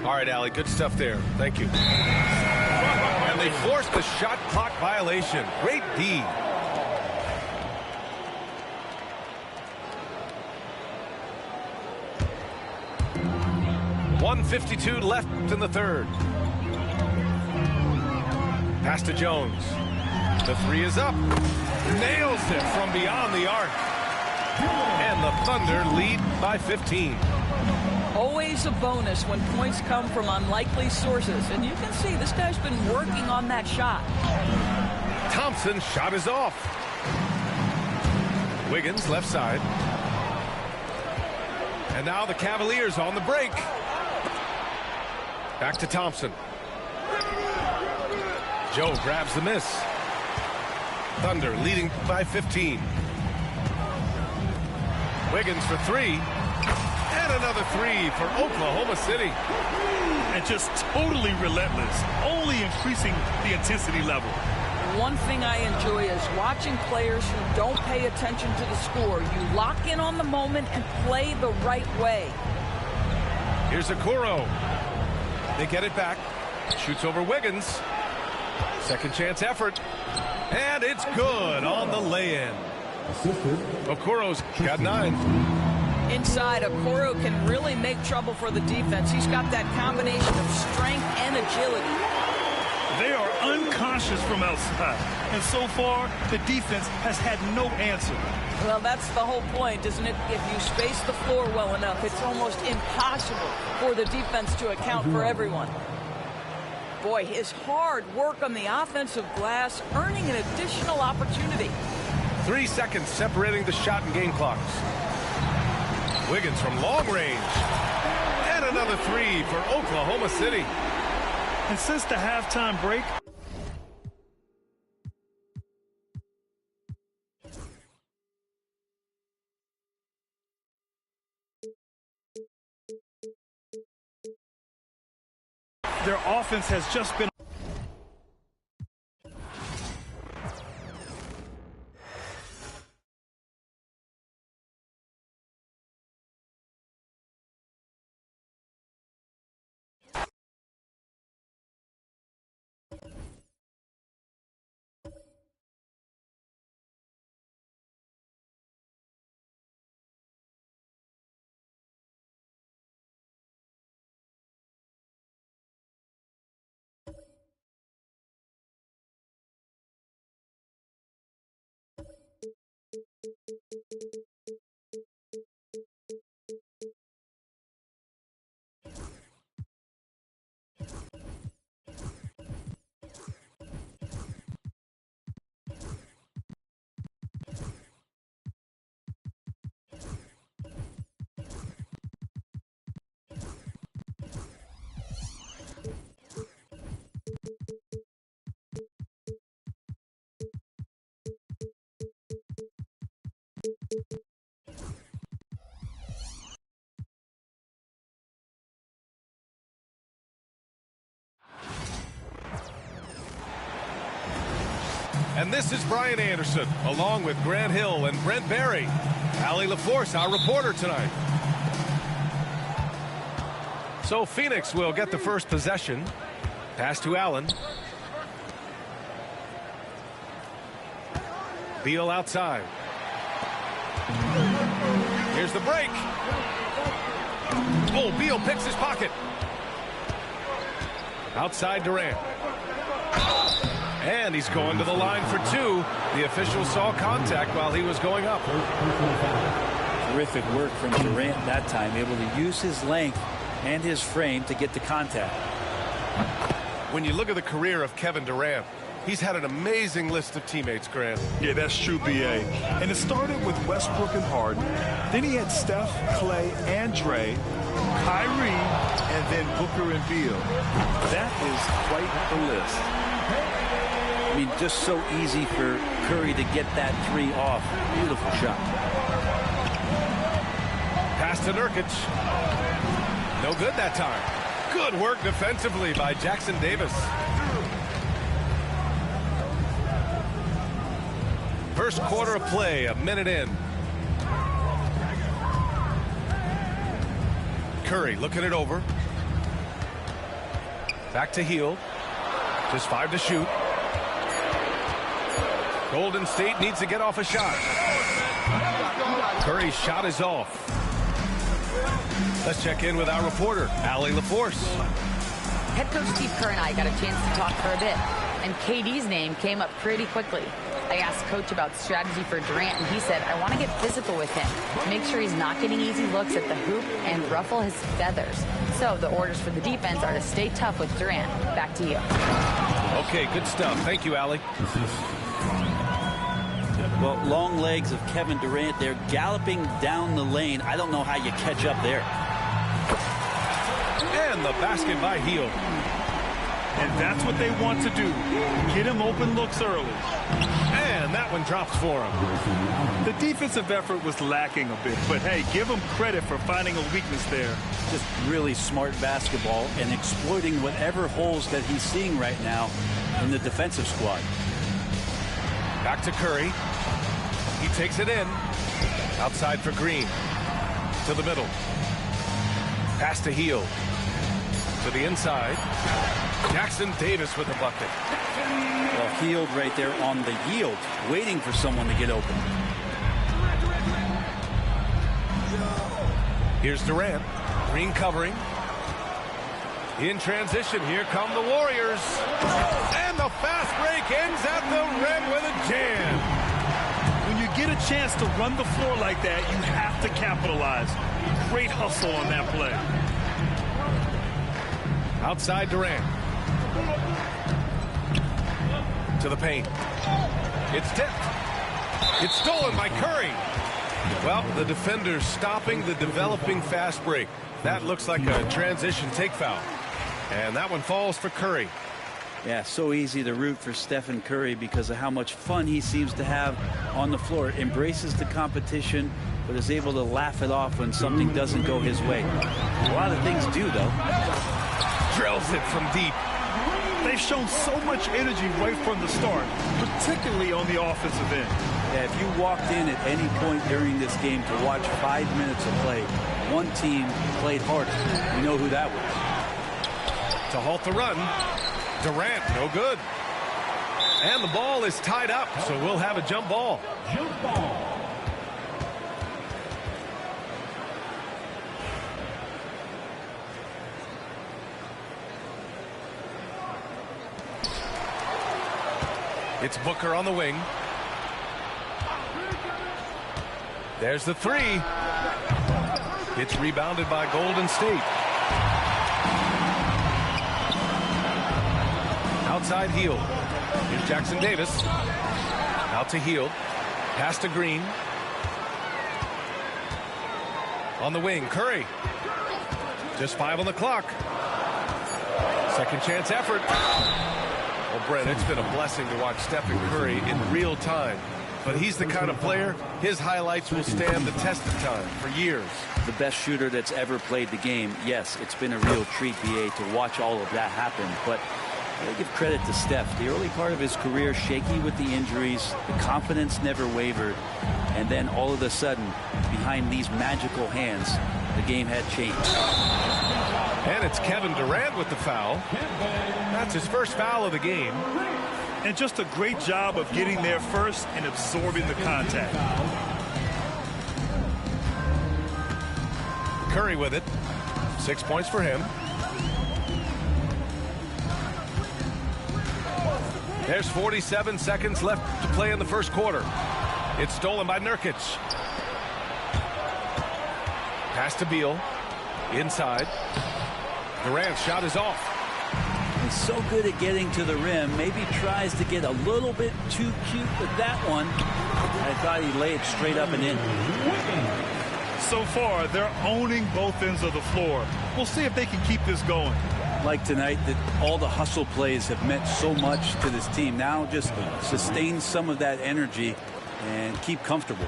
All right, Allie, good stuff there. Thank you. And they forced the shot clock violation. Great D. .152 left in the third. Pass to Jones. The three is up. Nails it from beyond the arc. And the Thunder lead by 15. Always a bonus when points come from unlikely sources. And you can see this guy's been working on that shot. Thompson's shot is off. Wiggins left side. And now the Cavaliers on the break. Back to Thompson. Joe grabs the miss. Thunder leading by 15. Wiggins for three. And another three for Oklahoma City. And just totally relentless, only increasing the intensity level. One thing I enjoy is watching players who don't pay attention to the score. You lock in on the moment and play the right way. Here's Okoro. They get it back. Shoots over Wiggins. Second chance effort. And it's good on the lay-in. Okoro's got 9. Inside, Okoro can really make trouble for the defense. He's got that combination of strength and agility. They are unconscious from outside. And so far, the defense has had no answer. Well, that's the whole point, isn't it? If you space the floor well enough, it's almost impossible for the defense to account for everyone. Boy, his hard work on the offensive glass, earning an additional opportunity. 3 seconds separating the shot and game clocks. Wiggins from long range. And another three for Oklahoma City. And since the halftime break, their offense has just been And this is Brian Anderson, along with Grant Hill and Brent Barry. Allie LaForce, our reporter tonight. So Phoenix will get the first possession. Pass to Allen. Beal outside. Here's the break. Oh, Beal picks his pocket. Outside Durant. And he's going to the line for 2. The official saw contact while he was going up. Terrific work from Durant that time, able to use his length and his frame to get the contact. When you look at the career of Kevin Durant, he's had an amazing list of teammates, Grant. Yeah, that's true, B.A. And it started with Westbrook and Harden. Then he had Steph, Clay, and Dre, Kyrie, and then Booker and Beal. That is quite the list. I mean, just so easy for Curry to get that 3 off. Beautiful shot. Pass to Nurkic. No good that time. Good work defensively by Jackson Davis. First quarter of play, a minute in. Curry looking it over. Back to Hield. Just 5 to shoot. Golden State needs to get off a shot. Curry's shot is off. Let's check in with our reporter, Allie LaForce. Head coach Steve Kerr and I got a chance to talk for a bit. and KD's name came up pretty quickly. I asked Coach about strategy for Durant, and he said, I want to get physical with him, make sure he's not getting easy looks at the hoop and ruffle his feathers. So the orders for the defense are to stay tough with Durant. Back to you. Okay, good stuff. Thank you, Allie. Well, long legs of Kevin Durant. They're galloping down the lane. I don't know how you catch up there. And the basket by Hield. And that's what they want to do. Get him open looks early. And that one drops for him. The defensive effort was lacking a bit, but hey, give him credit for finding a weakness there. Just really smart basketball and exploiting whatever holes that he's seeing right now in the defensive squad. Back to Curry. He takes it in. Outside for Green. To the middle. Pass to Hield. To the inside. Jackson Davis with the bucket. Well, Hield right there on the yield, waiting for someone to get open. Here's Durant. Green covering. In transition, here come the Warriors. And the fast break ends at the rim with a jam. When you get a chance to run the floor like that, you have to capitalize. Great hustle on that play. Outside Durant. To the paint. It's tipped. It's stolen by Curry. Well, the defender's stopping the developing fast break. That looks like a transition take foul. And that one falls for Curry. Yeah, so easy to root for Stephen Curry because of how much fun he seems to have on the floor. Embraces the competition, but is able to laugh it off when something doesn't go his way. A lot of things do, though. Drills it from deep. They've shown so much energy right from the start, particularly on the offensive end. Yeah, if you walked in at any point during this game to watch 5 minutes of play, one team played harder. You know who that was. To halt the run. Durant, no good. And the ball is tied up, so we'll have a jump ball. Jump ball. It's Booker on the wing. There's the three. It's rebounded by Golden State. Outside Hield. Here's Jackson Davis. Out to Hield. Pass to Green. On the wing, Curry. Just 5 on the clock. Second chance effort. Well, Brett, it's been a blessing to watch Stephen Curry in real time. But he's the kind of player, his highlights will stand the test of time for years. The best shooter that's ever played the game. Yes, it's been a real treat, BA, to watch all of that happen. But I give credit to Steph. The early part of his career, shaky with the injuries, the confidence never wavered. And then all of a sudden, behind these magical hands, the game had changed. And it's Kevin Durant with the foul. That's his first foul of the game. And just a great job of getting there first and absorbing the contact. Curry with it. 6 points for him. There's 47 seconds left to play in the first quarter. It's stolen by Nurkic. Pass to Beal. Inside. Durant's shot is off. He's so good at getting to the rim. Maybe tries to get a little bit too cute with that one. I thought he laid it straight up and in. So far, they're owning both ends of the floor. We'll see if they can keep this going. Like tonight, that all the hustle plays have meant so much to this team. Now just sustain some of that energy and keep comfortable.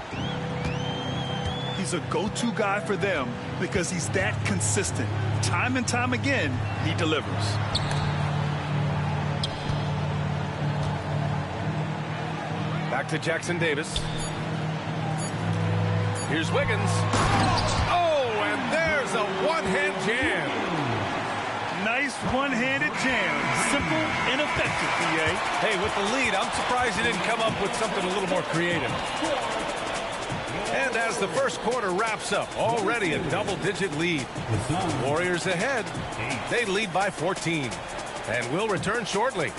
He's a go-to guy for them because he's that consistent. Time and time again, he delivers. Back to Jackson Davis. Here's Wiggins. Oh, and there's a one-hand jam. Nice one-handed jam. Simple and effective, BA. Hey, with the lead, I'm surprised he didn't come up with something a little more creative. And as the first quarter wraps up, already a double-digit lead. Warriors ahead. They lead by 14. And we'll return shortly.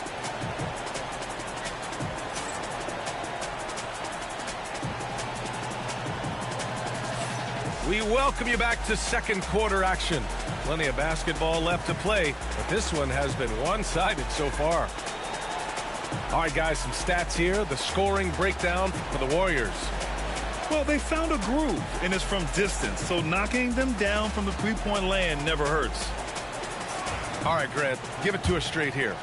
We welcome you back to second quarter action. Plenty of basketball left to play, but this one has been one-sided so far. All right, guys, some stats here. The scoring breakdown for the Warriors. Well, they found a groove, and it's from distance, so knocking them down from the three-point land never hurts. All right, Grant, give it to us straight here.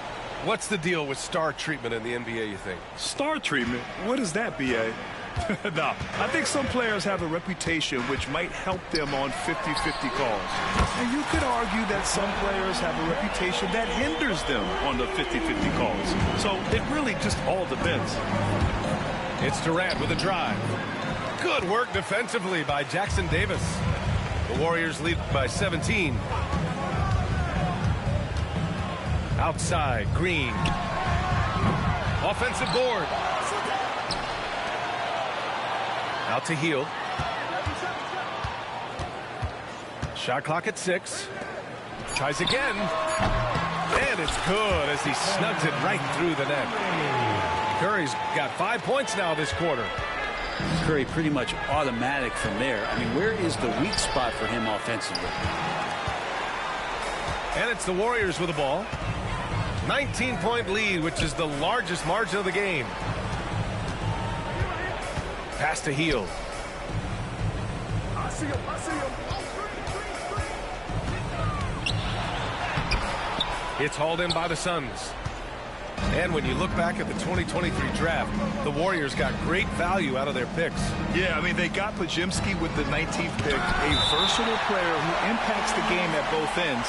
What's the deal with star treatment in the NBA, you think? Star treatment? What is that, B.A.? No, I think some players have a reputation which might help them on 50-50 calls. And you could argue that some players have a reputation that hinders them on the 50-50 calls. So it really just all depends. It's Durant with a drive. Good work defensively by Jackson Davis. The Warriors lead by 17. Outside, Green. Offensive board. Out to Hield. Shot clock at 6. Tries again. And it's good as he snugs it right through the net. Curry's got 5 points now this quarter. Curry pretty much automatic from there. I mean, where is the weak spot for him offensively? And it's the Warriors with the ball. 19-point lead, which is the largest margin of the game. Pass to Hield. I see him. It's hauled in by the Suns. And when you look back at the 2023 draft, the Warriors got great value out of their picks. Yeah, I mean, they got Pajimski with the 19th pick, a versatile player who impacts the game at both ends.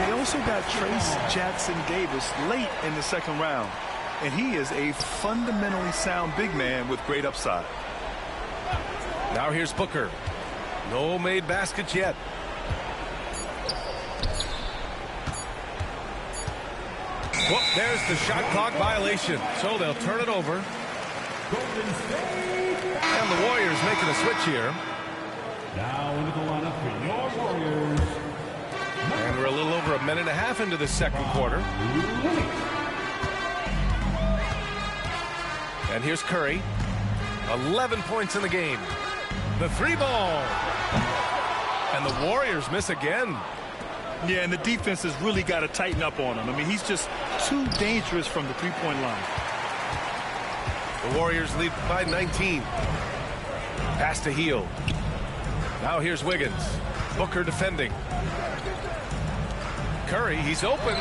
They also got Trace Jackson Davis late in the second round. And he is a fundamentally sound big man with great upside. Now here's Booker. No made baskets yet. Whoop, there's the shot clock violation. So they'll turn it over. And the Warriors making a switch here. Now into the lineup for your Warriors. And we're a little over a minute and a half into the second quarter. And here's Curry. 11 points in the game. The 3-ball. And the Warriors miss again. Yeah, and the defense has really got to tighten up on him. I mean, he's just too dangerous from the three-point line. The Warriors lead by 19. Pass to Hield. Now here's Wiggins. Booker defending. Curry, he's open.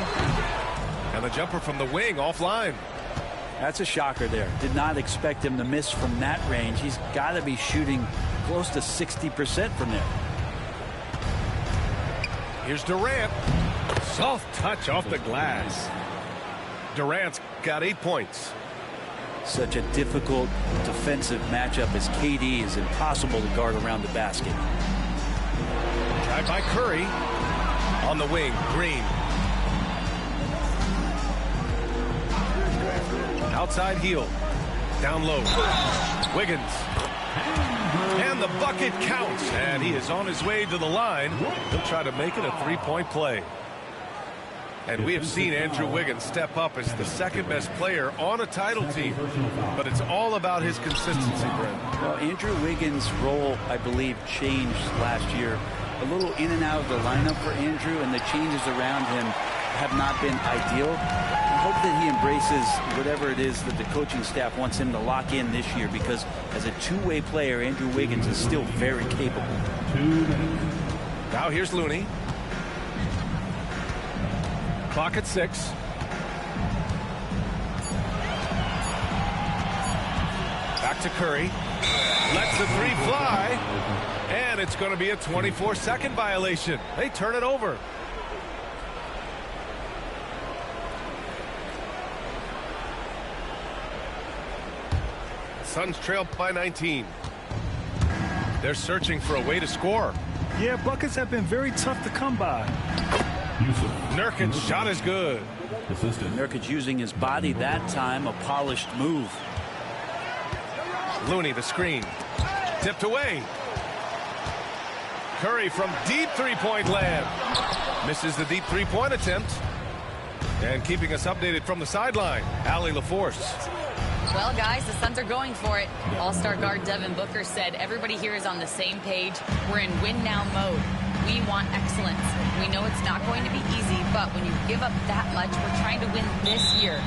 And the jumper from the wing offline. That's a shocker there. Did not expect him to miss from that range. He's got to be shooting close to 60% from there. Here's Durant. Soft touch off the glass. Durant's got 8 points. Such a difficult defensive matchup as KD is impossible to guard around the basket. Drive by Curry. On the wing, Green. Outside Hield. Down low. Wiggins. And the bucket counts. And he is on his way to the line. He'll try to make it a three-point play. And we have seen Andrew Wiggins step up as the second best player on a title team. But it's all about his consistency, Brent. Well, Andrew Wiggins' role, I believe, changed last year. A little in and out of the lineup for Andrew, and the changes around him have not been ideal. I hope that he embraces whatever it is that the coaching staff wants him to lock in this year, because as a two-way player, Andrew Wiggins is still very capable. Now here's Looney. Clock at 6. Back to Curry. Lets the three fly. And it's going to be a 24-second violation. They turn it over. Suns trail by 19. They're searching for a way to score. Yeah, buckets have been very tough to come by. Nurkic's shot is good. Nurkic using his body that time, a polished move. Looney, the screen. Tipped away. Curry from deep three-point land. Misses the deep three-point attempt. And keeping us updated from the sideline, Allie LaForce. Well, guys, the Suns are going for it. All-star guard Devin Booker said everybody here is on the same page. We're in win-now mode. We want excellence. We know it's not going to be easy, but when you give up that much, we're trying to win this year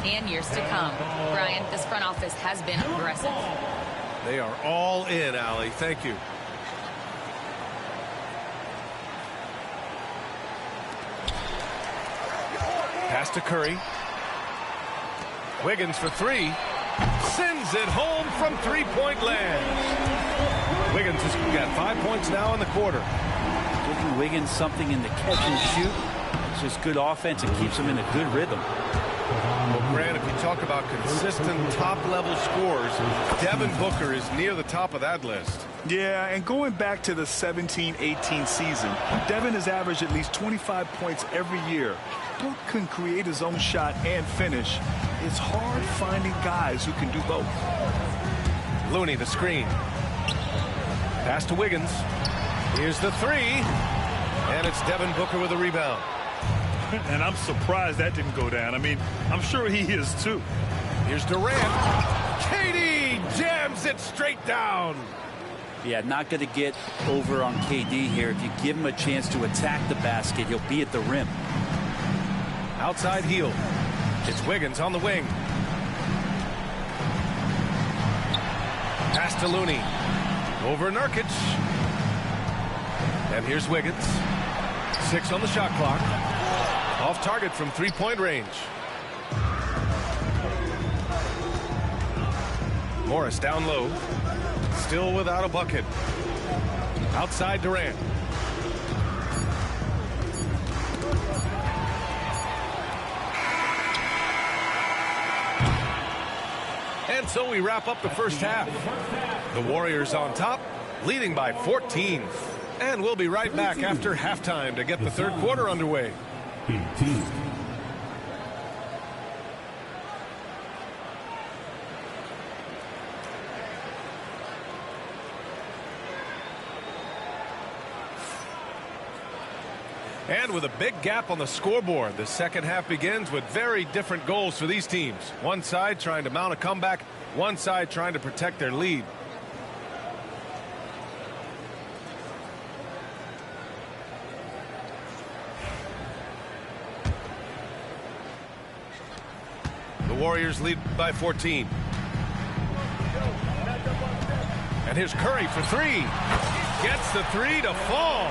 and years to come. Brian, this front office has been aggressive. They are all in, Allie. Thank you. Pass to Curry. Wiggins for three. Sends it home from three-point land. Wiggins has got 5 points now in the quarter. Giving Wiggins something in the catch and shoot. It's just good offense and keeps him in a good rhythm. Well, Grant, if you talk about consistent top-level scores, Devin Booker is near the top of that list. Yeah, and going back to the 17-18 season, Devin has averaged at least 25 points every year. Book can create his own shot and finish. It's hard finding guys who can do both. Looney, the screen. Pass to Wiggins. Here's the three. And it's Devin Booker with a rebound. And I'm surprised that didn't go down. I mean, I'm sure he is too. Here's Durant. KD jams it straight down. Yeah, not going to get over on KD here. If you give him a chance to attack the basket, he'll be at the rim. Outside heel. It's Wiggins on the wing. Pass to Looney. Over Nurkic. And here's Wiggins. 6 on the shot clock. Off target from three-point range. Morris down low. Still without a bucket. Outside Durant. And so we wrap up the first half. The Warriors on top, leading by 14. And we'll be right back after halftime to get the third quarter underway. 18. And with a big gap on the scoreboard, the second half begins with very different goals for these teams. One side trying to mount a comeback, one side trying to protect their lead. The Warriors lead by 14. And here's Curry for three. Gets the three to fall.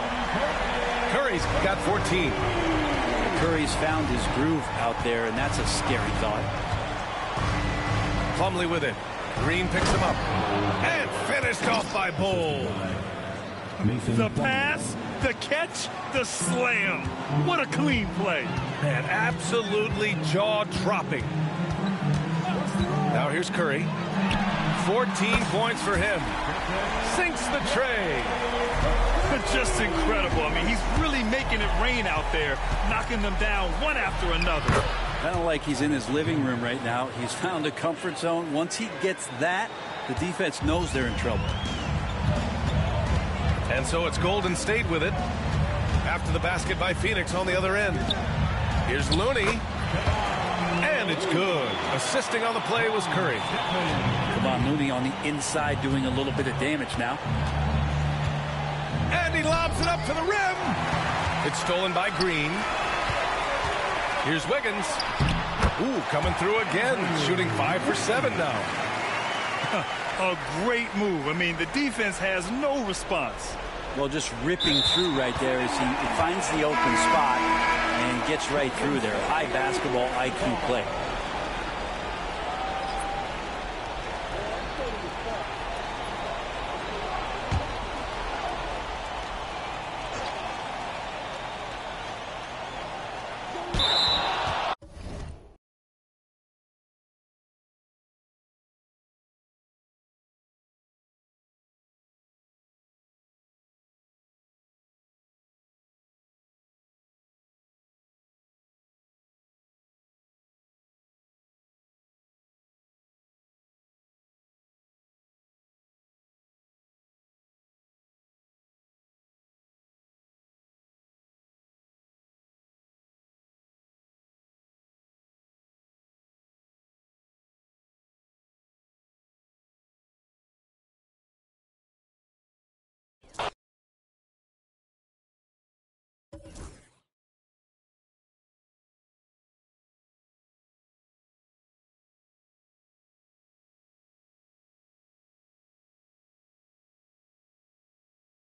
Curry's got 14. Curry's found his groove out there, and that's a scary thought. Plumlee with it. Green picks him up. And finished off by Bull. The pass, the catch, the slam. What a clean play. Man, absolutely jaw-dropping. Now here's Curry. 14 points for him. Sinks the tray. Just incredible. I mean, he's really making it rain out there, knocking them down one after another. Kind of like he's in his living room right now. He's found a comfort zone. Once he gets that, the defense knows they're in trouble. And so it's Golden State with it. After the basket by Phoenix on the other end. Here's Looney. And it's good. Assisting on the play was Curry. Come on, Looney on the inside doing a little bit of damage now. And he lobs it up to the rim. It's stolen by Green. Here's Wiggins. Ooh, coming through again. Shooting 5 for 7 now. A great move. I mean, the defense has no response. Well, just ripping through right there as he finds the open spot and gets right through there. High basketball IQ play.